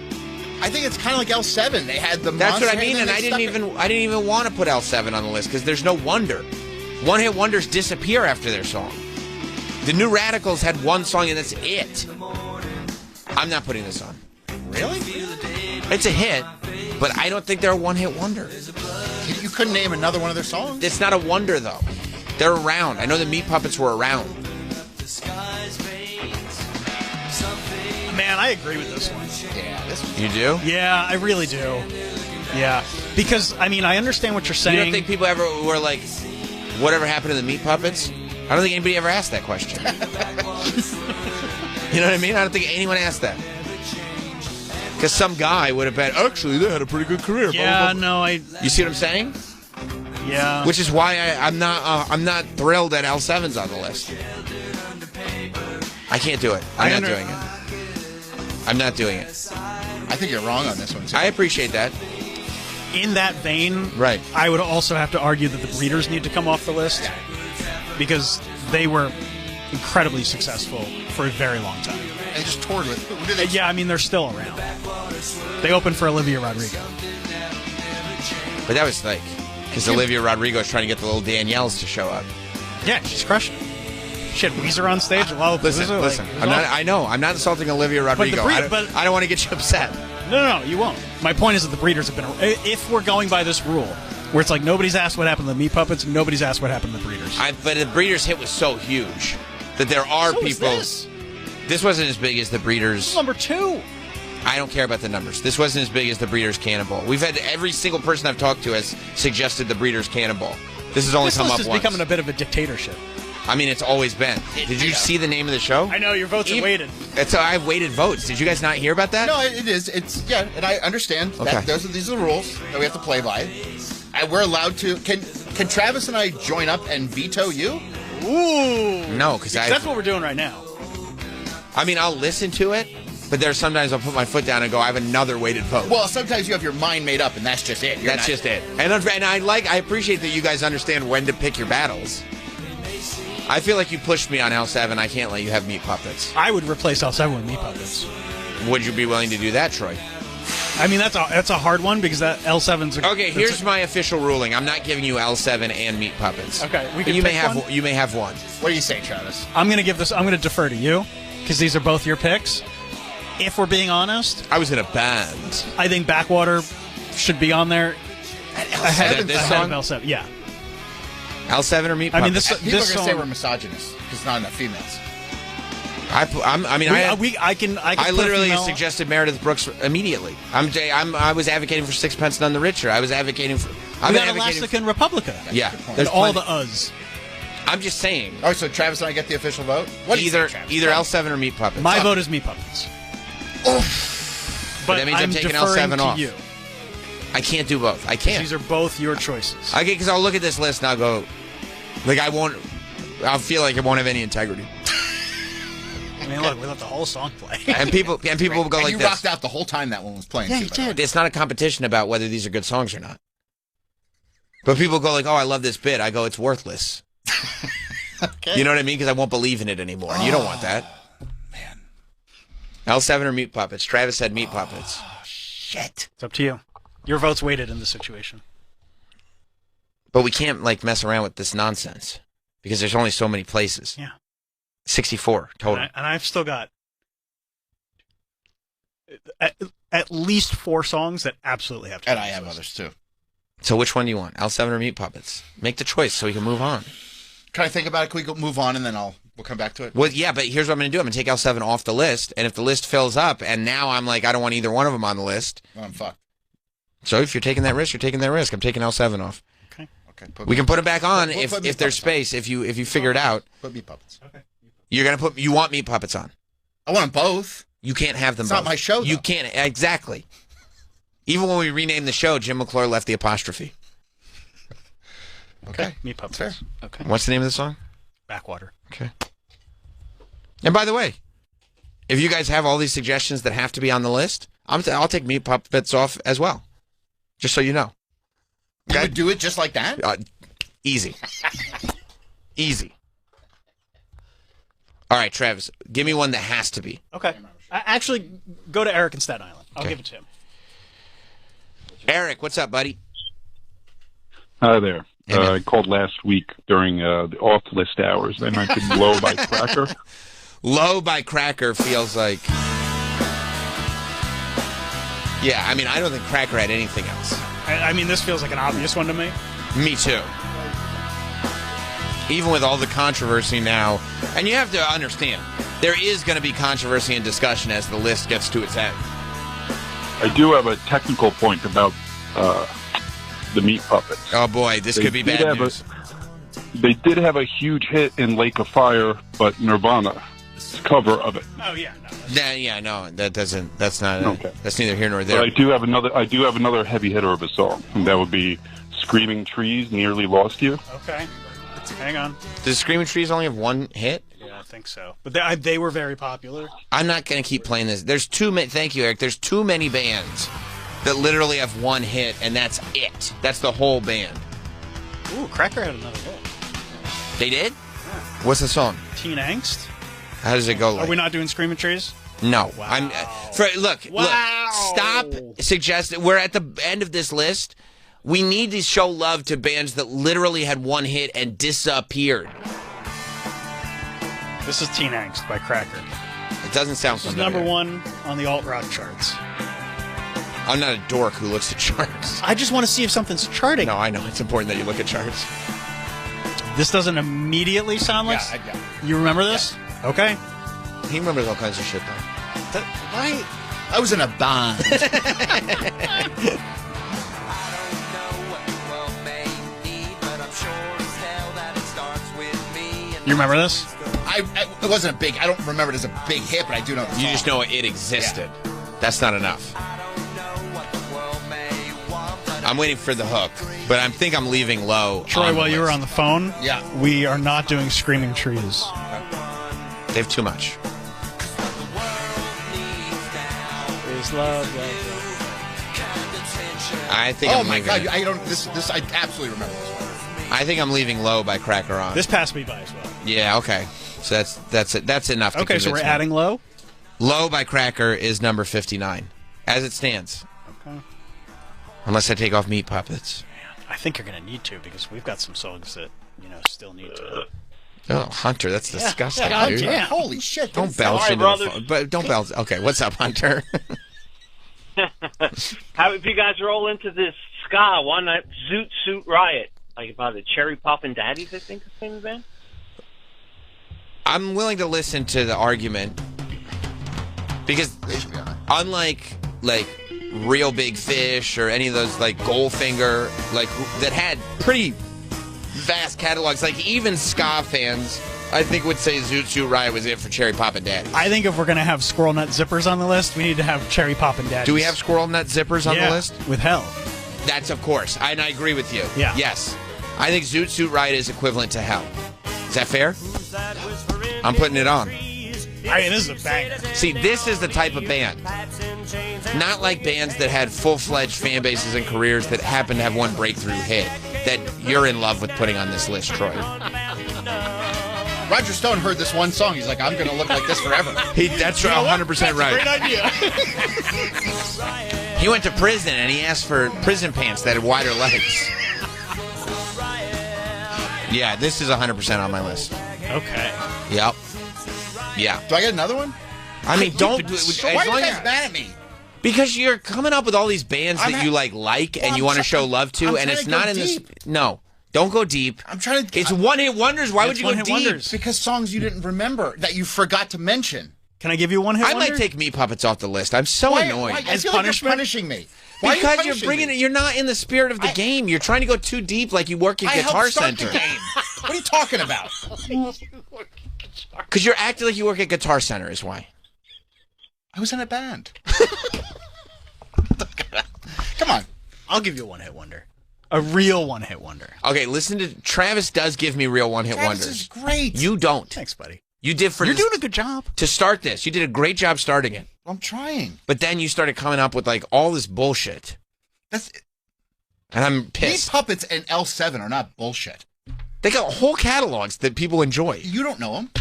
I think it's kind of like L7. They had the That's what I Monster mean, and I didn't even want to put L7 on the list, because there's no wonder. One-hit wonders disappear after their song. The New Radicals had one song, and that's it. I'm not putting this on. Really? It's a hit, but I don't think they're a one-hit wonder. You couldn't name another one of their songs? It's not a wonder, though. They're around. I know the Meat Puppets were around. Man, I agree with this one. You do? Yeah, I really do. Yeah. Because, I mean, I understand what you're saying. You don't think people ever were like, whatever happened to the Meat Puppets? I don't think anybody ever asked that question. You know what I mean? I don't think anyone asked that. Because some guy would have been, actually, they had a pretty good career. Yeah, no, You see what I'm saying? Yeah. Which is why I'm not thrilled that L7's on the list. I can't do it. I'm not doing it. I'm not doing it. I think you're wrong on this one, too. I appreciate that. In that vein, right. I would also have to argue that the Breeders need to come off the list because they were incredibly successful for a very long time. And just toured with... Yeah, I mean, they're still around. They opened for Olivia Rodrigo. But that was like... Because Olivia Rodrigo is trying to get the little Danielles to show up. Yeah, she's crushing it. She had Weezer on stage. Listen. I know. I'm not insulting Olivia Rodrigo. I don't want to get you upset. No, you won't. My point is that the Breeders have been... If we're going by this rule, where it's like nobody's asked what happened to the Meat Puppets, nobody's asked what happened to the Breeders. But the Breeders hit was so huge that there are people... This wasn't as big as the Breeders. Number 2. I don't care about the numbers. This wasn't as big as the Breeders' Cannonball. We've had every single person I've talked to has suggested the Breeders' Cannonball. This has only come up once. This list is becoming a bit of a dictatorship. I mean, it's always been. Did you see the name of the show? I know, your votes are weighted. I've weighted votes. Did you guys not hear about that? No, it is. Yeah, and I understand that these are the rules that we have to play by. And we're allowed to... Can Travis and I join up and veto you? Ooh. No, because that's what we're doing right now. I mean, I'll listen to it, but there's sometimes I'll put my foot down and go, I have another weighted vote. Well, sometimes you have your mind made up, and that's just it. That's just it. And I appreciate that you guys understand when to pick your battles. I feel like you pushed me on L7. I can't let you have Meat Puppets. I would replace L7 with Meat Puppets. Would you be willing to do that, Troy? I mean, that's a hard one because that L7's okay. Here's my official ruling. I'm not giving you L7 and Meat Puppets. Okay, you may have one. You may have one. What do you say, Travis? I'm going to defer to you because these are both your picks. If we're being honest, I was in a band. I think Backwater should be on there ahead of L7. Yeah. L7 or Meat Puppets? I mean, people are going to say we're misogynist because not enough females. I literally female... suggested Meredith Brooks immediately. I was advocating for Sixpence None the Richer. I was advocating for. We got Elastic and Republica. Yeah, there's all the us. I'm just saying. Oh, so Travis and I get the official vote? What either L7 or Meat Puppets. My vote is Meat Puppets. But that means I'm taking L7 off. You. I can't do both. I can't. These are both your choices. Okay, because I'll look at this list and I'll go, I'll feel like it won't have any integrity. I mean, look, we let the whole song play. and people will go like this. You rocked out the whole time that one was playing. Yeah, you did. It's not a competition about whether these are good songs or not. But people go like, oh, I love this bit. I go, it's worthless. Okay. You know what I mean? Because I won't believe in it anymore. And you don't want that. Man. L7 or Meat Puppets? Travis said Meat Puppets. Shit. It's up to you. Your vote's weighted in this situation. But we can't, mess around with this nonsense. Because there's only so many places. Yeah. 64 total. And I've still got at least 4 songs that absolutely have to be. And I have others, too. So which one do you want? L7 or Meat Puppets? Make the choice so we can move on. Can I think about it? Can we move on and then we'll come back to it? Well, yeah, but here's what I'm going to do. I'm going to take L7 off the list, and if the list fills up, and now I'm like, I don't want either one of them on the list. Well, I'm fucked. So if you're taking that risk, you're taking that risk. I'm taking L7 off. Okay. We can put it back on if there's space. If you figure it out. Put Meat Puppets. Okay. You want Meat Puppets on. I want them both. You can't have them both. It's not my show, though. You can't. Exactly. Even when we renamed the show, Jim McClure left the apostrophe. Okay. Meat Puppets. Fair. Okay. What's the name of the song? Backwater. Okay. And by the way, if you guys have all these suggestions that have to be on the list, I'll take Meat Puppets off as well. Just so you know. Okay? You would do it just like that? Easy. Easy. All right, Travis, give me one that has to be. Okay. Actually, go to Eric in Staten Island. I'll give it to him. Eric, what's up, buddy? Hi there. I called last week during the off-list hours. I mentioned Low by Cracker. Low by Cracker feels like... Yeah, I mean, I don't think Cracker had anything else. I mean, this feels like an obvious one to me. Me too. Even with all the controversy now. And you have to understand, there is going to be controversy and discussion as the list gets to its end. I do have a technical point about the Meat Puppets. Oh, boy, this could be bad news. They did have a huge hit in Lake of Fire, but Nirvana's cover of it. Oh, yeah. No, that's not, okay. That's neither here nor there. But I do have another heavy hitter of a song, and that would be Screaming Trees, Nearly Lost You. Okay. Hang on. Does Screaming Trees only have one hit? Yeah, I think so. But they were very popular. I'm not going to keep playing this. There's too many. Thank you, Eric. There's too many bands that literally have one hit, and that's it. That's the whole band. Ooh, Cracker had another hit. They did? Yeah. What's the song? Teen Angst. How does it go? Are we not doing Screaming Trees? No. Wow. Look. Stop suggesting. We're at the end of this list. We need to show love to bands that literally had one hit and disappeared. This is Teen Angst by Cracker. It doesn't sound familiar. This is #1 on the alt-rock charts. I'm not a dork who looks at charts. I just want to see if something's charting. No, I know. It's important that you look at charts. This doesn't immediately sound like... Yeah, I got it. You remember this? Yeah. Okay. He remembers all kinds of shit, though. Why? I was in a band. You remember this? It wasn't a big... I don't remember it as a big hit, but I do know the song. You just know it existed. Yeah. That's not enough. I'm waiting for the hook, but I think I'm leaving Low. Troy, while you were on the phone, yeah, we are not doing Screaming Trees. They have too much. Is love. I think. Oh my God! I don't. This. I absolutely remember this one. I think I'm leaving Low by Cracker on. This passed me by as well. Yeah. Okay. So that's it. That's enough. Okay. So we're adding Low. Low by Cracker is number 59, as it stands. Okay. Unless I take off Meat Puppets. I think you're going to need to, because we've got some songs that, still need to. Oh, Hunter, that's disgusting, dude. Yeah. Holy shit. Don't belch into the phone. But don't belch. Okay, what's up, Hunter? How if you guys roll into this ska, why not Zoot Suit Riot? Like about the Cherry Poppin' Daddies, I think is the name of the band. I'm willing to listen to the argument because unlike Real Big Fish or any of those like Goldfinger that had pretty vast catalogs, like even ska fans I think would say Zoot Suit Riot was it for Cherry Poppin' Daddies. I think if we're going to have Squirrel Nut Zippers on the list, we need to have Cherry Poppin' Daddies. Do we have Squirrel Nut Zippers on the list? With Hell. That's of course, and I agree with you. Yeah. Yes. I think Zoot Suit Riot is equivalent to Hell. Is that fair? I'm putting it on. I mean, this is a banger. See, this is the type of band. Not like bands that had full-fledged fan bases and careers that happen to have one breakthrough hit that you're in love with putting on this list, Troy. Roger Stone heard this one song. He's like, I'm going to look like this forever. That's 100% right. Great idea. He went to prison and he asked for prison pants that had wider legs. Yeah, this is 100% on my list. Okay. Yep. Yeah. Do I get another one? I mean, don't. So why are you guys mad at me? Because you're coming up with all these bands that you like and you want to show love to, and it's not in this. No, don't go deep. I'm trying to. It's one-hit wonders. Why would you go deep? Wonders. Because songs you didn't remember that you forgot to mention. Can I give you one hit I wonder? might take Meat Puppets off the list. I'm so annoyed. I feel like you're punishing me. Because you're bringing it. You're not in the spirit of the game. You're trying to go too deep, like you work at Guitar Center. The game. What are you talking about? Because you're acting like you work at Guitar Center is why. I was in a band. Come on. I'll give you a one-hit wonder. A real one-hit wonder. Okay, listen to... Travis does give me real one-hit wonders. Travis is great. You don't. Thanks, buddy. You did for... You're doing a good job. To start this. You did a great job starting it. I'm trying. But then you started coming up with, like, all this bullshit. And I'm pissed. Meat Puppets and L7 are not bullshit. They got whole catalogs that people enjoy. You don't know them.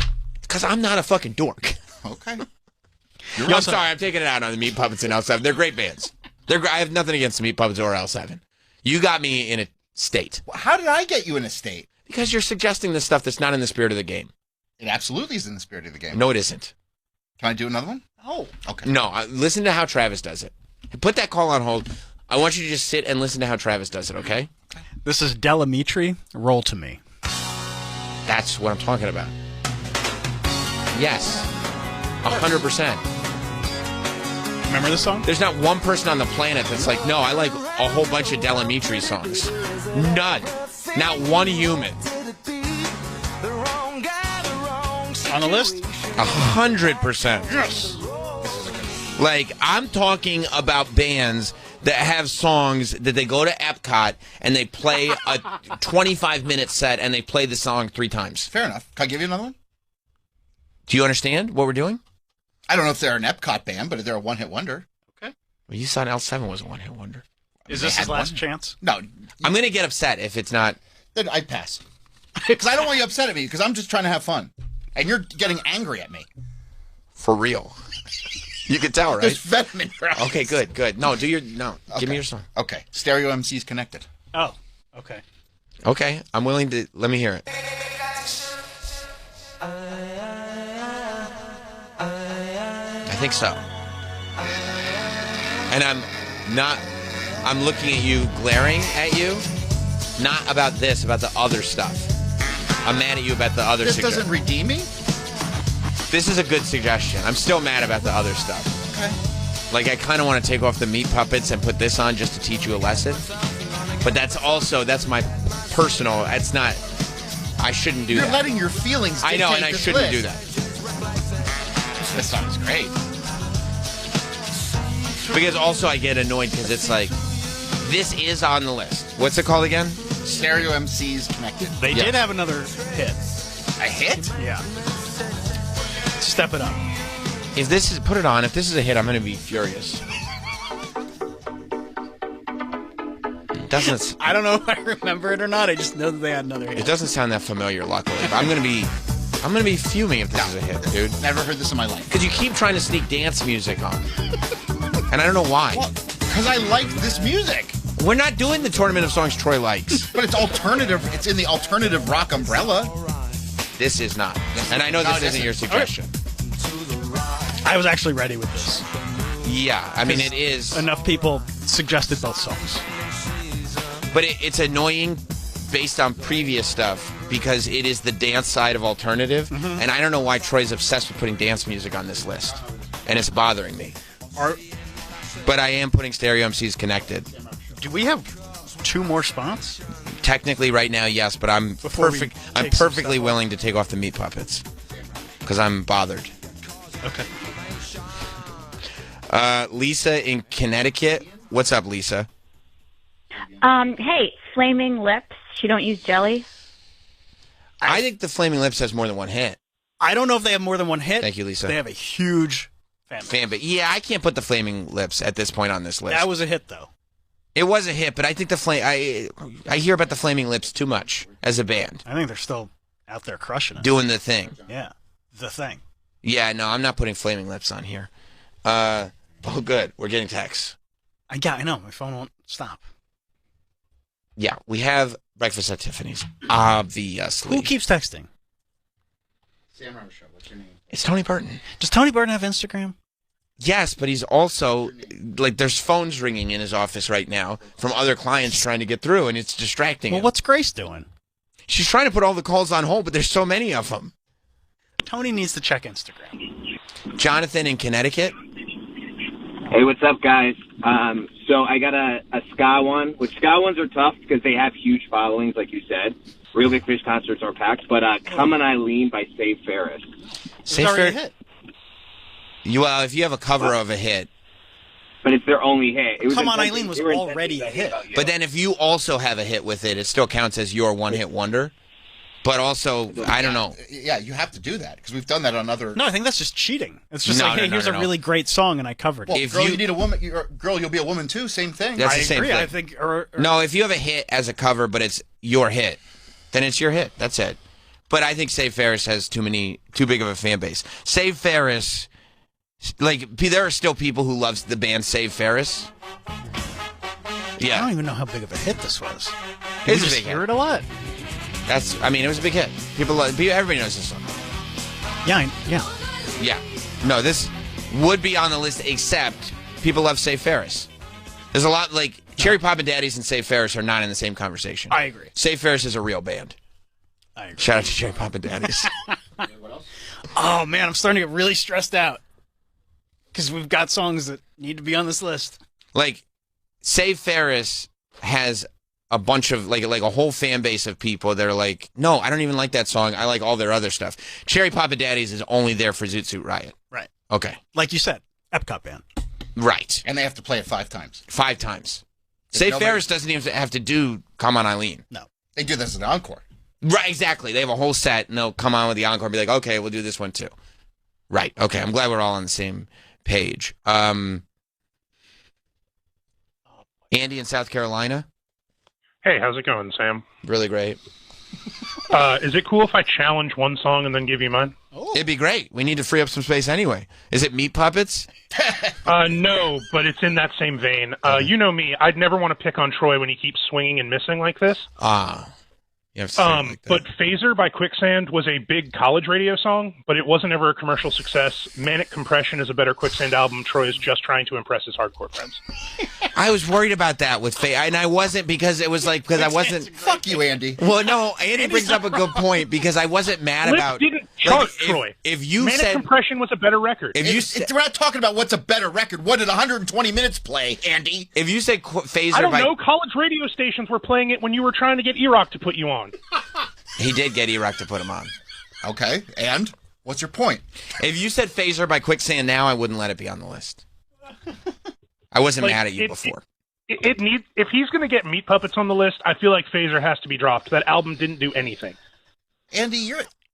Because I'm not a fucking dork. Okay. I'm sorry, I'm taking it out on the Meat Puppets and L7. They're great bands. I have nothing against the Meat Puppets or L7. You got me in a state. How did I get you in a state? Because you're suggesting the stuff that's not in the spirit of the game. It absolutely is in the spirit of the game. No, it isn't. Can I do another one? Oh. Okay. No, listen to how Travis does it. Put that call on hold. I want you to just sit and listen to how Travis does it, okay? This is Delamitri, Roll to Me. That's what I'm talking about. Yes. 100%. Remember this song? There's not one person on the planet that's like, no, I like a whole bunch of Delamitri songs. None. Not one human. On the list? 100%. Yes. Like, I'm talking about bands that have songs that they go to Epcot and they play a 25-minute set and they play the song 3 times. Fair enough. Can I give you another one? Do you understand what we're doing? I don't know if they're an Epcot band, but they're a one-hit wonder. Okay. Well, you thought L7 was a one-hit wonder. Is this his last chance? No. I'm going to get upset if it's not. Then I'd pass. Because I don't want you upset at me, because I'm just trying to have fun. And you're getting angry at me. For real. You can tell, right? There's venom in your eyes. Okay, good. No, give me your song. Okay. Stereo MC's Connected. Oh, okay. Okay, I'm willing to, let me hear it. I think so. And I'm looking at you, glaring at you, not about this, about the other stuff. I'm mad at you about the other This suggestion. doesn't redeem me? This is a good suggestion. I'm still mad about the other stuff. Okay. Like, I kind of want to take off the Meat Puppets and put this on just to teach you a lesson. But that's my personal, that's not, I shouldn't do that. You're letting your feelings I know, and I this shouldn't list. do that. This song is great. Because also I get annoyed because it's like, this is on the list. What's it called again? Stereo MC's Connected. They did have another hit. A hit? Yeah. Step It Up. If this is, put it on. If this is a hit, I'm going to be furious. It doesn't. I don't know if I remember it or not. I just know that they had another hit. It doesn't sound that familiar, luckily. But I'm going to be I'm going to be fuming if this is a hit, dude. Never heard this in my life. Because you keep trying to sneak dance music on. And I don't know why. Well, because I like this music. We're not doing the tournament of songs Troy likes. But it's alternative. It's in the alternative rock umbrella. This is not. And I know this isn't your suggestion. I was actually ready with this. Yeah, I mean, it is. Enough people suggested both songs. But it's annoying based on previous stuff because it is the dance side of alternative. Mm-hmm. And I don't know why Troy's obsessed with putting dance music on this list. And it's bothering me. But I am putting Stereo MCs Connected. Do we have 2 more spots? Technically, right now, yes, but I'm perfectly willing to take off the Meat Puppets because I'm bothered. Okay. Lisa in Connecticut. What's up, Lisa? Hey, Flaming Lips. She don't use jelly. I think the Flaming Lips has more than one hit. I don't know if they have more than one hit. Thank you, Lisa. They have a huge fan base. Yeah, I can't put the Flaming Lips at this point on this list. That was a hit, though. It was a hit, but I think I hear about the Flaming Lips too much as a band. I think they're still out there crushing it. Doing the thing. Yeah, the thing. Yeah, no, I'm not putting Flaming Lips on here. Oh, good. We're getting texts. I know. My phone won't stop. Yeah, we have Breakfast at Tiffany's. Obviously. Who keeps texting? Sam Roberts Show. What's your name? It's Tony Burton. Does Tony Burton have Instagram? Yes, but he's also, there's phones ringing in his office right now from other clients trying to get through, and it's distracting him. What's Grace doing? She's trying to put all the calls on hold, but there's so many of them. Tony needs to check Instagram. Jonathan in Connecticut. Hey, what's up, guys? So I got a ska one, which ska ones are tough because they have huge followings, like you said. Real Big Fish concerts are packed, but Come On Eileen by Save Ferris. Save Ferris? Well, if you have a cover of a hit. But it's their only hit. Come On Eileen was already a hit. But then if you also have a hit with it, it still counts as your one-hit wonder. But also, I don't know. Yeah, you have to do that because we've done that on other. No, I think that's just cheating. It's just here's a really great song and I covered it. Well, if girl, you need a woman. Girl, you'll be a woman too. Same thing. That's the same thing. I think. No, if you have a hit as a cover, but it's your hit, then it's your hit. That's it. But I think Save Ferris has too big of a fan base. Save Ferris, there are still people who love the band Save Ferris. Yeah, I don't even know how big of a hit this was. It's a big hit. Hear it a lot. It was a big hit. Everybody knows this song. Yeah. No, this would be on the list, except people love Save Ferris. There's a lot, Cherry Pop and Daddies and Save Ferris are not in the same conversation. I agree. Save Ferris is a real band. I agree. Shout out to Cherry Pop and Daddies. Oh, man, I'm starting to get really stressed out. Because we've got songs that need to be on this list. Save Ferris has a bunch of, a whole fan base of people that are like, no, I don't even like that song. I like all their other stuff. Cherry Pop and Daddies is only there for Zoot Suit Riot. Right. Okay. Like you said, Epcot band. Right. And they have to play it 5 times. 5 times. Save Ferris doesn't even have to do Come On Eileen. No. They do this as an encore. Right, exactly. They have a whole set, and they'll come on with the encore and be like, okay, we'll do this one too. Right. Okay, I'm glad we're all on the same page. Andy in South Carolina. Hey, how's it going, Sam? Really great. Is it cool if I challenge one song and then give you mine? It'd be great. We need to free up some space anyway. Is it Meat Puppets? No, but it's in that same vein. You know me. I'd never want to pick on Troy when he keeps swinging and missing like this. You have to say it like that. But Phaser by Quicksand was a big college radio song, but it wasn't ever a commercial success. Manic Compression is a better Quicksand album. Troy is just trying to impress his hardcore friends. I was worried about that with Phaser, and I wasn't because it was because I wasn't. Fuck you, Andy. Well, no, Andy brings up a good point because I wasn't mad about. Didn't chart, Troy. If you Manic said Compression was a better record. We're not talking about what's a better record. What did 120 minutes play, Andy? If you say Phaser, I don't know. College radio stations were playing it when you were trying to get E-Rock to put you on. He did get E-Rock to put him on. Okay, and what's your point? If you said Phaser by Quicksand now, I wouldn't let it be on the list. I wasn't mad at you before. It needs. If he's going to get Meat Puppets on the list, I feel like Phaser has to be dropped. That album didn't do anything. Andy,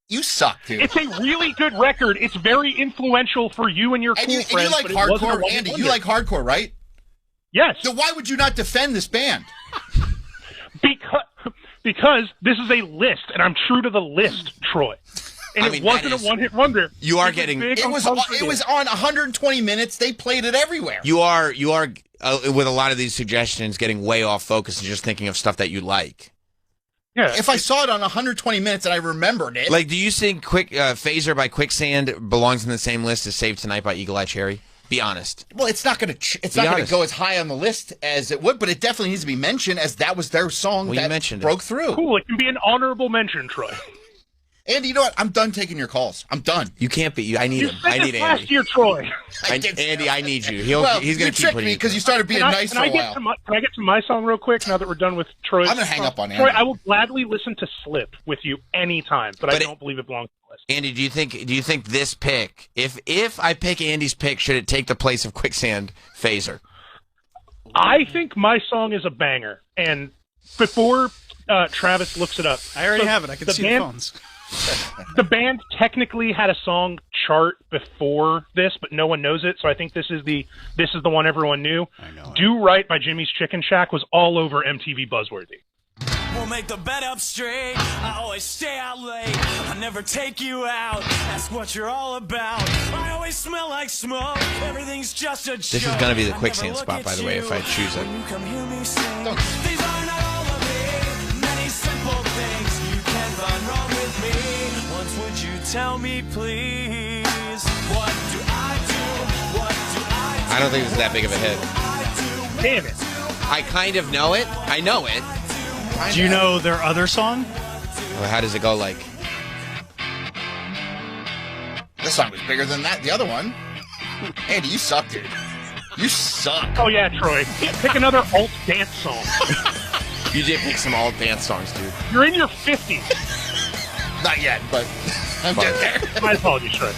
you suck, dude. It's a really good record. It's very influential for you and your cool friends. And you like hardcore, Andy. You like hardcore, right? Yes. So why would you not defend this band? Because this is a list, and I'm true to the list, Troy. And it wasn't a one-hit wonder. You are getting... It was on 120 minutes. They played it everywhere. You are with a lot of these suggestions, getting way off focus and just thinking of stuff that you like. Yeah. If I saw it on 120 minutes and I remembered it... Like, do you think Phaser by Quicksand belongs in the same list as Save Tonight by Eagle Eye Cherry? Be honest. Well, it's not going to go as high on the list as it would, but it definitely needs to be mentioned as that was their song that broke through. Cool. It can be an honorable mention, Troy. Andy, you know what? I'm done taking your calls. I'm done. You can't be. I need him. I need Andy. Last year, Troy. Andy, I need you. He's going to keep putting me because you started being nice for a while. Can I get to my song real quick now that we're done with Troy's? I'm going to hang up on Andy. Troy, I will gladly listen to Slip with you anytime, but I don't believe it belongs to the list. Andy, do you think this pick, if I pick Andy's pick, should it take the place of Quicksand Phaser? I think my song is a banger, and before Travis looks it up, I already have it. I can see the phones. The band technically had a song chart before this, but no one knows it. So I think this is the one everyone knew. I know. Do Right by Jimmy's Chicken Shack was all over MTV Buzzworthy. We'll make the bed up straight. I always stay out late. I never take you out. Ask what you're all about. I always smell like smoke. Everything's just a joke. This is going to be the Quicksand spot, by the way, if I choose it. When you come hear me sing. These are not all of me. Many simple things you can run wrong with me. Once would you tell me, please? What do I do? What do I do? I don't think this is that big of a hit. Damn it. I kind of know it. I know it. Do you know their other song? Well, how does it go like? This song was bigger than the other one. Andy, you suck, dude. You suck. Oh, yeah, Troy. Pick another alt dance song. You did pick some alt dance songs, dude. You're in your 50s. Not yet, but I'm getting there. My apologies, Troy.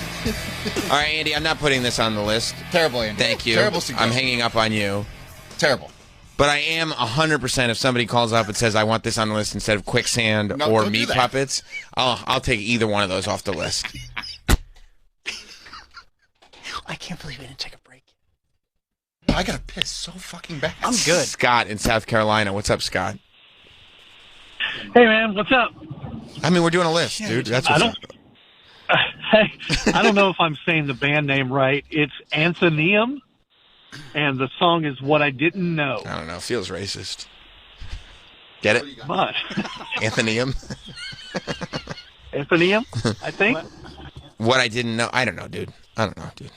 All right, Andy, I'm not putting this on the list. Terrible, Andy. Thank you. Terrible suggestion. I'm hanging up on you. Terrible. But I am 100% if somebody calls up and says I want this on the list instead of Quicksand or Meat Puppets, I'll take either one of those off the list. I can't believe we didn't take a break. I gotta piss so fucking bad. I'm good. Scott in South Carolina. What's up, Scott? Hey, man. What's up? I mean, we're doing a list, dude. That's what's up. Hey, I don't know if I'm saying the band name right. It's Anthonium. And the song is What I Didn't Know. I don't know. Feels racist. Get it? But Anthonium? Anthonium, I think. What I didn't know. I don't know, dude. I don't know, dude.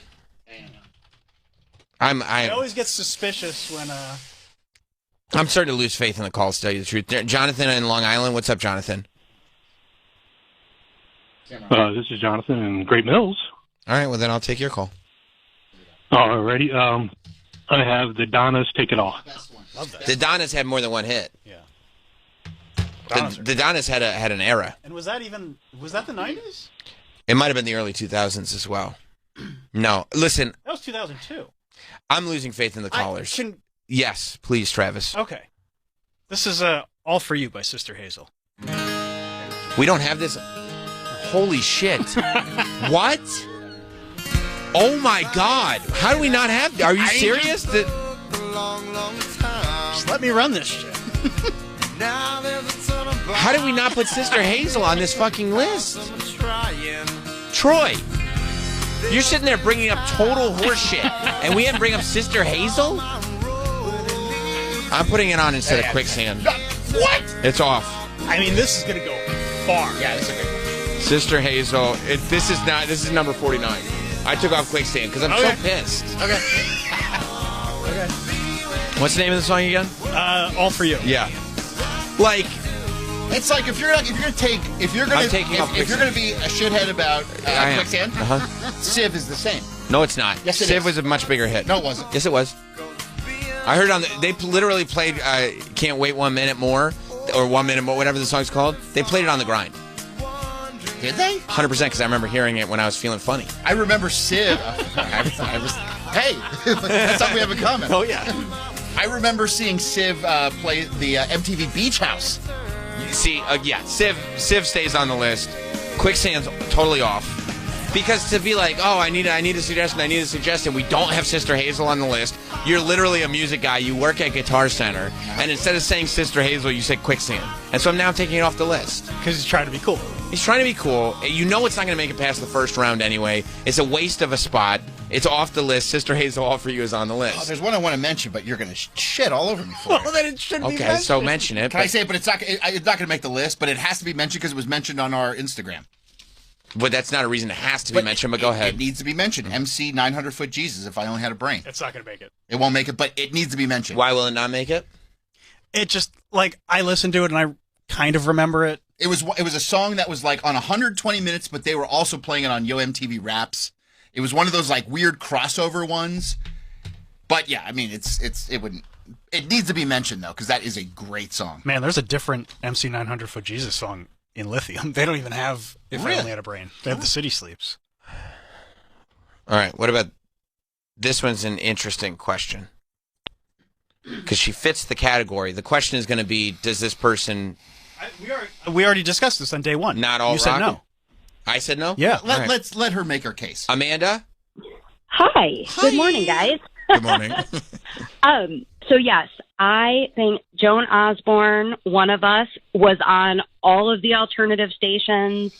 I always get suspicious when I'm starting to lose faith in the calls, to tell you the truth. Jonathan in Long Island. What's up, Jonathan? This is Jonathan in Great Mills. All right, well, then I'll take your call. Alrighty. I have the Donnas Take It Off. Love that. The Donnas had more than one hit. Yeah. The Donnas had an era. And was that the 90s? It might have been the early 2000s as well. No, listen. That was 2002. I'm losing faith in the callers. Yes, please, Travis. Okay. This is All For You by Sister Hazel. We don't have this. Holy shit. What? Oh my God! How do we not have? Are you serious? Just let me run this shit. How did we not put Sister Hazel on this fucking list? Troy, you're sitting there bringing up total horseshit, and we didn't bring up Sister Hazel. I'm putting it on instead of Quicksand. What? It's off. I mean, this is gonna go far. Yeah, this is a good one. Sister Hazel. This is number 49. I took off Quicksand because I'm so pissed. Okay. What's the name of the song again? All For You. Yeah. Like, it's like if you're gonna be a shithead about Quicksand, Civ is the same. No, it's not. Yes, it Civ is. was a much bigger hit. No, it wasn't. Yes, it was. I heard they literally played "Can't Wait 1 Minute More" or 1 Minute More, whatever the song's called. They played it on the grind. Did they? 100%, because I remember hearing it when I was feeling funny. I remember Civ. Hey, that's something we have in common. Oh, yeah. I remember seeing Civ play the MTV Beach House. You see, yeah, Civ stays on the list. Quicksand's totally off. Because to be like, oh, I need a suggestion, we don't have Sister Hazel on the list. You're literally a music guy. You work at Guitar Center. And instead of saying Sister Hazel, you say Quicksand. And so I'm now taking it off the list. Because he's trying to be cool. He's trying to be cool. You know it's not going to make it past the first round anyway. It's a waste of a spot. It's off the list. Sister Hazel, All For You is on the list. Oh, there's one I want to mention, but you're going to shit all over me for it. Well, then it shouldn't be Okay, mentioned. so mention it. Can I say it? But it's not going to make the list, but it has to be mentioned because it was mentioned on our Instagram. But that's not a reason it has to be mentioned, but go ahead. It needs to be mentioned. MC 900 Foot Jesus, If I Only Had a Brain. It's not going to make it. It won't make it, but it needs to be mentioned. Why will it not make it? It just, like, I listened to it and I kind of remember it. It was a song that was like on 120 minutes, but they were also playing it on Yo MTV Raps. It was one of those like weird crossover ones. But yeah, I mean, it needs to be mentioned though, because that is a great song. Man, there's a different MC 900 Foot Jesus song in Lithium. They don't even have If I Only Had a Brain. They have The City Sleeps. All right, what about this? One's an interesting question because she fits the category. The question is going to be, does this person... We already discussed this on day one. Not all You said rock? no. I said no? Yeah. Let's let her make her case. Amanda? Hi. Good morning, guys. Good morning. So yes, I think Joan Osborne, One of Us, was on all of the alternative stations.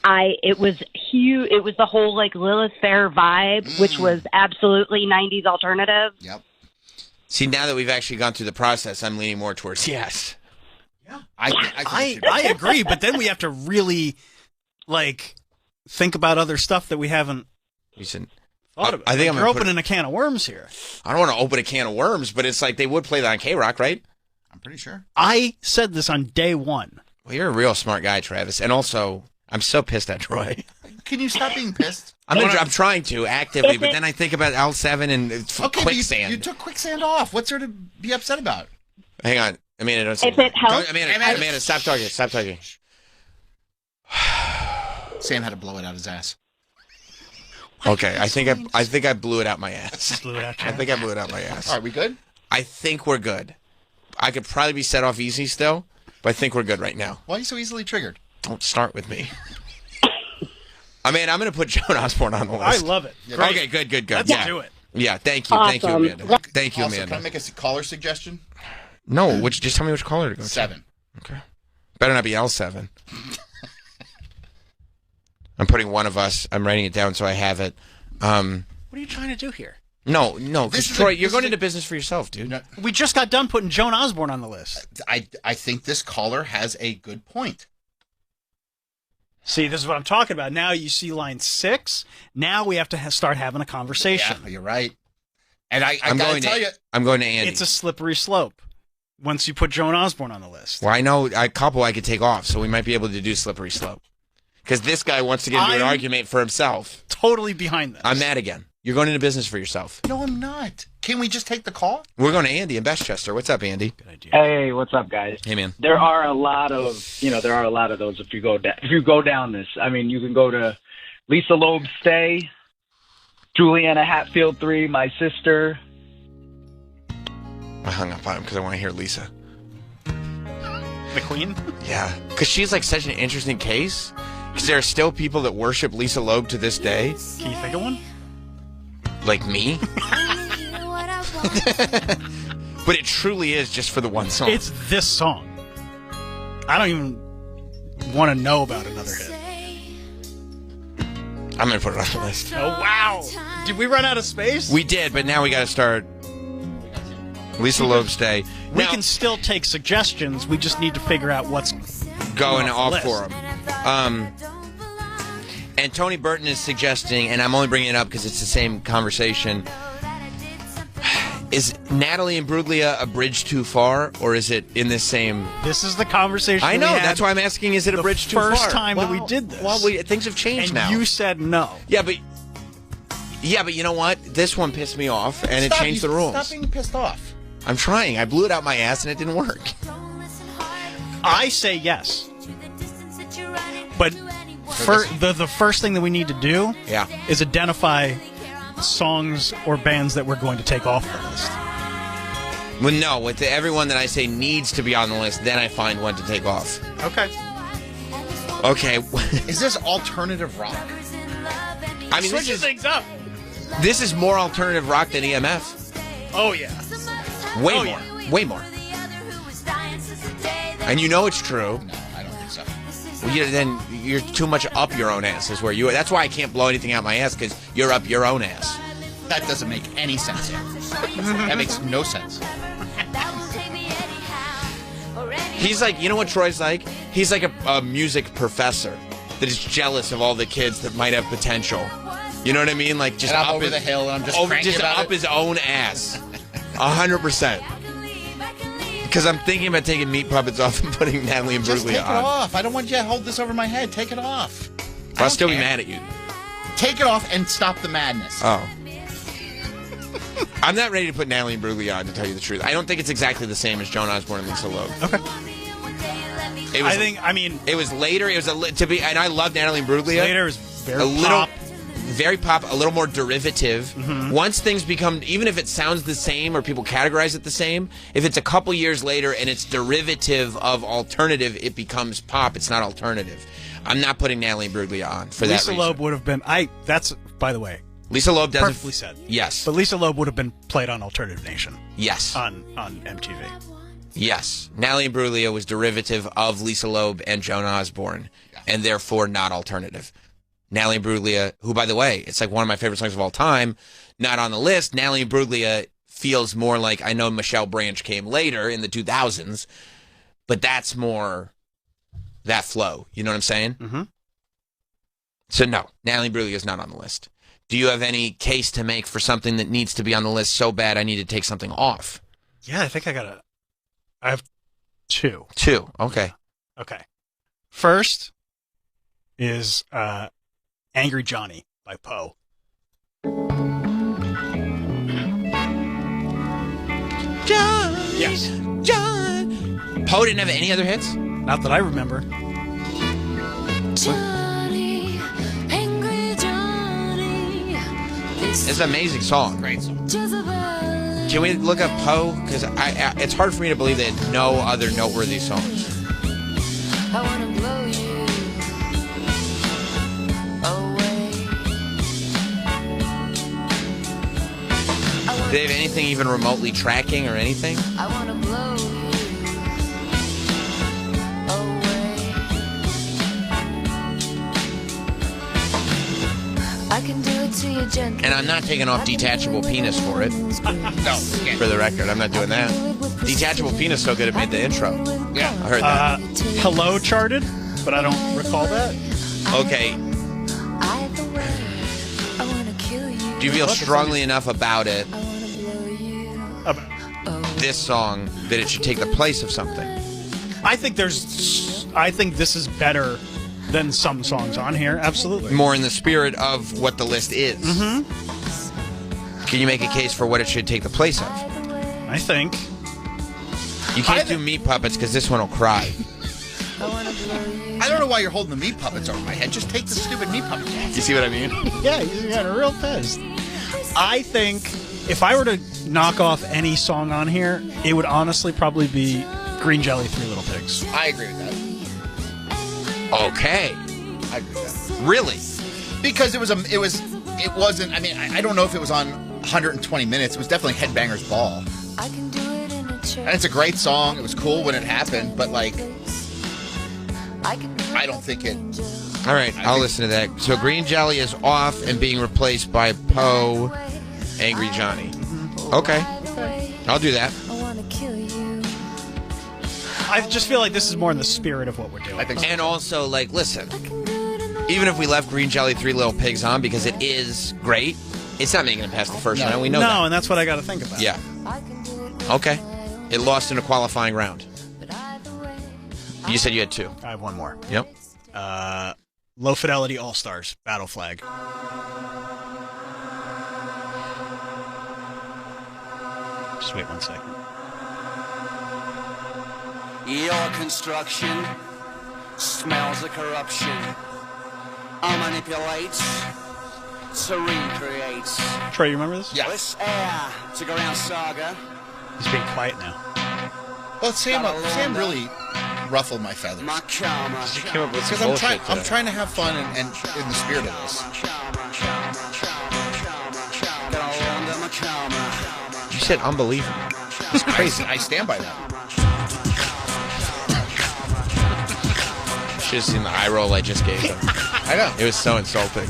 It was huge. It was the whole like Lilith Fair vibe, which was absolutely 90s alternative. Yep. See, now that we've actually gone through the process, I'm leaning more towards yes. Yeah. I agree, but then we have to really like think about other stuff that we haven't thought about. I think You're opening a can of worms here. I don't want to open a can of worms, but it's like they would play that on K-Rock, right? I'm pretty sure. I said this on day one. Well, you're a real smart guy, Travis. And also, I'm so pissed at Troy. Can you stop being pissed? I'm trying to actively, but then I think about L7 and Okay, quicksand. you took quicksand off. What's there to be upset about? Hang on. Amanda, don't say If it helps. Amanda, stop talking. Stop talking. Sam had to blow it out his ass. Okay, I think I blew it out my ass. I think I blew it out my ass. All right, we good? I think we're good. I could probably be set off easy still, but I think we're good right now. Why are you so easily triggered? Don't start with me. I mean, I'm going to put Joan Osborne on the I list. love it. Great. Okay, good. Let's do it. Yeah, thank you. Awesome. Thank you, Amanda. Thank you, Also, Amanda. can I make a caller suggestion? No, just tell me which caller to go to. 7. Okay. Better not be L7. I'm putting One of Us. I'm writing it down so I have it. What are you trying to do here? No, because Troy, you're going into business for yourself, dude. We just got done putting Joan Osborne on the list. I think this caller has a good point. See, this is what I'm talking about. Now you see line 6. Now we have to start having a conversation. Yeah, you're right. And I I'm gotta going tell you, I'm going to Andy. It's a slippery slope once you put Joan Osborne on the list. Well, I know a couple I could take off, so we might be able to do slippery slope. Because this guy wants to get into an argument for himself. Totally behind this. I'm mad again. You're going into business for yourself. no, I'm not. Can we just take the call? We're going to Andy in Bestchester. What's up, Andy? Good idea. Hey, what's up, guys? Hey, man. There are a lot of those if you go down this. I mean, you can go to Lisa Loeb's Stay, Juliana Hatfield 3, My Sister. I hung up on him because I want to hear Lisa. The Queen? Yeah. Because she's like such an interesting case. Because there are still people that worship Lisa Loeb to this day. Can you think of one? Like me? But it truly is just for the one song. It's this song. I don't even want to know about another hit. I'm going to put it on the list. Oh, wow. Did we run out of space? We did, but now we got to start Lisa Loeb's Day. We Now, can still take suggestions. We just need to figure out what's going off the off for him. And Tony Burton is suggesting, and I'm only bringing it up because it's the same conversation, is Natalie Imbruglia a bridge too far, or is it in this same... This is the conversation I know, we had that's why I'm asking, is it a bridge too far? first time that we did this. Well, things have changed and now. you said no. Yeah, but you know what? This one pissed me off, and it changed the rules. Stop being pissed off. I'm trying. I blew it out my ass, and it didn't work. I say yes. But the first thing that we need to do is identify songs or bands that we're going to take off the list. Well, no. With everyone that I say needs to be on the list, then I find one to take off. Okay. Okay. Is this alternative rock? I mean, Switching things up. This is more alternative rock than EMF. Oh, yeah. Way Oh, more. yeah. Way more. And you know it's true. No, I don't think so. Well, then you're too much up your own ass is where you are. That's why I can't blow anything out my ass, because you're up your own ass. That doesn't make any sense. That makes no sense. He's like, you know what Troy's like? He's like a music professor that is jealous of all the kids that might have potential. You know what I mean? Like just and I'm up over his, the hill, and I'm just over, cranky just about up it. his own ass. 100%. Because I'm thinking about taking Meat Puppets off and putting Natalie and Just Bruglia take it on. off. I don't want you to hold this over my head. Take it off. I'll still be mad at you. Take it off and stop the madness. Oh. I'm not ready to put Natalie and Bruglia on, to tell you the truth. I don't think it's exactly the same as Joan Osborne and Lisa Loeb. Okay. It was, it was later. It was and I love Natalie and Bruglia. Later is very pop. Very pop, a little more derivative. Mm-hmm. Once things become, even if it sounds the same or people categorize it the same, if it's a couple years later and it's derivative of alternative, it becomes pop. It's not alternative. I'm not putting Natalie and Bruglia on for that reason. Lisa Loeb would have been. That's by the way. Lisa Loeb doesn't. Perfectly said. Yes. But Lisa Loeb would have been played on Alternative Nation. Yes. On MTV. Yes. Natalie and Bruglia was derivative of Lisa Loeb and Joan Osborne, and therefore not alternative. Natalie and Bruglia, who, by the way, it's like one of my favorite songs of all time, not on the list. Natalie and Bruglia feels more like, I know Michelle Branch came later in the 2000s, but that's more that flow. You know what I'm saying? Mm-hmm. So no, Natalie and Bruglia is not on the list. Do you have any case to make for something that needs to be on the list so bad I need to take something off? Yeah, I think I have two. Two, okay. Okay. First is Angry Johnny by Poe. John! Yes. John! Poe didn't have any other hits? Not that I remember. Johnny, Angry Johnny. It's an amazing song. Great song. Can we look up Poe? Because it's hard for me to believe they had no other noteworthy songs. I wanna blow you away. Do they have anything even remotely tracking or anything? I wanna blow you away. I can do it to you gently. And I'm not taking off Detachable Penis for it. No, for the record, I'm not doing that. Detachable Penis so good it made the intro. Yeah, I heard that. Hello charted, but I don't recall that. Okay. Do you feel strongly enough about it, this song, that it should take the place of something? I think this is better than some songs on here. Absolutely. More in the spirit of what the list is. Mm-hmm. Can you make a case for what it should take the place of? I think. You can't do Meat Puppets because this one will cry. I don't know why you're holding the Meat Puppets over my head. Just take the stupid Meat Puppets off. You see what I mean? Yeah, he's got real pissed. I think if I were to knock off any song on here, it would honestly probably be Green Jelly, Three Little Pigs. I agree with that. Okay. I agree with that. Really? Because it wasn't, I mean, I don't know if it was on 120 Minutes. It was definitely Headbangers Ball. And it's a great song. It was cool when it happened, but like, I don't think it. All right, I'll listen to that. So Green Jelly is off and being replaced by Poe, Angry Johnny. Okay. I'll do that. I just feel like this is more in the spirit of what we're doing. I think so. And also, like, listen, even if we left Green Jelly, Three Little Pigs on because it is great, it's not making it past the first round. We know that. No, and that's what I got to think about. Yeah. Okay. It lost in a qualifying round. You said you had two. I have one more. Yep. Low Fidelity All Stars, Battle Flag. Just wait 1 second. Your construction smells of corruption. I manipulates, Serene creates. Trey, you remember this? Yeah. This air to go around saga. He's being quiet now. Well, Sam really ruffled my feathers. My karma. She came up with some Because bullshit I'm today. trying to have fun and in the spirit of this. You said unbelievable. It's crazy. I stand by that. Should have seen the eye roll I just gave him. I know. It was so insulting.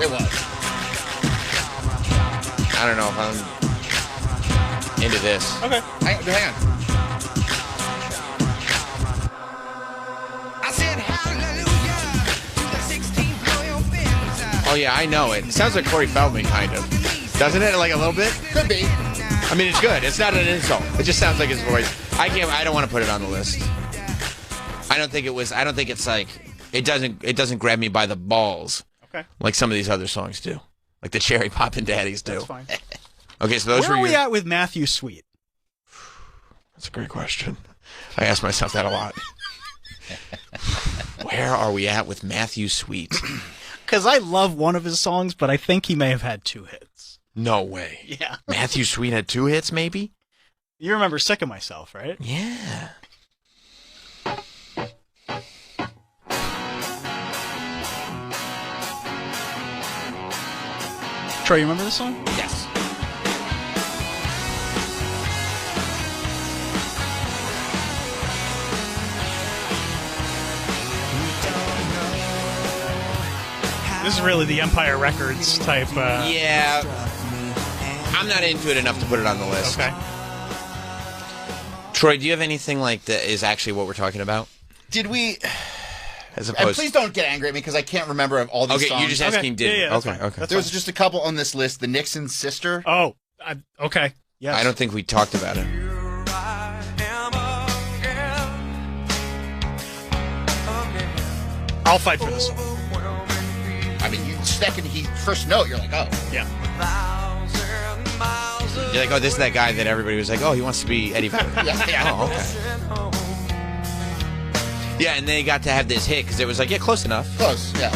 It was. I don't know if I'm into this. Okay. Hang on. Oh, yeah, I know it. It sounds like Corey Feldman, kind of. Doesn't it? Like a little bit? Could be. I mean, it's good. It's not an insult. It just sounds like his voice. I don't want to put it on the list. I don't think it's like, it doesn't grab me by the balls. Okay. Like some of these other songs do. Like the Cherry Poppin' Daddies do. That's fine. Okay, so those Where were are we at with Matthew Sweet? That's a great question. I ask myself that a lot. Where are we at with Matthew Sweet? Because I love one of his songs, but I think he may have had 2 hits. No way. Yeah. Matthew Sweet had 2 hits, maybe? You remember Sick of Myself, right? Yeah. Troy, you remember this song? Yes. This is really the Empire Records type. Yeah. I'm not into it enough to put it on the list. Okay. Troy, do you have anything like that is actually what we're talking about? Did we... As And opposed please don't get angry at me because I can't remember all these Okay, songs. you're just asking did. Yeah, that's okay, fine. okay. There was just a couple on this list. The Nixon Sister. Oh, okay. Yes. I don't think we talked about it. I'll fight for this one. I mean, second first note, you're like, oh. Yeah. You're like, oh, this is that guy that everybody was like, oh, he wants to be Eddie Vedder. Yeah. Oh, okay. Yeah, and they got to have this hit because it was like, yeah, close enough. Close, yeah.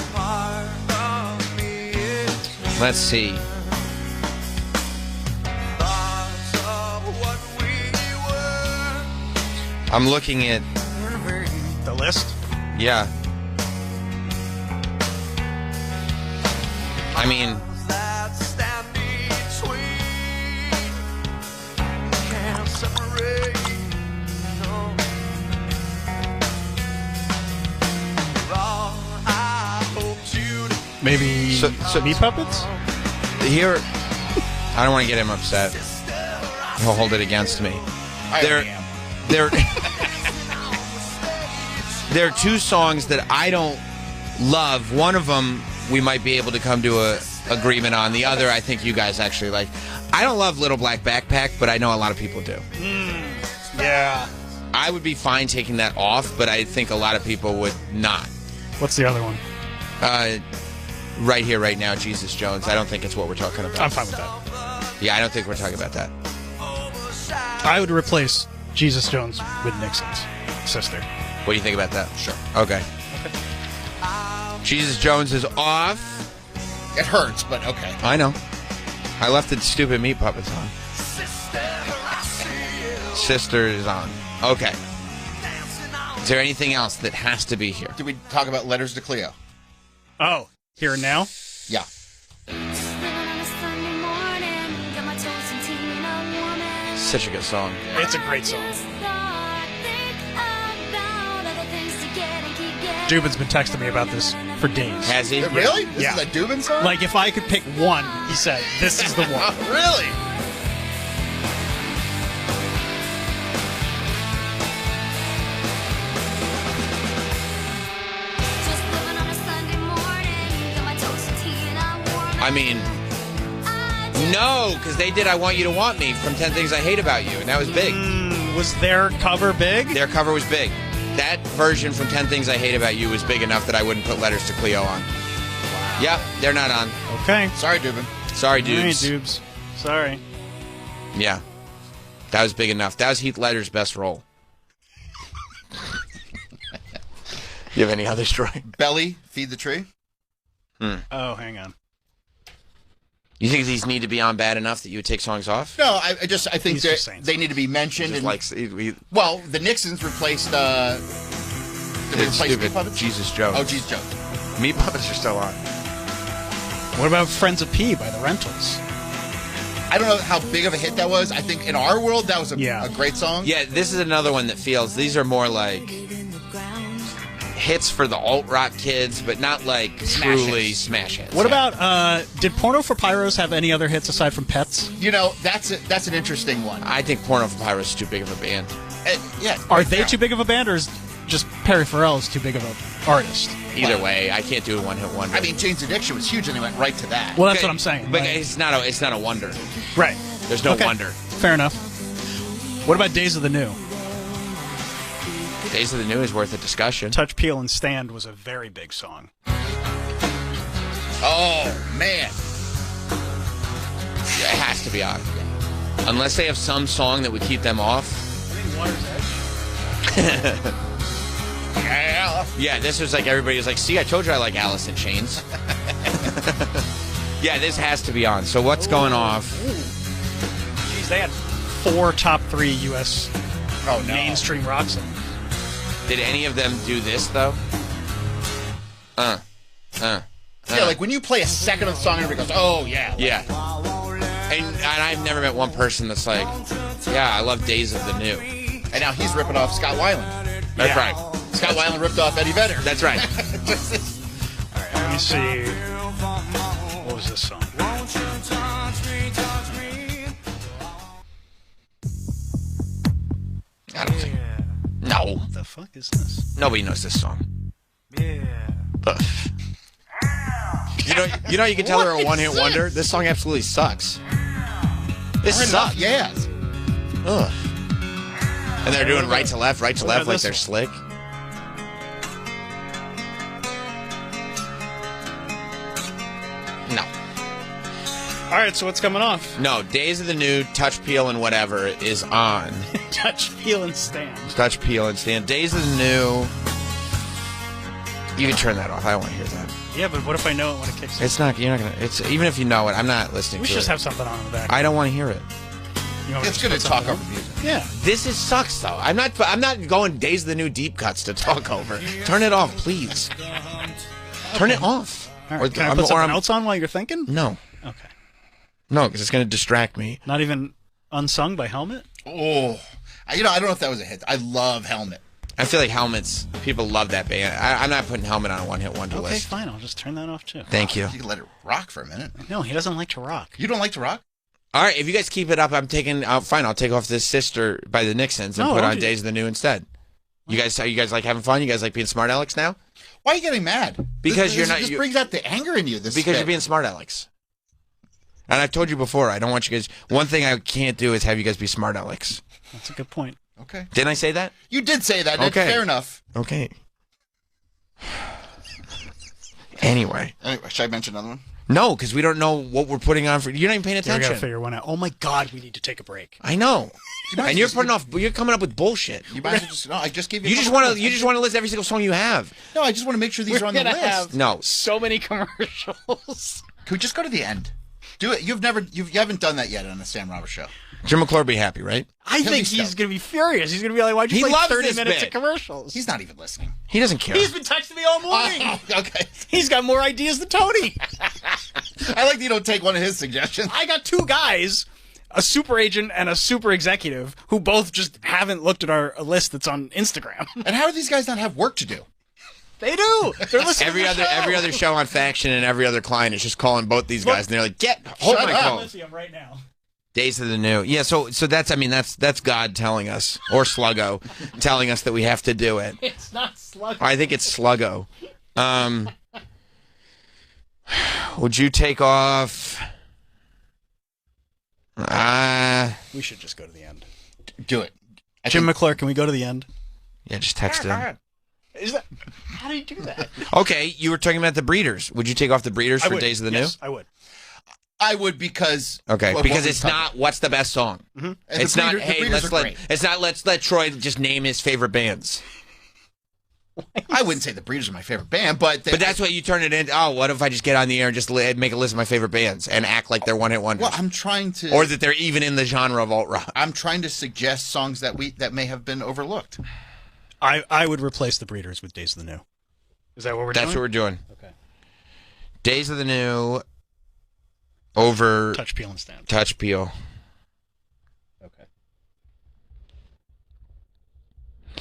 Let's see. I'm looking at the list. Yeah. I mean, maybe Meat Puppets? Here, I don't want to get him upset. He'll hold it against me. There are 2 songs that I don't love. One of them we might be able to come to a agreement on. The other I think you guys actually like. I don't love Little Black Backpack, but I know a lot of people do. Yeah. I would be fine taking that off, but I think a lot of people would not. What's the other one? Right here, right now, Jesus Jones. I don't think it's what we're talking about. I'm fine with that. Yeah, I don't think we're talking about that. I would replace Jesus Jones with Nixon's sister. What do you think about that? Sure. Okay. Jesus Jones is off. It hurts, but okay. I know. I left the stupid Meat Puppets on. Sister is on. Okay. Is there anything else that has to be here? Did we talk about Letters to Cleo? Oh, Here and Now? Yeah. Such a good song. It's a great song. Dubin's been texting me about this for days. Has he? Really? This Yeah. is a Dubin song? Like, if I could pick one, he said, this is the one. Really? I mean, no, because they did I Want You to Want Me from 10 Things I Hate About You, and that was big. Was their cover big? Their cover was big. That version from 10 Things I Hate About You was big enough that I wouldn't put Letters to Cleo on. Wow. Yep, they're not on. Okay. Sorry, Dubin. Sorry, All right, dudes. Dubes. Sorry. Yeah. That was big enough. That was Heath Ledger's best role. You have any others, Troy? Belly, Feed the Tree. Oh, hang on. You think these need to be on bad enough that you would take songs off? No, I think He's just saying they need to be mentioned. Just And, like well, the Nixons replaced. Did they it's replace stupid. Meat Puppets? Jesus Jones. Oh, Jesus Jones. Meat Puppets are still on. What about Friends of P by the Rentals? I don't know how big of a hit that was. I think in our world that was a great song. Yeah, this is another one that feels. These are more like hits for the alt rock kids, but not like truly smash hits. What about did Porno for Pyros have any other hits aside from Pets? You know, that's an interesting one. I think Porno for Pyros is too big of a band. Yeah. Are they too big of a band, or is just Perry Farrell is too big of an artist? Either way, I can't do a one-hit wonder. I mean, Jane's Addiction was huge, and they went right to that. Well, that's what I'm saying. But it's not a wonder. Right. There's no Okay. wonder. Fair enough. What about Days of the New? Days of the New is worth a discussion. Touch, Peel, and Stand was a very big song. Oh, man. Yeah, it has to be on. Unless they have some song that would keep them off. Yeah, this was like everybody was like, see, I told you I like Alice in Chains. Yeah, this has to be on. So what's going off? Jeez, they had 4 top 3 U.S. mainstream rock songs. Did any of them do this, though? Yeah, like when you play a second of the song, everybody goes, oh, yeah. Yeah. And I've never met one person that's like, yeah, I love Days of the New. And now he's ripping off Scott Weiland. That's right. Scott Weiland ripped off Eddie Vedder. That's right. All right, let me see. What was this song? I don't think. No. What the fuck is this? Nobody knows this song. Yeah. Ugh. You know, you can tell they're a one-hit wonder. This song absolutely sucks. This sucks. Yeah. Ugh. And they're doing right to left like they're slick. No. All right, so what's coming off? No, Days of the New, Touch, Peel, and whatever is on. Touch, Peel, and Stand. Touch, Peel, and Stand. Days of the New. You can turn that off. I don't want to hear that. Yeah, but what if I know it when it kicks in? It's not. You're not gonna. It's even if you know it. I'm not listening We to should it. just have something on in the back. I don't want to hear it. You know, It's going to talk over music. Yeah. This sucks though. I'm not going Days of the New deep cuts to talk over. Turn it off, please. Turn it off. All right, can I put something else on while you're thinking? No. Okay. No, because it's going to distract me. Not even Unsung by Helmet? Oh. I don't know if that was a hit. I love Helmet. I feel like Helmets, people love that band. I'm not putting Helmet on a one-hit wonder Okay, list. fine. I'll just turn that off, too. Thank you. You can let it rock for a minute. No, he doesn't like to rock. You don't like to rock? All right, if you guys keep it up, I'm taking. Fine, I'll take off this Sister by the Nixons and put on Days of the New instead. You guys like having fun? You guys like being smart Alex now? Why are you getting mad? Because this brings out the anger in you. Because you're being smart Alex. And I've told you before, I don't want you guys. One thing I can't do is have you guys be smart Alex. That's a good point. Okay. Didn't I say that? You did say that. Okay. Fair enough. Okay. Anyway, should I mention another one? No, because we don't know what we're putting on for. You're not even paying Yeah, we attention. gotta figure one out. Oh my God, we need to take a break. I know. And you're putting off. You're coming up with bullshit. You might as well just. No, I just gave you. You just want to. You just want to list every single song you have. No, I just want to make sure these are on the gonna list. have No. so many commercials. Can we just go to the end? Do it. You haven't done that yet on the Sam Roberts show. Jim McClure be happy, right? I think he's going to be furious. He's going to be like, why'd you He play loves 30 this minutes bit. of commercials? He's not even listening. He doesn't care. He's been texting me all morning. Okay. He's got more ideas than Tony. I like that you don't take one of his suggestions. I got 2 guys, a super agent and a super executive, who both just haven't looked at our list that's on Instagram. And how do these guys not have work to do? They do. They're listening Every to the show. every other show on Faction and every other client is just calling both these guys, and they're like, hold Shut my up. phone. Lithium right now. Days of the New. Yeah, so that's God telling us, or Sluggo telling us that we have to do it. It's not Sluggo. I think it's Sluggo. Would you take off? We should just go to the end. Do it. Jim McClure, can we go to the end? Yeah, just text him. Is that? How do you do that? Okay, you were talking about the Breeders. Would you take off the Breeders for Days of the Yes, New? I would. I would because. Okay, what because we it's talked not what's the best song. And It's the not. Breeders- the Hey, Breeders let's are let. great. It's not. Let's let Troy just name his favorite bands. I wouldn't say the Breeders are my favorite band, but But that's what you turn it into. Oh, what if I just get on the air and just make a list of my favorite bands and act like they're one-hit wonders? Well, I'm trying to. Or that they're even in the genre of alt rock. I'm trying to suggest songs that may have been overlooked. I would replace the Breeders with Days of the New. Is that what we're doing? That's what we're doing. Okay. Days of the New over Touch, Peel, and Stand. Touch, Peel. Okay.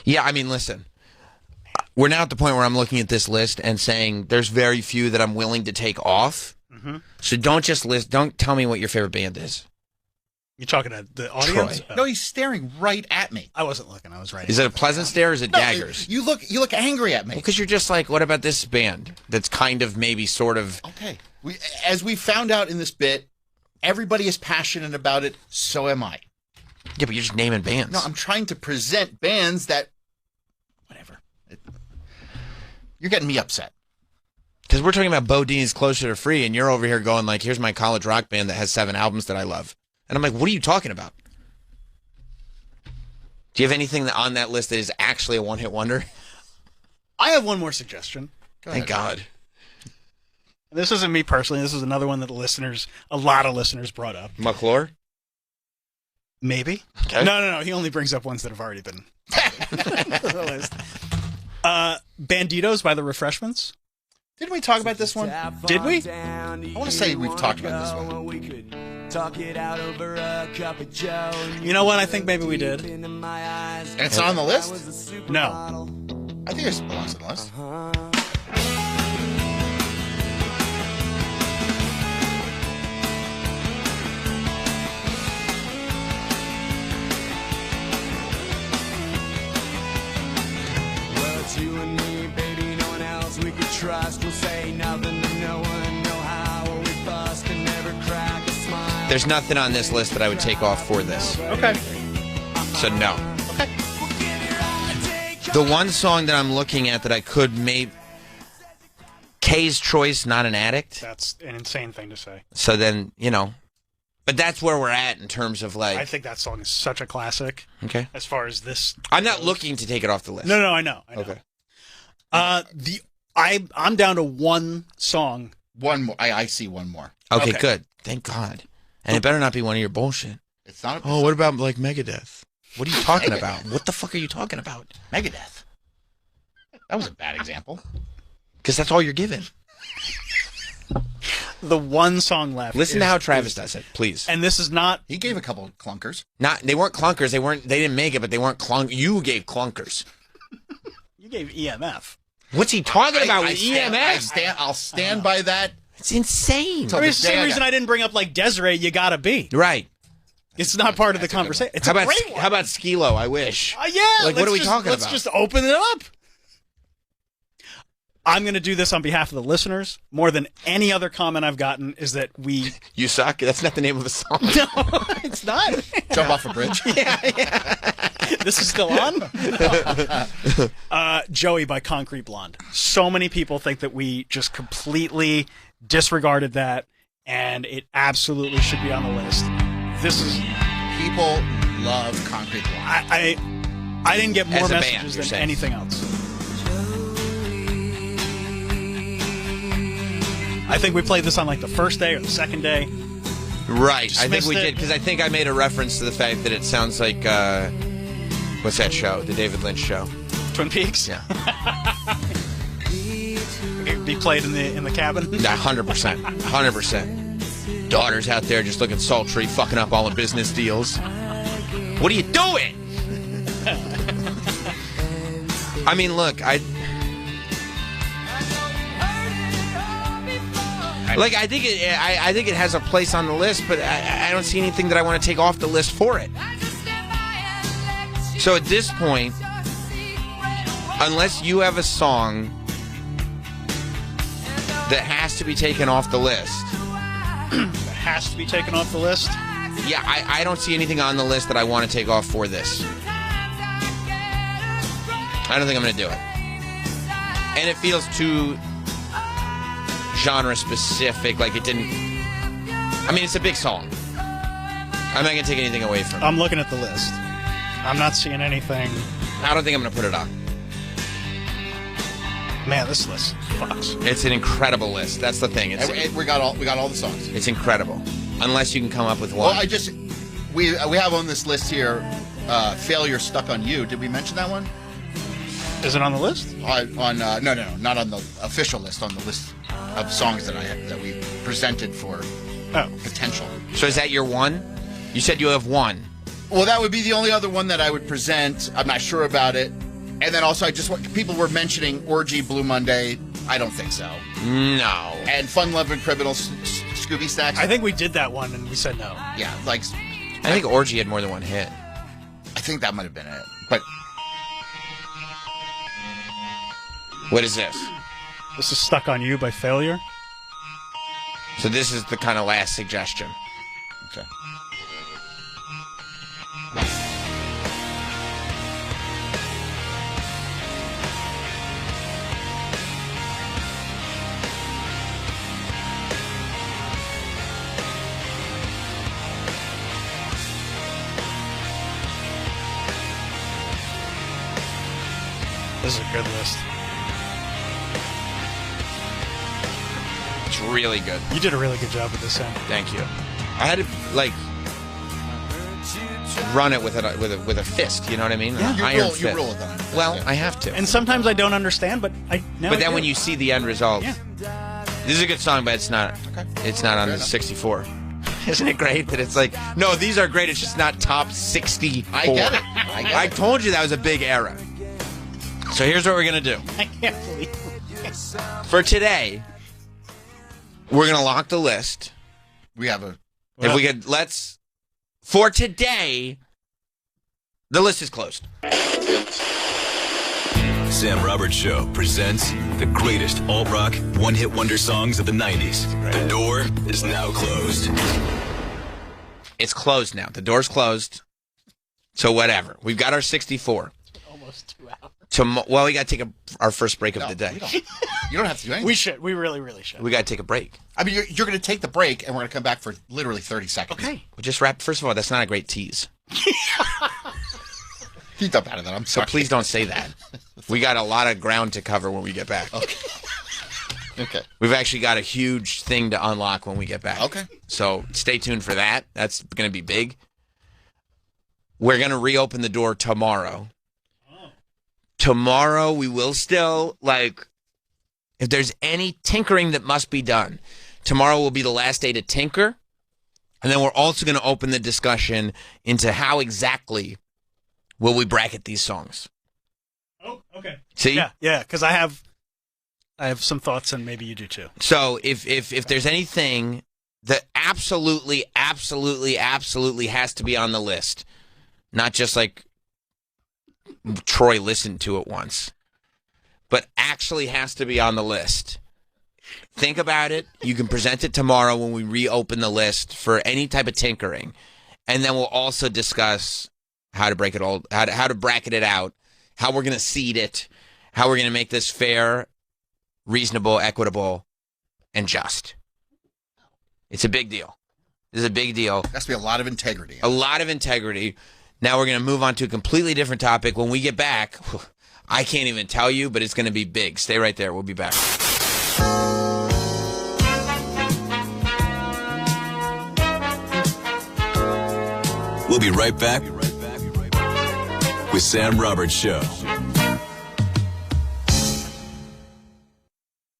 Yeah, I mean, listen. we're now at the point where I'm looking at this list and saying there's very few that I'm willing to take off. Mm-hmm. So don't tell me what your favorite band is. You talking to the audience? No, he's staring right at me. I wasn't looking. I was writing. Is it a pleasant stare or is it daggers? You look angry at me. Because you're just like, what about this band? That's kind of maybe sort of. Okay. As we found out in this bit, everybody is passionate about it. So am I. Yeah, but you're just naming bands. No, I'm trying to present bands that. Whatever. You're getting me upset. Because we're talking about Bo Dean's Closer to Free, and you're over here going like, here's my college rock band that has 7 albums that I love. And I'm like, what are you talking about? Do you have anything on that list that is actually a one-hit wonder? I have one more suggestion. Thank God. This isn't me personally. This is another one that a lot of listeners brought up. McClure? Maybe. Okay. No. He only brings up ones that have already been on the list. Banditos by the Refreshments. Didn't we talk about this one? Did we? I want to say we've talked about this one. Talk it out over a cup of Joe. You know what? I think maybe we did. And it's not on the list? No. I think it belongs on the list. Well, it's you and me, baby, no one else we could trust. We'll say nothing to no one, know how we bust and never crack a smile. There's nothing on this list that I would take off for this. Okay. So no. Okay. The one song that I'm looking at that I could maybe... K's Choice, Not an Addict. That's an insane thing to say. So then, but that's where we're at in terms of like... I think that song is such a classic. Okay. As far as this... I'm not looking to take it off the list. No, I know. Okay. I'm down to one song. One more. I see one more. Okay, good. Thank God. And it better not be one of your bullshit. It's not. What about like Megadeth? What are you talking about? What the fuck are you talking about? Megadeth. That was a bad example. Because that's all you're given. The one song left. Listen to how Travis does it, please. And this is not. He gave a couple of clunkers. They weren't clunkers. They didn't make it, but they weren't clunk. You gave clunkers. You gave EMF. What's he talking about with EMF? I'll stand by that. It's insane. I mean, it's the same reason I didn't bring up like Desiree, You Gotta Be. Right. It's not part of the conversation. It's how a about great one. How about Skilo? I wish. Yeah. Like, what are we talking about? Let's just open it up. I'm going to do this on behalf of the listeners. More than any other comment I've gotten is that we... You suck? That's not the name of the song. No, it's not. Jump off a bridge. Yeah. This is still on? Joey by Concrete Blonde. So many people think that we just completely disregarded that, and it absolutely should be on the list. This is... People love Concrete Blonde. I didn't get more messages band, than anything else. I think we played this on like the first day or the second day. Right. Just I think we missed it. did, because I think I made a reference to the fact that it sounds like, what's that show? The David Lynch show. Twin Peaks? Yeah. Be played in the cabin? 100%. 100%. Daughters out there just looking sultry, fucking up all the business deals. What are you doing? I mean, look, I think it has a place on the list, but I don't see anything that I want to take off the list for it. So at this point, unless you have a song that has to be taken off the list. That has to be taken off the list? Yeah, I don't see anything on the list that I want to take off for this. I don't think I'm going to do it. And it feels too genre specific, like it didn't... I mean, it's a big song. I'm not going to take anything away from it. I'm looking at the list. I'm not seeing anything. I don't think I'm going to put it on. Man, this list fucks. It's an incredible list. That's the thing. We got all the songs. It's incredible. Unless you can come up with one. Well, we have on this list here, Failure Stuck on You. Did we mention that one? Is it on the list? No, not on the official list. On the list of songs that we presented for potential. So is that your one? You said you have one. Well, that would be the only other one that I would present. I'm not sure about it. And then also, people were mentioning Orgy, Blue Monday. I don't think so. No. And Fun Loving Criminals, Scooby Stacks. I think we did that one and we said no. Yeah, like. I think Orgy had more than one hit. I think that might have been it. But. What is this? This is Stuck on You by Failure. So this is the kind of last suggestion. Okay. This is a good list. It's really good. You did a really good job with this, Sam. Thank you. I had to run it with a fist. You know what I mean? Yeah. An iron fist. You roll with them. Well, I have to. And sometimes I don't understand, but then when you see the end result, this is a good song, but it's not. Okay. It's not on the 64. Isn't it great that it's like, no, these are great. It's just not top 64. I get it. I told you that was a big era. So here's what we're gonna do. I can't believe it. For today, we're gonna lock the list. We have a. If we could, for today, the list is closed. Sam Roberts Show presents the greatest alt-rock one-hit wonder songs of the 90s. The door is now closed. It's closed now. The door's closed. So whatever. We've got our 64. Almost 2 hours. Well, we got to take our first break of the day. You don't have to do anything. We should. We really, really should. We got to take a break. I mean, you're going to take the break, and we're going to come back for literally 30 seconds. Okay. We'll just wrap. First of all, that's not a great tease. Keep up out of that. I'm sorry. So please don't say that. We got a lot of ground to cover when we get back. Okay. We've actually got a huge thing to unlock when we get back. Okay. So stay tuned for that. That's going to be big. We're going to reopen the door tomorrow. Tomorrow, we will still, if there's any tinkering that must be done, tomorrow will be the last day to tinker. And then we're also going to open the discussion into how exactly will we bracket these songs. Oh, okay. See? Yeah, because I have some thoughts, and maybe you do too. So if there's anything that absolutely has to be on the list, not just like Troy listened to it once, but actually has to be on the list. Think about it. You can present it tomorrow when we reopen the list for any type of tinkering, and then we'll also discuss how to break it all, how to bracket it out, how we're going to seed it, how we're going to make this fair, reasonable, equitable, and just. It's a big deal. This is a big deal. There has to be a lot of integrity. A lot of integrity. Now we're going to move on to a completely different topic. When we get back, I can't even tell you, but it's going to be big. Stay right there. We'll be back. We'll be right back with Sam Roberts Show.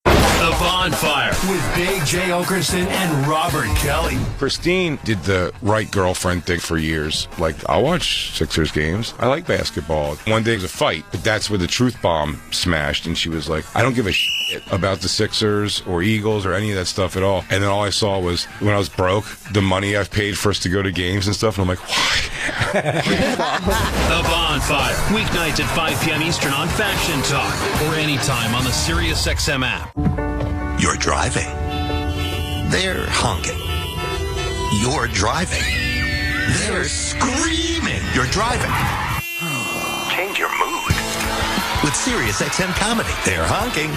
The Bonfire with Big J. Okerson and Robert Kelly. Christine did the right girlfriend thing for years. I'll watch Sixers games. I like basketball. One day it was a fight, but that's where the truth bomb smashed, and she was like, I don't give a shit about the Sixers or Eagles or any of that stuff at all. And then all I saw was, when I was broke, the money I've paid for us to go to games and stuff, and I'm like, why? The Bonfire, weeknights at 5 p.m. Eastern on Faction Talk, or anytime on the SiriusXM app. You're driving. They're honking. You're driving. They're screaming. You're driving. Change your mood. With SiriusXM Comedy, they're honking.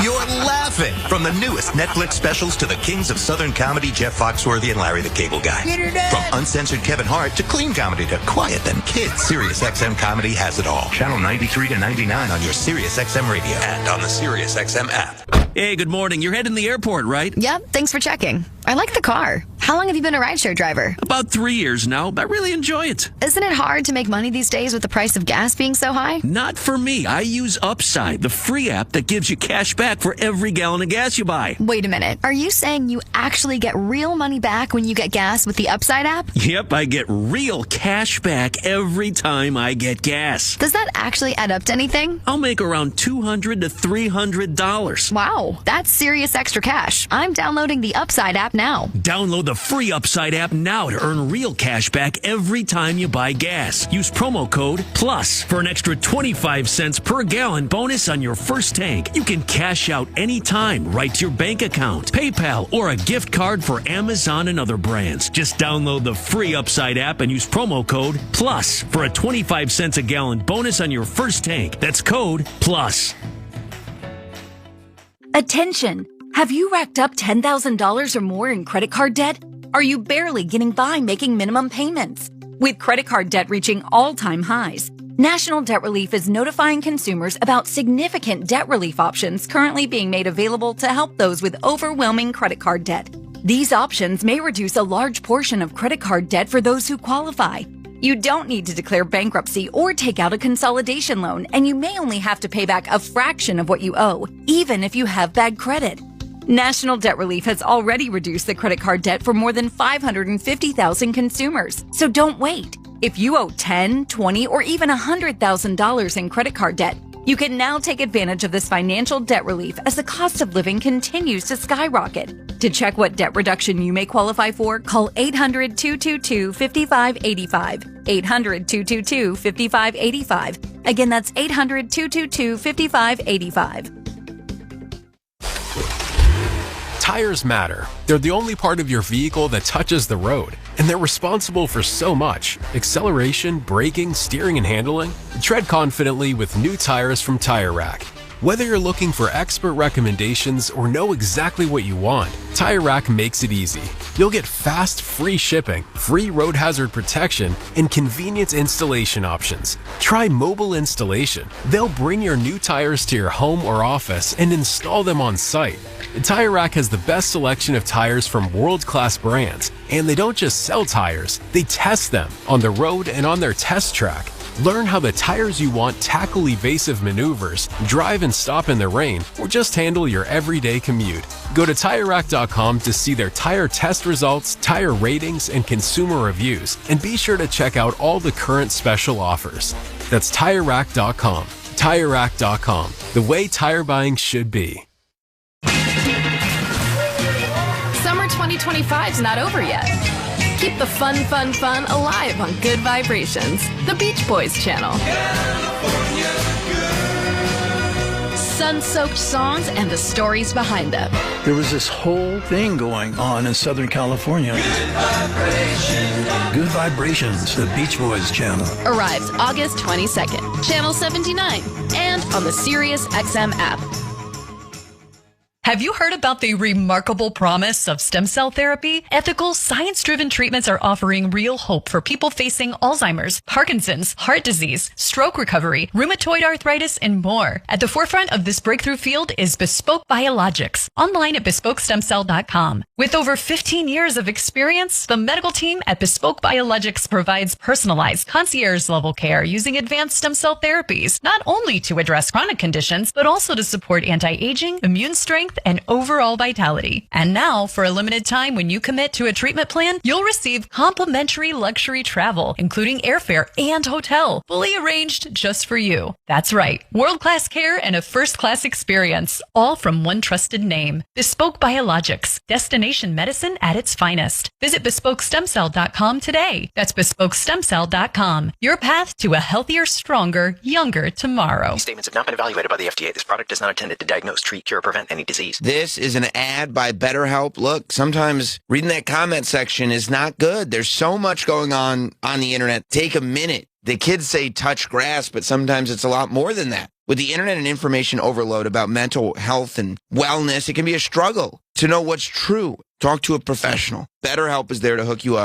You're laughing. From the newest Netflix specials to the kings of Southern comedy, Jeff Foxworthy and Larry the Cable Guy. From uncensored Kevin Hart to clean comedy to quiet them kids, SiriusXM Comedy has it all. Channel 93 to 99 on your SiriusXM radio and on the SiriusXM app. Hey, good morning. You're heading to the airport, right? Yep, thanks for checking. I like the car. How long have you been a rideshare driver? About 3 years now, but I really enjoy it. Isn't it hard to make money these days with the price of gas being so high? Not for me. I use Upside, the free app that gives you cash back for every gallon of gas you buy. Wait a minute. Are you saying you actually get real money back when you get gas with the Upside app? Yep, I get real cash back every time I get gas. Does that actually add up to anything? I'll make around $200 to $300. Wow, that's serious extra cash. I'm downloading the Upside app now. Download the free Upside app now to earn real cash back every time you buy gas. Use promo code PLUS for an extra 25 cents per gallon bonus on your first tank. You can cash out anytime right to your bank account, PayPal, or a gift card for Amazon and other brands. Just download the free Upside app and use promo code PLUS for a 25 cents a gallon bonus on your first tank. That's code PLUS. Attention! Have you racked up $10,000 or more in credit card debt? Are you barely getting by making minimum payments? With credit card debt reaching all-time highs, National Debt Relief is notifying consumers about significant debt relief options currently being made available to help those with overwhelming credit card debt. These options may reduce a large portion of credit card debt for those who qualify. You don't need to declare bankruptcy or take out a consolidation loan, and you may only have to pay back a fraction of what you owe, even if you have bad credit. National Debt Relief has already reduced the credit card debt for more than 550,000 consumers. So don't wait. If you owe $10,000, $20,000, or even $100,000 in credit card debt, you can now take advantage of this financial debt relief as the cost of living continues to skyrocket. To check what debt reduction you may qualify for, call 800-222-5585. 800-222-5585. Again, that's 800-222-5585. Tires matter. They're the only part of your vehicle that touches the road, and they're responsible for so much: acceleration, braking, steering, and handling. Tread confidently with new tires from Tire Rack. Whether you're looking for expert recommendations or know exactly what you want, Tire Rack makes it easy. You'll get fast, free shipping, free road hazard protection, and convenient installation options. Try mobile installation. They'll bring your new tires to your home or office and install them on site. Tire Rack has the best selection of tires from world-class brands, and they don't just sell tires, they test them on the road and on their test track. Learn how the tires you want tackle evasive maneuvers, drive and stop in the rain, or just handle your everyday commute. Go to TireRack.com to see their tire test results, tire ratings, and consumer reviews, and be sure to check out all the current special offers. That's TireRack.com. TireRack.com, the way tire buying should be. Summer 2025 is not over yet. Keep the fun alive on Good Vibrations, the Beach Boys channel. Sun-soaked songs and the stories behind them. There was this whole thing going on in Southern California. Good Vibrations, the Beach Boys channel. Arrives August 22nd, channel 79, and on the Sirius XM app. Have you heard about the remarkable promise of stem cell therapy? Ethical, science-driven treatments are offering real hope for people facing Alzheimer's, Parkinson's, heart disease, stroke recovery, rheumatoid arthritis, and more. At the forefront of this breakthrough field is Bespoke Biologics, online at BespokeStemCell.com. With over 15 years of experience, the medical team at Bespoke Biologics provides personalized, concierge-level care using advanced stem cell therapies, not only to address chronic conditions, but also to support anti-aging, immune strength, and overall vitality. And now, for a limited time, when you commit to a treatment plan, you'll receive complimentary luxury travel, including airfare and hotel, fully arranged just for you. That's right. World-class care and a first-class experience, all from one trusted name. Bespoke Biologics, destination medicine at its finest. Visit BespokeStemCell.com today. That's BespokeStemCell.com. Your path to a healthier, stronger, younger tomorrow. These statements have not been evaluated by the FDA. This product is not intended to diagnose, treat, cure, or prevent any disease. This is an ad by BetterHelp. Look, sometimes reading that comment section is not good. There's so much going on the internet. Take a minute. The kids say touch grass, but sometimes it's a lot more than that. With the internet and information overload about mental health and wellness, it can be a struggle to know what's true. Talk to a professional. BetterHelp is there to hook you up